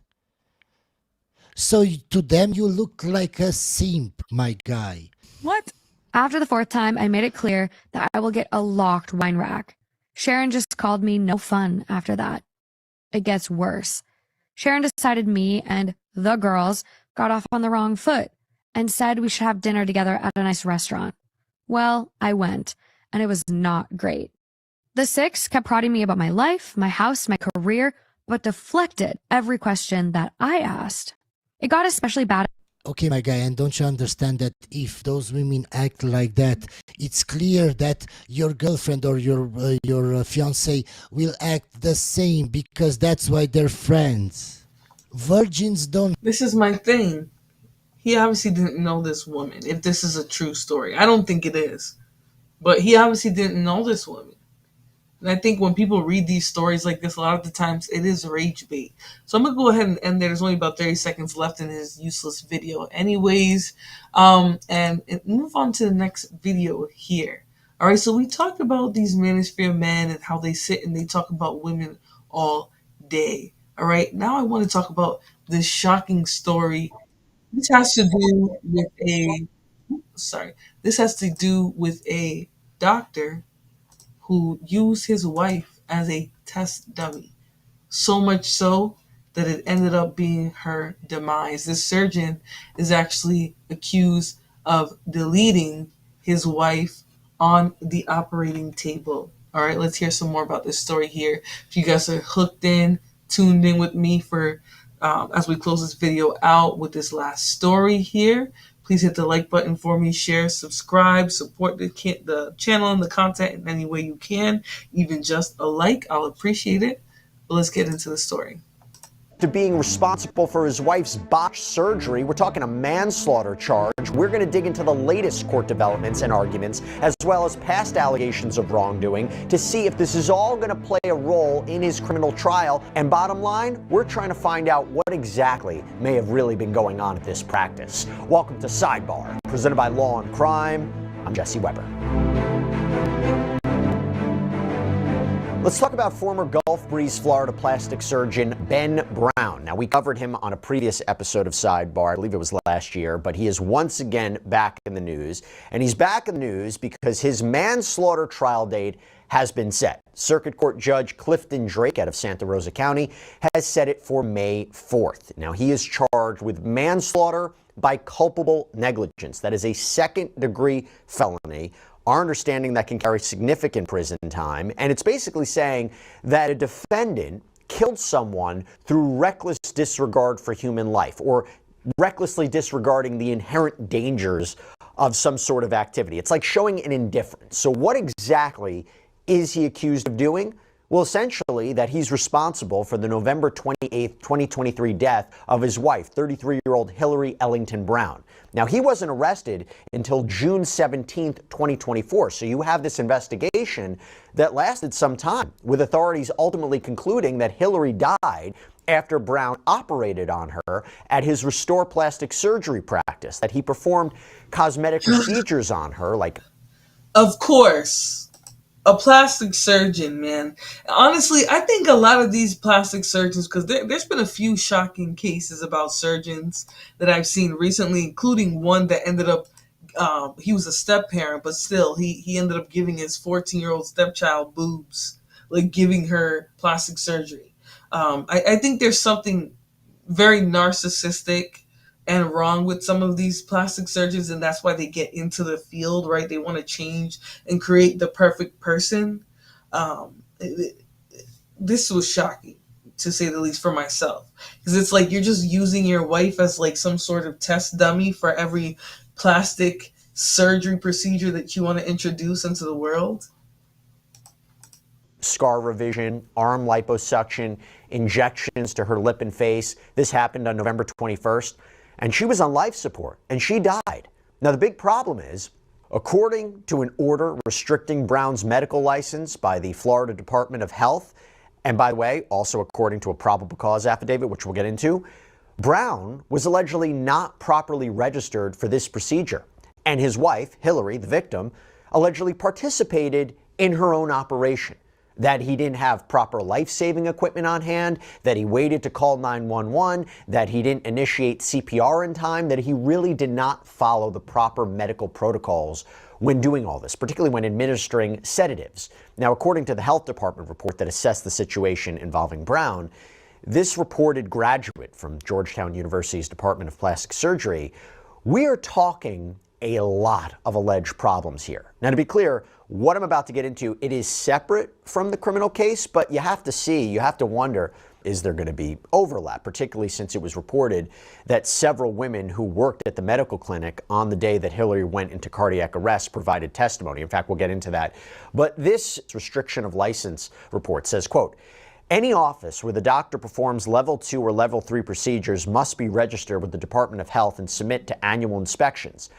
So to them, you look like a simp, my guy. What? After the 4th time, I made it clear that I will get a locked wine rack. Sharon just called me no fun after that. It gets worse. Sharon decided me and the girls got off on the wrong foot and said we should have dinner together at a nice restaurant. Well, I went, and it was not great. The 6 kept prodding me about my life, my house, my career, but deflected every question that I asked. It got especially bad. Okay, my guy, and don't you understand that if those women act like that, it's clear that your girlfriend or your fiancé will act the same because that's why they're friends. Virgins don't. This is my thing. He obviously didn't know this woman, if this is a true story. I don't think it is. But he obviously didn't know this woman. And I think when people read these stories like this, a lot of the times it is rage bait. So I'm going to go ahead and end there. There's only about 30 seconds left in his useless video anyways. And move on to the next video here. All right, so we talked about these Manosphere men and how they sit and they talk about women all day. All right, now I want to talk about this shocking story. This has to do with this has to do with a doctor who used his wife as a test dummy. So much so that it ended up being her demise. This surgeon is actually accused of deleting his wife on the operating table. All right, let's hear some more about this story here. If you guys are hooked in, tuned in with me for as we close this video out with this last story here, please hit the like button for me, share, subscribe, support the channel and the content in any way you can. Even just a like, I'll appreciate it. But let's get into the story. To being responsible for his wife's botched surgery, we're talking a manslaughter charge. We're going to dig into the latest court developments and arguments, as well as past allegations of wrongdoing, to see if this is all going to play a role in his criminal trial. And bottom line, we're trying to find out what exactly may have really been going on at this practice. Welcome to Sidebar, presented by Law and Crime. I'm Jesse Weber. Let's talk about former Gulf Breeze, Florida plastic surgeon Ben Brown. Now, we covered him on a previous episode of Sidebar, I believe it was last year, but he is once again back in the news. And he's back in the news because his manslaughter trial date has been set. Circuit Court Judge Clifton Drake out of Santa Rosa County has set it for May 4th. Now, he is charged with manslaughter by culpable negligence. That is a second-degree felony. Our understanding that can carry significant prison time, and it's basically saying that a defendant killed someone through reckless disregard for human life, or recklessly disregarding the inherent dangers of some sort of activity. It's like showing an indifference. So what exactly is he accused of doing? Well, essentially that he's responsible for the November 28th, 2023 death of his wife, 33-year-old Hillary Ellington Brown. Now, he wasn't arrested until June 17th, 2024. So you have this investigation that lasted some time, with authorities ultimately concluding that Hillary died after Brown operated on her at his Restore Plastic Surgery practice, that he performed cosmetic procedures on her, like... Of course. A plastic surgeon, man. Honestly, I think a lot of these plastic surgeons, because there's been a few shocking cases about surgeons that I've seen recently, including one that ended up, he was a step-parent, but still, he ended up giving his 14-year-old stepchild boobs, like giving her plastic surgery. I think there's something very narcissistic and wrong with some of these plastic surgeons, and that's why they get into the field, right? They want to change and create the perfect person. This was shocking, to say the least, for myself, because it's like you're just using your wife as like some sort of test dummy for every plastic surgery procedure that you want to introduce into the world. Scar revision, arm liposuction, injections to her lip and face. This happened on November 21st. And she was on life support, and she died. Now, the big problem is, according to an order restricting Brown's medical license by the Florida Department of Health, and by the way, also according to a probable cause affidavit, which we'll get into, Brown was allegedly not properly registered for this procedure. And his wife, Hillary, the victim, allegedly participated in her own operation. That he didn't have proper life-saving equipment on hand, that he waited to call 911, that he didn't initiate CPR in time, that he really did not follow the proper medical protocols when doing all this, particularly when administering sedatives. Now, according to the health department report that assessed the situation involving Brown, this reported graduate from Georgetown University's Department of Plastic Surgery, we are talking a lot of alleged problems here. Now, to be clear, what I'm about to get into, it is separate from the criminal case, but you have to wonder, is there going to be overlap, particularly since it was reported that several women who worked at the medical clinic on the day that Hillary went into cardiac arrest provided testimony. In fact, we'll get into that. But this restriction of license report says, quote, any office where the doctor performs level 2 or level 3 procedures must be registered with the Department of Health and submit to annual inspections.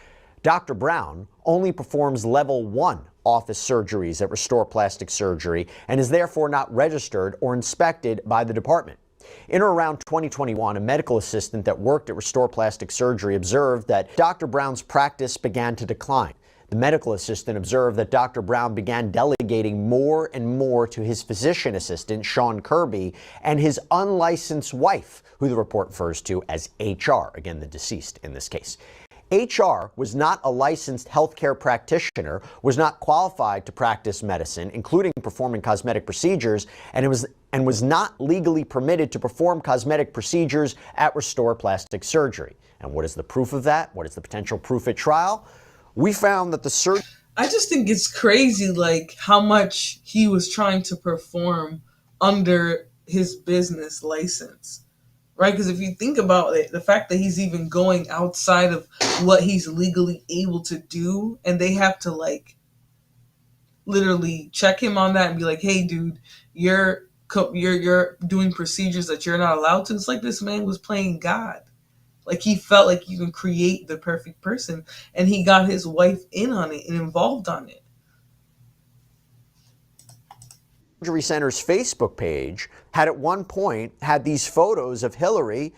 Dr. Brown only performs level 1 office surgeries at Restore Plastic Surgery and is therefore not registered or inspected by the department. In or around 2021, a medical assistant that worked at Restore Plastic Surgery observed that Dr. Brown's practice began to decline. The medical assistant observed that Dr. Brown began delegating more and more to his physician assistant, Sean Kirby, and his unlicensed wife, who the report refers to as HR, again, the deceased in this case. HR was not a licensed healthcare practitioner, was not qualified to practice medicine, including performing cosmetic procedures, and was not legally permitted to perform cosmetic procedures at Restore Plastic Surgery. And what is the proof of that? What is the potential proof at trial? We found that the surgeon... I just think it's crazy, like, how much he was trying to perform under his business license. Right, because if you think about it, the fact that he's even going outside of what he's legally able to do, and they have to like literally check him on that and be like, "Hey, dude, you're doing procedures that you're not allowed to." It's like this man was playing God. Like he felt like you can create the perfect person, and he got his wife in on it and involved on it. Surgery Center's Facebook page had at one point had these photos of Hillary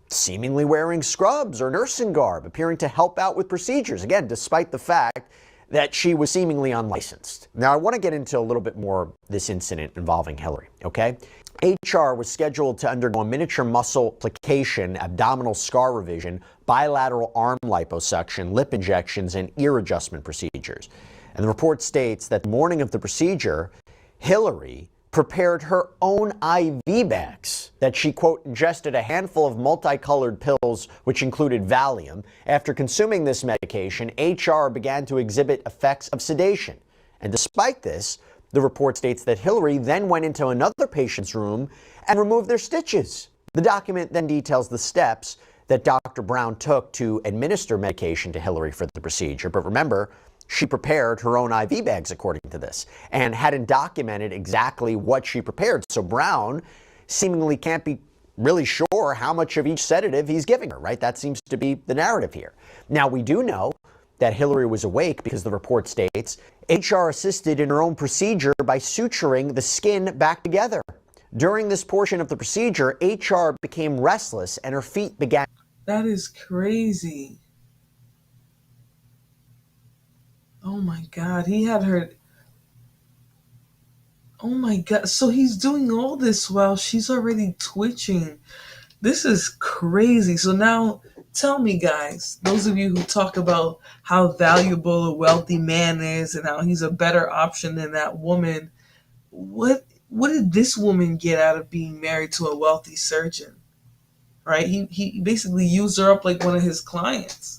seemingly wearing scrubs or nursing garb, appearing to help out with procedures, again, despite the fact that she was seemingly unlicensed. Now, I want to get into a little bit more this incident involving Hillary, okay? HR was scheduled to undergo a miniature muscle plication, abdominal scar revision, bilateral arm liposuction, lip injections, and ear adjustment procedures. And the report states that the morning of the procedure, Hillary prepared her own IV bags that she, quote, ingested a handful of multicolored pills, which included Valium. After consuming this medication, HR began to exhibit effects of sedation. And despite this, the report states that Hillary then went into another patient's room and removed their stitches. The document then details the steps that Dr. Brown took to administer medication to Hillary for the procedure. But remember, she prepared her own IV bags according to this and hadn't documented exactly what she prepared. So Brown seemingly can't be really sure how much of each sedative he's giving her, right? That seems to be the narrative here. Now, we do know that Hillary was awake because the report states HR assisted in her own procedure by suturing the skin back together. During this portion of the procedure, HR became restless and her feet began. That is crazy. Oh my God, he had her. Oh my God, so he's doing all this while she's already twitching. This is crazy. So now tell me, guys, those of you who talk about how valuable a wealthy man is and how he's a better option than that woman, what did this woman get out of being married to a wealthy surgeon? Right? He basically used her up like one of his clients.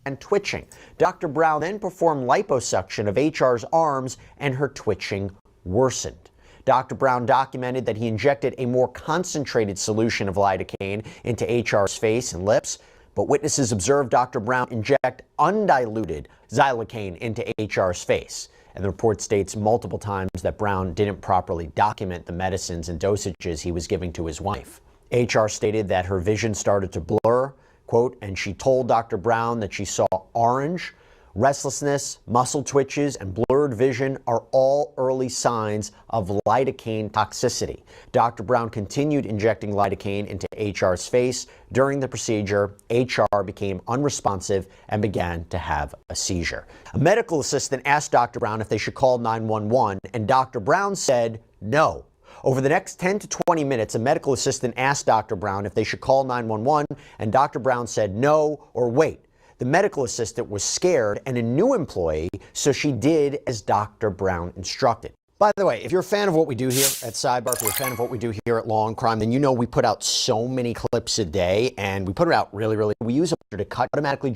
And twitching. Dr. Brown then performed liposuction of HR's arms and her twitching worsened. Dr. Brown documented that he injected a more concentrated solution of lidocaine into HR's face and lips, but witnesses observed Dr. Brown inject undiluted xylocaine into HR's face. And the report states multiple times that Brown didn't properly document the medicines and dosages he was giving to his wife. HR stated that her vision started to blur, quote, and she told Dr. Brown that she saw orange. Restlessness, muscle twitches, and blurred vision are all early signs of lidocaine toxicity. Dr. Brown continued injecting lidocaine into HR's face. During the procedure, HR became unresponsive and began to have a seizure. A medical assistant asked Dr. Brown if they should call 911, and Dr. Brown said no. Over the next 10 to 20 minutes, a medical assistant asked Dr. Brown if they should call 911, and Dr. Brown said no or wait. The medical assistant was scared and a new employee, so she did as Dr. Brown instructed. By the way, if you're a fan of what we do here at Sidebar, if you're a fan of what we do here at Law and Crime, then you know we put out so many clips a day, and we put it out really. We use it to cut automatically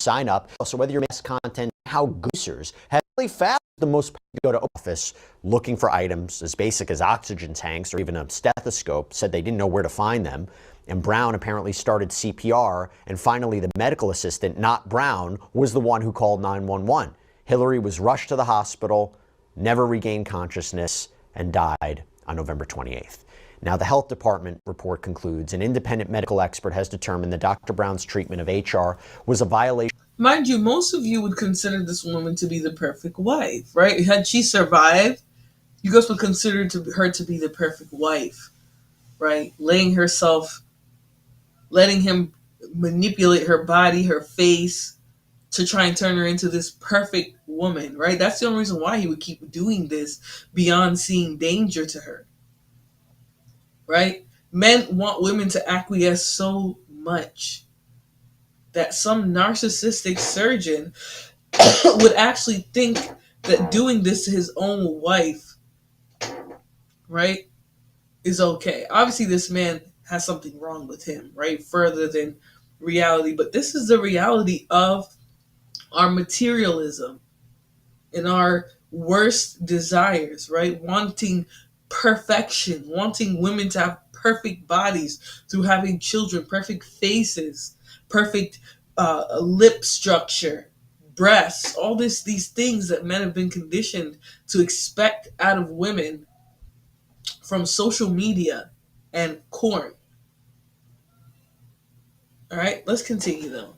sign up. So whether you're mass content, how goosers have really fast the most to go to office looking for items as basic as oxygen tanks or even a stethoscope, said they didn't know where to find them. And Brown apparently started CPR, and finally the medical assistant, not Brown, was the one who called 911. Hillary was rushed to the hospital, never regained consciousness, and died on November 28th. Now, the health department report concludes an independent medical expert has determined that Dr. Brown's treatment of HR was a violation. Mind you, most of you would consider this woman to be the perfect wife, right? Had she survived, you guys would consider her to be the perfect wife, right? Letting him manipulate her body, her face, to try and turn her into this perfect woman, right? That's the only reason why he would keep doing this beyond seeing danger to her, right? Men want women to acquiesce so much that some narcissistic surgeon would actually think that doing this to his own wife, right, is okay. Obviously, this man has something wrong with him, right? Further than reality. But this is the reality of our materialism and our worst desires, right? Wanting perfection, wanting women to have perfect bodies through having children, perfect faces, perfect lip structure, breasts, all these things that men have been conditioned to expect out of women from social media and porn. All right, let's continue though.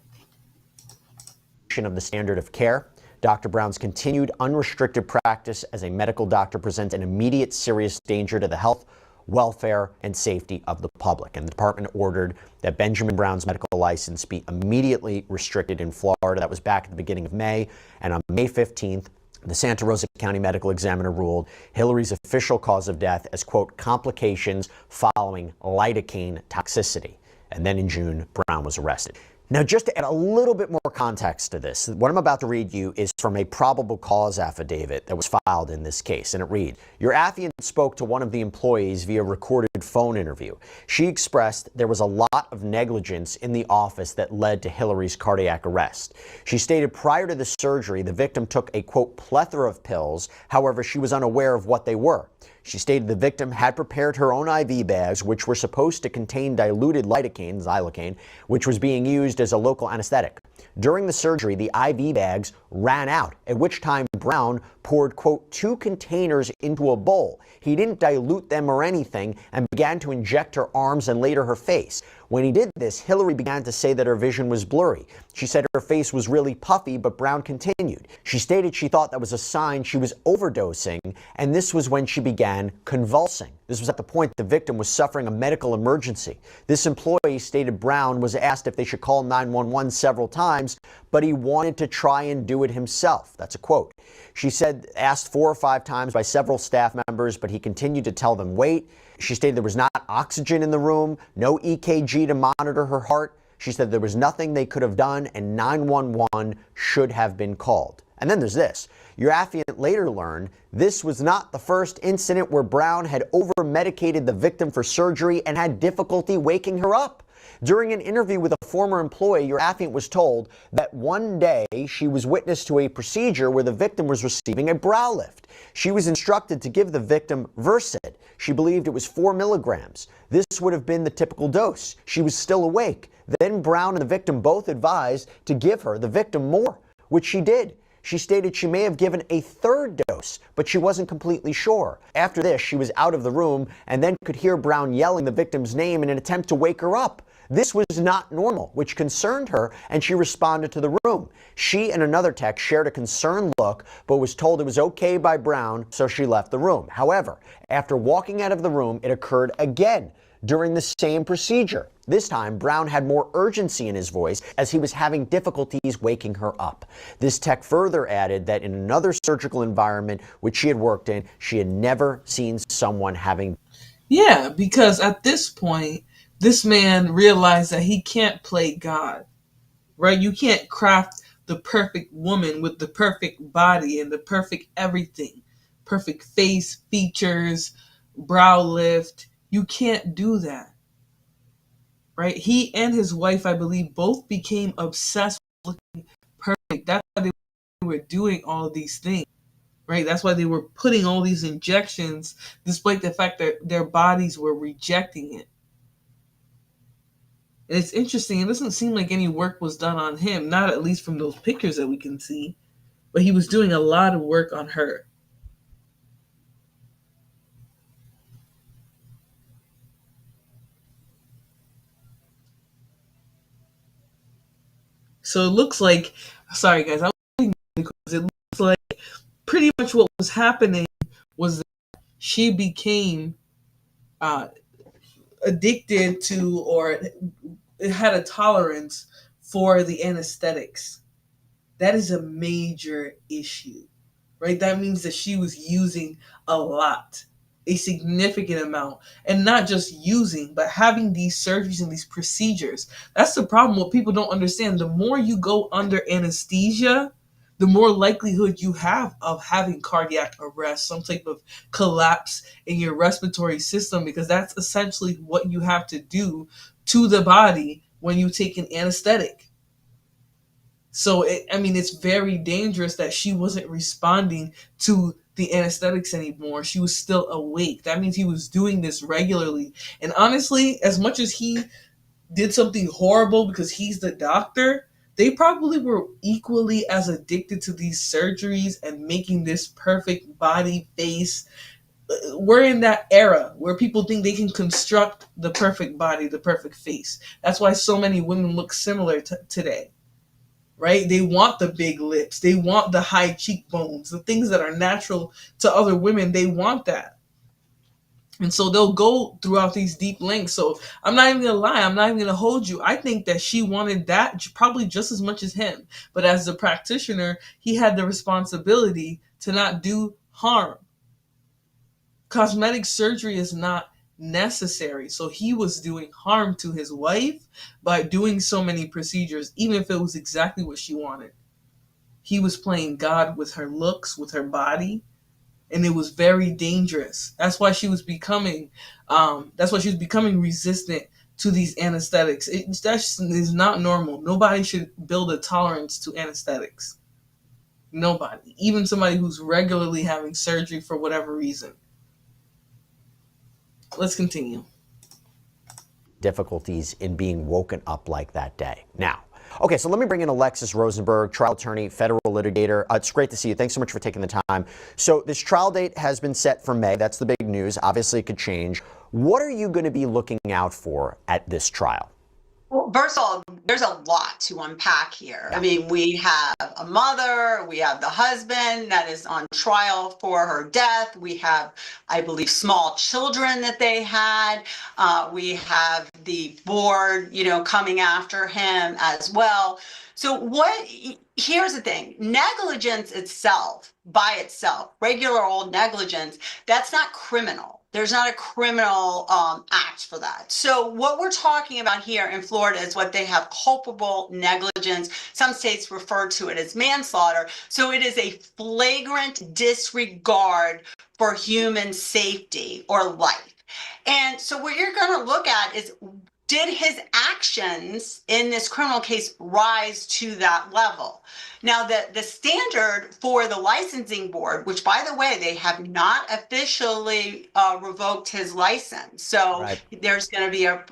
Of the standard of care. Dr. Brown's continued unrestricted practice as a medical doctor presents an immediate serious danger to the health, welfare, and safety of the public. And the department ordered that Benjamin Brown's medical license be immediately restricted in Florida. That was back at the beginning of May. And on May 15th, the Santa Rosa County Medical Examiner ruled Hillary's official cause of death as, quote, complications following lidocaine toxicity. And then in June, Brown was arrested. Now, just to add a little bit more context to this, what I'm about to read you is from a probable cause affidavit that was filed in this case, and it reads, your affiant spoke to one of the employees via recorded phone interview. She expressed there was a lot of negligence in the office that led to Hillary's cardiac arrest. She stated prior to the surgery, the victim took a, quote, plethora of pills. However, she was unaware of what they were. She stated the victim had prepared her own IV bags, which were supposed to contain diluted lidocaine, xylocaine, which was being used as a local anesthetic. During the surgery, the IV bags ran out, at which time Brown poured, quote, 2 containers into a bowl. He didn't dilute them or anything and began to inject her arms and later her face. When he did this, Hillary began to say that her vision was blurry. She said her face was really puffy, but Brown continued. She stated she thought that was a sign she was overdosing, and this was when she began convulsing. This was at the point the victim was suffering a medical emergency. This employee stated Brown was asked if they should call 911 several times, but he wanted to try and do it himself. That's a quote. She said asked 4 or 5 times by several staff members, but he continued to tell them wait. She stated there was not oxygen in the room, no EKG to monitor her heart. She said there was nothing they could have done and 911 should have been called. And then there's this. Your affiant later learned this was not the first incident where Brown had over-medicated the victim for surgery and had difficulty waking her up. During an interview with a former employee, your affiant was told that one day she was witness to a procedure where the victim was receiving a brow lift. She was instructed to give the victim Versed. She believed it was 4 milligrams. This would have been the typical dose. She was still awake. Then Brown and the victim both advised to give her, the victim, more, which she did. She stated she may have given a 3rd dose, but she wasn't completely sure. After this, she was out of the room and then could hear Brown yelling the victim's name in an attempt to wake her up. This was not normal, which concerned her, and she responded to the room. She and another tech shared a concerned look, but was told it was okay by Brown, so she left the room. However, after walking out of the room, it occurred again during the same procedure. This time, Brown had more urgency in his voice as he was having difficulties waking her up. This tech further added that in another surgical environment which she had worked in, she had never seen someone having... Yeah, because at this point, this man realized that he can't play God, right? You can't craft the perfect woman with the perfect body and the perfect everything. Perfect face, features, brow lift. You can't do that, right? He and his wife, I believe, both became obsessed with looking perfect. That's why they were doing all of these things, right? That's why they were putting all these injections, despite the fact that their bodies were rejecting it. And it's interesting, it doesn't seem like any work was done on him, not at least from those pictures that we can see, but he was doing a lot of work on her. So it looks like, sorry guys, I was reading because it looks like pretty much what was happening was that she became addicted to or had a tolerance for the anesthetics. That is a major issue, right? That means that she was using a lot, a significant amount, and not just using, but having these surgeries and these procedures. That's the problem. What people don't understand, the more you go under anesthesia, the more likelihood you have of having cardiac arrest, some type of collapse in your respiratory system, because that's essentially what you have to do to the body when you take an anesthetic. So, it's very dangerous that she wasn't responding to the anesthetics anymore. She was still awake. That means he was doing this regularly. And honestly, as much as he did something horrible because he's the doctor, they probably were equally as addicted to these surgeries and making this perfect body face. We're in that era where people think they can construct the perfect body, the perfect face. That's why so many women look similar today, right? They want the big lips. They want the high cheekbones, the things that are natural to other women. They want that. And so they'll go throughout these deep lengths. So I'm not even going to lie. I'm not even going to hold you. I think that she wanted that probably just as much as him. But as a practitioner, he had the responsibility to not do harm. Cosmetic surgery is not necessary. So he was doing harm to his wife by doing so many procedures, even if it was exactly what she wanted. He was playing God with her looks, with her body, and it was very dangerous. That's why she was becoming resistant to these anesthetics. That is not normal. Nobody should build a tolerance to anesthetics. Nobody, even somebody who's regularly having surgery for whatever reason. Let's continue. Difficulties in being woken up like that day. Now, okay, so let me bring in Alexis Rosenberg, trial attorney, federal litigator. It's great to see you. Thanks so much for taking the time. So this trial date has been set for May. That's the big news. Obviously, it could change. What are you going to be looking out for at this trial? Well, first of all, there's a lot to unpack here. I mean, we have a mother, we have the husband that is on trial for her death. We have, I believe, small children that they had. We have the board, coming after him as well. So here's the thing, negligence itself, by itself, regular old negligence, that's not criminal. There's not a criminal act for that. So what we're talking about here in Florida is what they have culpable negligence. Some states refer to it as manslaughter. So it is a flagrant disregard for human safety or life. And so what you're going to look at is, did his actions in this criminal case rise to that level? Now, the standard for the licensing board, which, by the way, they have not officially revoked his license. So there's going to be a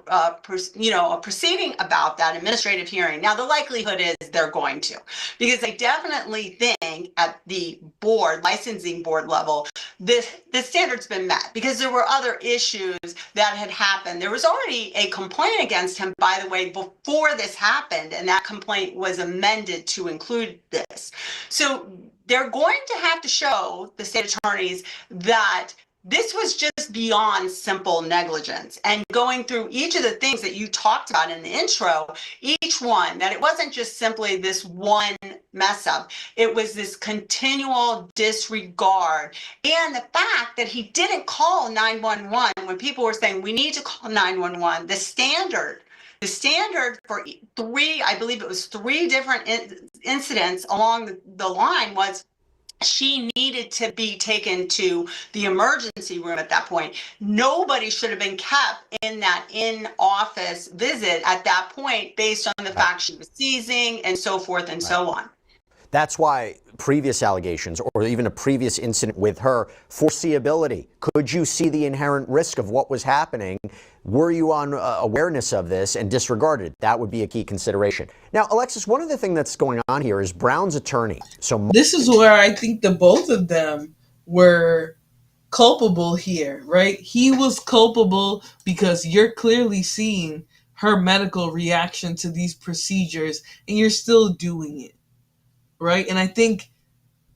proceeding about that, administrative hearing. Now, the likelihood is they're going to, because I definitely think at the board, licensing board level, the standard's been met, because there were other issues that had happened. There was already a complaint against him, by the way, before this happened, and that complaint was amended to include this. So they're going to have to show, the state attorneys, that this was just beyond simple negligence. And going through each of the things that you talked about in the intro, each one, that it wasn't just simply this one mess up. It was this continual disregard. And the fact that he didn't call 911 when people were saying, we need to call 911, the standard for I believe it was three different incidents along the line was, she needed to be taken to the emergency room at that point. Nobody should have been kept in that in-office visit at that point based on the fact she was seizing and so forth and so on. That's why previous allegations or even a previous incident with her, foreseeability. Could you see the inherent risk of what was happening? Were you on awareness of this and disregarded? That would be a key consideration. Now, Alexis, one other thing that's going on here is Brown's attorney. So this is where I think the both of them were culpable here, right? He was culpable because you're clearly seeing her medical reaction to these procedures and you're still doing it, right? And I think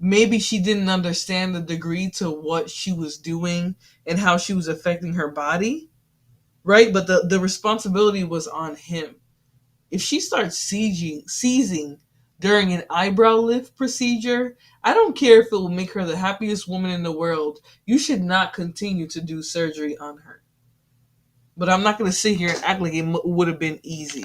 maybe she didn't understand the degree to what she was doing and how she was affecting her body, right? But the responsibility was on him. If she starts seizing during an eyebrow lift procedure, I don't care if it will make her the happiest woman in the world. You should not continue to do surgery on her. But I'm not going to sit here and act like it would have been easy.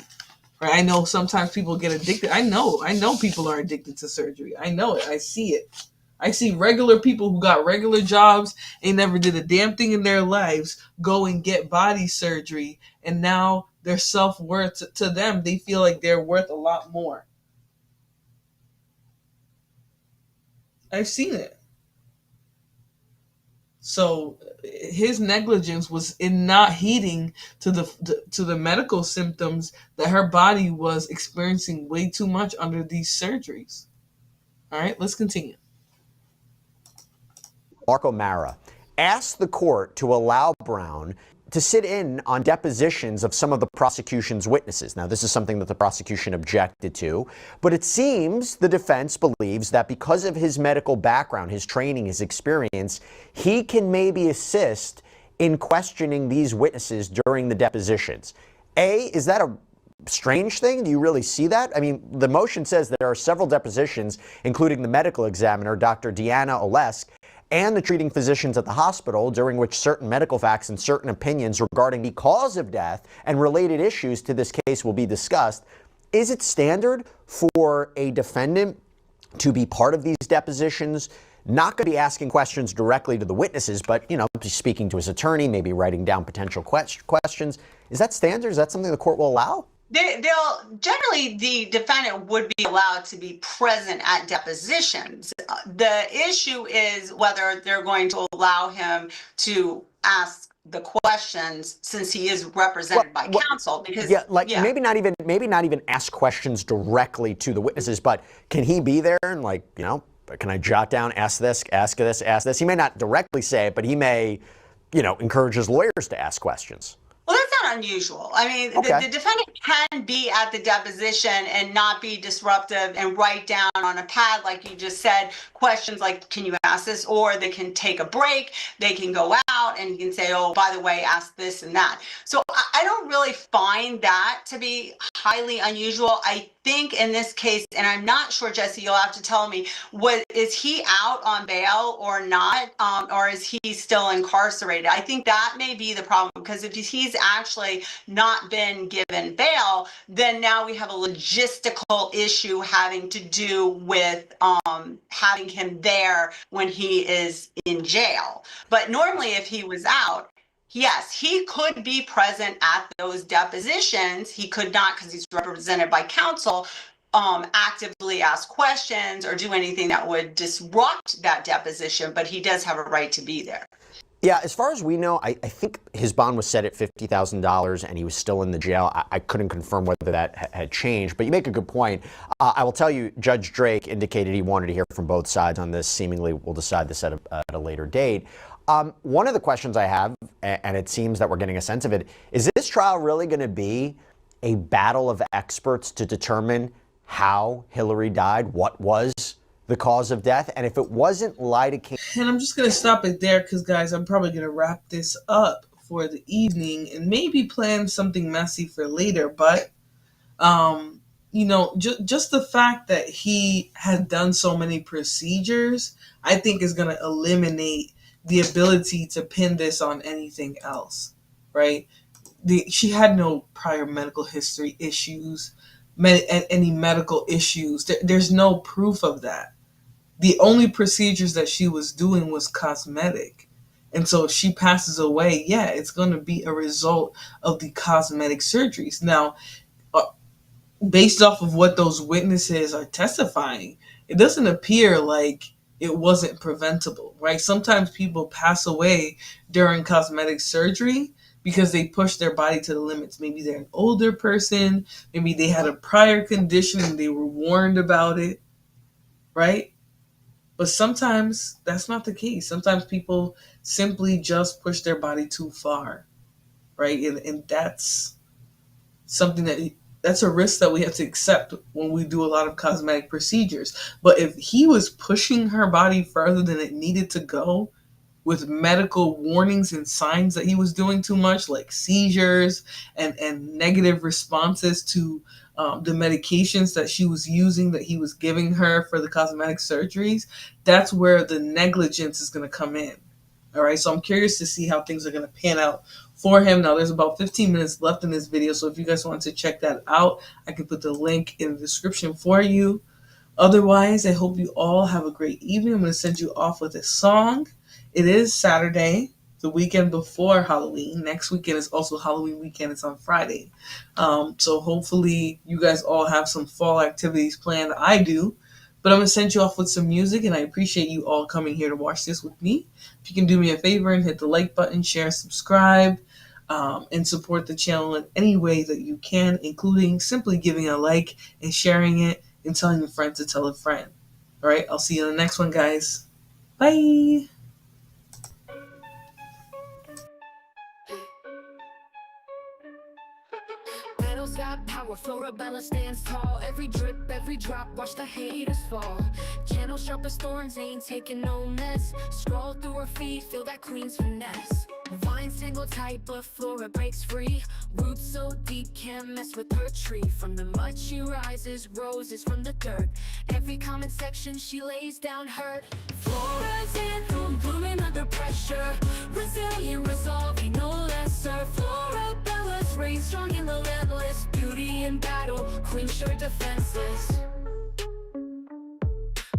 Right? I know sometimes people get addicted. I know people are addicted to surgery. I know it. I see it. I see regular people who got regular jobs and never did a damn thing in their lives go and get body surgery, and now their self-worth, to them, they feel like they're worth a lot more. I've seen it. So his negligence was in not heeding to the medical symptoms that her body was experiencing way too much under these surgeries. All right, let's continue. Marco Mara asked the court to allow Brown to sit in on depositions of some of the prosecution's witnesses. Now, this is something that the prosecution objected to, but it seems the defense believes that because of his medical background, his training, his experience, he can maybe assist in questioning these witnesses during the depositions. Is that a strange thing? Do you really see that? I mean, the motion says there are several depositions, including the medical examiner, Dr. Deanna Olesk, and the treating physicians at the hospital, during which certain medical facts and certain opinions regarding the cause of death and related issues to this case will be discussed. Is it standard for a defendant to be part of these depositions? Not going to be asking questions directly to the witnesses, but, be speaking to his attorney, maybe writing down potential questions. Is that standard? Is that something the court will allow? Generally, the defendant would be allowed to be present at depositions. The issue is whether they're going to allow him to ask the questions, since he is represented by counsel. Because maybe not even ask questions directly to the witnesses, but can he be there and can I jot down, ask this, ask this, ask this? He may not directly say it, but he may, encourage his lawyers to ask questions. Well, that's not unusual. I mean, the defendant can be at the deposition and not be disruptive and write down on a pad, like you just said, questions like, can you ask this? Or they can take a break, they can go out and you can say, oh, by the way, ask this and that. So I don't really find that to be highly unusual. I think in this case, and I'm not sure, Jesse, you'll have to tell me, is he out on bail or not? Or is he still incarcerated? I think that may be the problem, because if he's actually not been given bail, then now we have a logistical issue having to do with having him there when he is in jail. But normally if he was out, yes, he could be present at those depositions. He could not, because he's represented by counsel, actively ask questions or do anything that would disrupt that deposition, but he does have a right to be there. Yeah, as far as we know, I think his bond was set at $50,000 and he was still in the jail. I couldn't confirm whether that had changed, but you make a good point. I will tell you, Judge Drake indicated he wanted to hear from both sides on this. Seemingly, we'll decide this at a later date. One of the questions I have, and it seems that we're getting a sense of it, is this trial really going to be a battle of experts to determine how Hillary died, what was the cause of death, and if it wasn't lidocaine? And I'm just going to stop it there because, guys, I'm probably going to wrap this up for the evening and maybe plan something messy for later. But, just the fact that he had done so many procedures, I think is going to eliminate the ability to pin this on anything else, right? She had no prior medical history issues, any medical issues. There's no proof of that. The only procedures that she was doing was cosmetic. And so if she passes away, it's going to be a result of the cosmetic surgeries. Now, based off of what those witnesses are testifying, it doesn't appear like it wasn't preventable, right? Sometimes people pass away during cosmetic surgery because they push their body to the limits. Maybe they're an older person. Maybe they had a prior condition and they were warned about it, right? But sometimes that's not the case. Sometimes people simply just push their body too far, right? And that's something that's a risk that we have to accept when we do a lot of cosmetic procedures. But if he was pushing her body further than it needed to go, with medical warnings and signs that he was doing too much, like seizures and negative responses to the medications that she was using, that he was giving her for the cosmetic surgeries, that's where the negligence is going to come in. All right, so I'm curious to see how things are going to pan out for him. Now, there's about 15 minutes left in this video, so if you guys want to check that out, I can put the link in the description for you. Otherwise, I hope you all have a great evening. I'm going to send you off with a song. It is Saturday, the weekend before Halloween. Next weekend is also Halloween weekend. It's on Friday. So hopefully you guys all have some fall activities planned. I do. But I'm going to send you off with some music, and I appreciate you all coming here to watch this with me. If you can do me a favor and hit the like button, share, subscribe, and support the channel in any way that you can, including simply giving a like and sharing it and telling a friend to tell a friend. All right, I'll see you in the next one, guys. Bye. Got power, Florabella stands tall. Every drip, every drop, watch the haters fall. Channel sharp as thorns, ain't taking no mess. Scroll through her feet, feel that queen's finesse. Vines tangle tight, but Flora breaks free. Roots so deep, can't mess with her tree. From the mud she rises, roses from the dirt. Every comment section she lays down hurt. Flora's anthem. blooming under pressure. Resilient, resolving, no lesser. Florabella's reign strong and relentless. Beauty in battle, queen sure defenseless.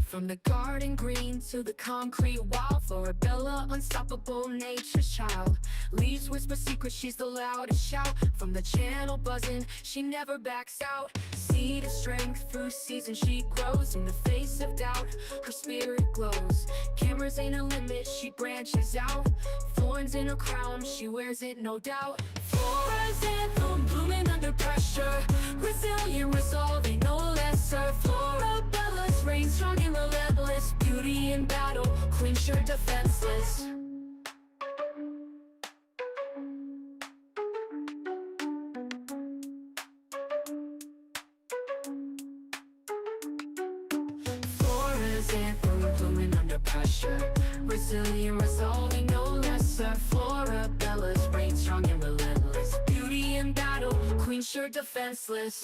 From the garden green to the concrete wall, Florabella, unstoppable nature's child. Leaves whisper secrets, she's the loudest shout. From the channel buzzing, she never backs out. Seed of strength, through seasons she grows. In the face of doubt, her spirit glows. Cameras ain't a limit, she branches out. Thorns in her crown, she wears it no doubt. Flora's anthem, blooming under pressure. Resilient, resolving, no lesser. Florabella's reign strong and relentless. Beauty in battle, queen sure defenseless. Flora's anthem, blooming under pressure. Resilient, resolving, no lesser. Florabella's reign strong and relentless. Beauty in battle, queen sure defenseless.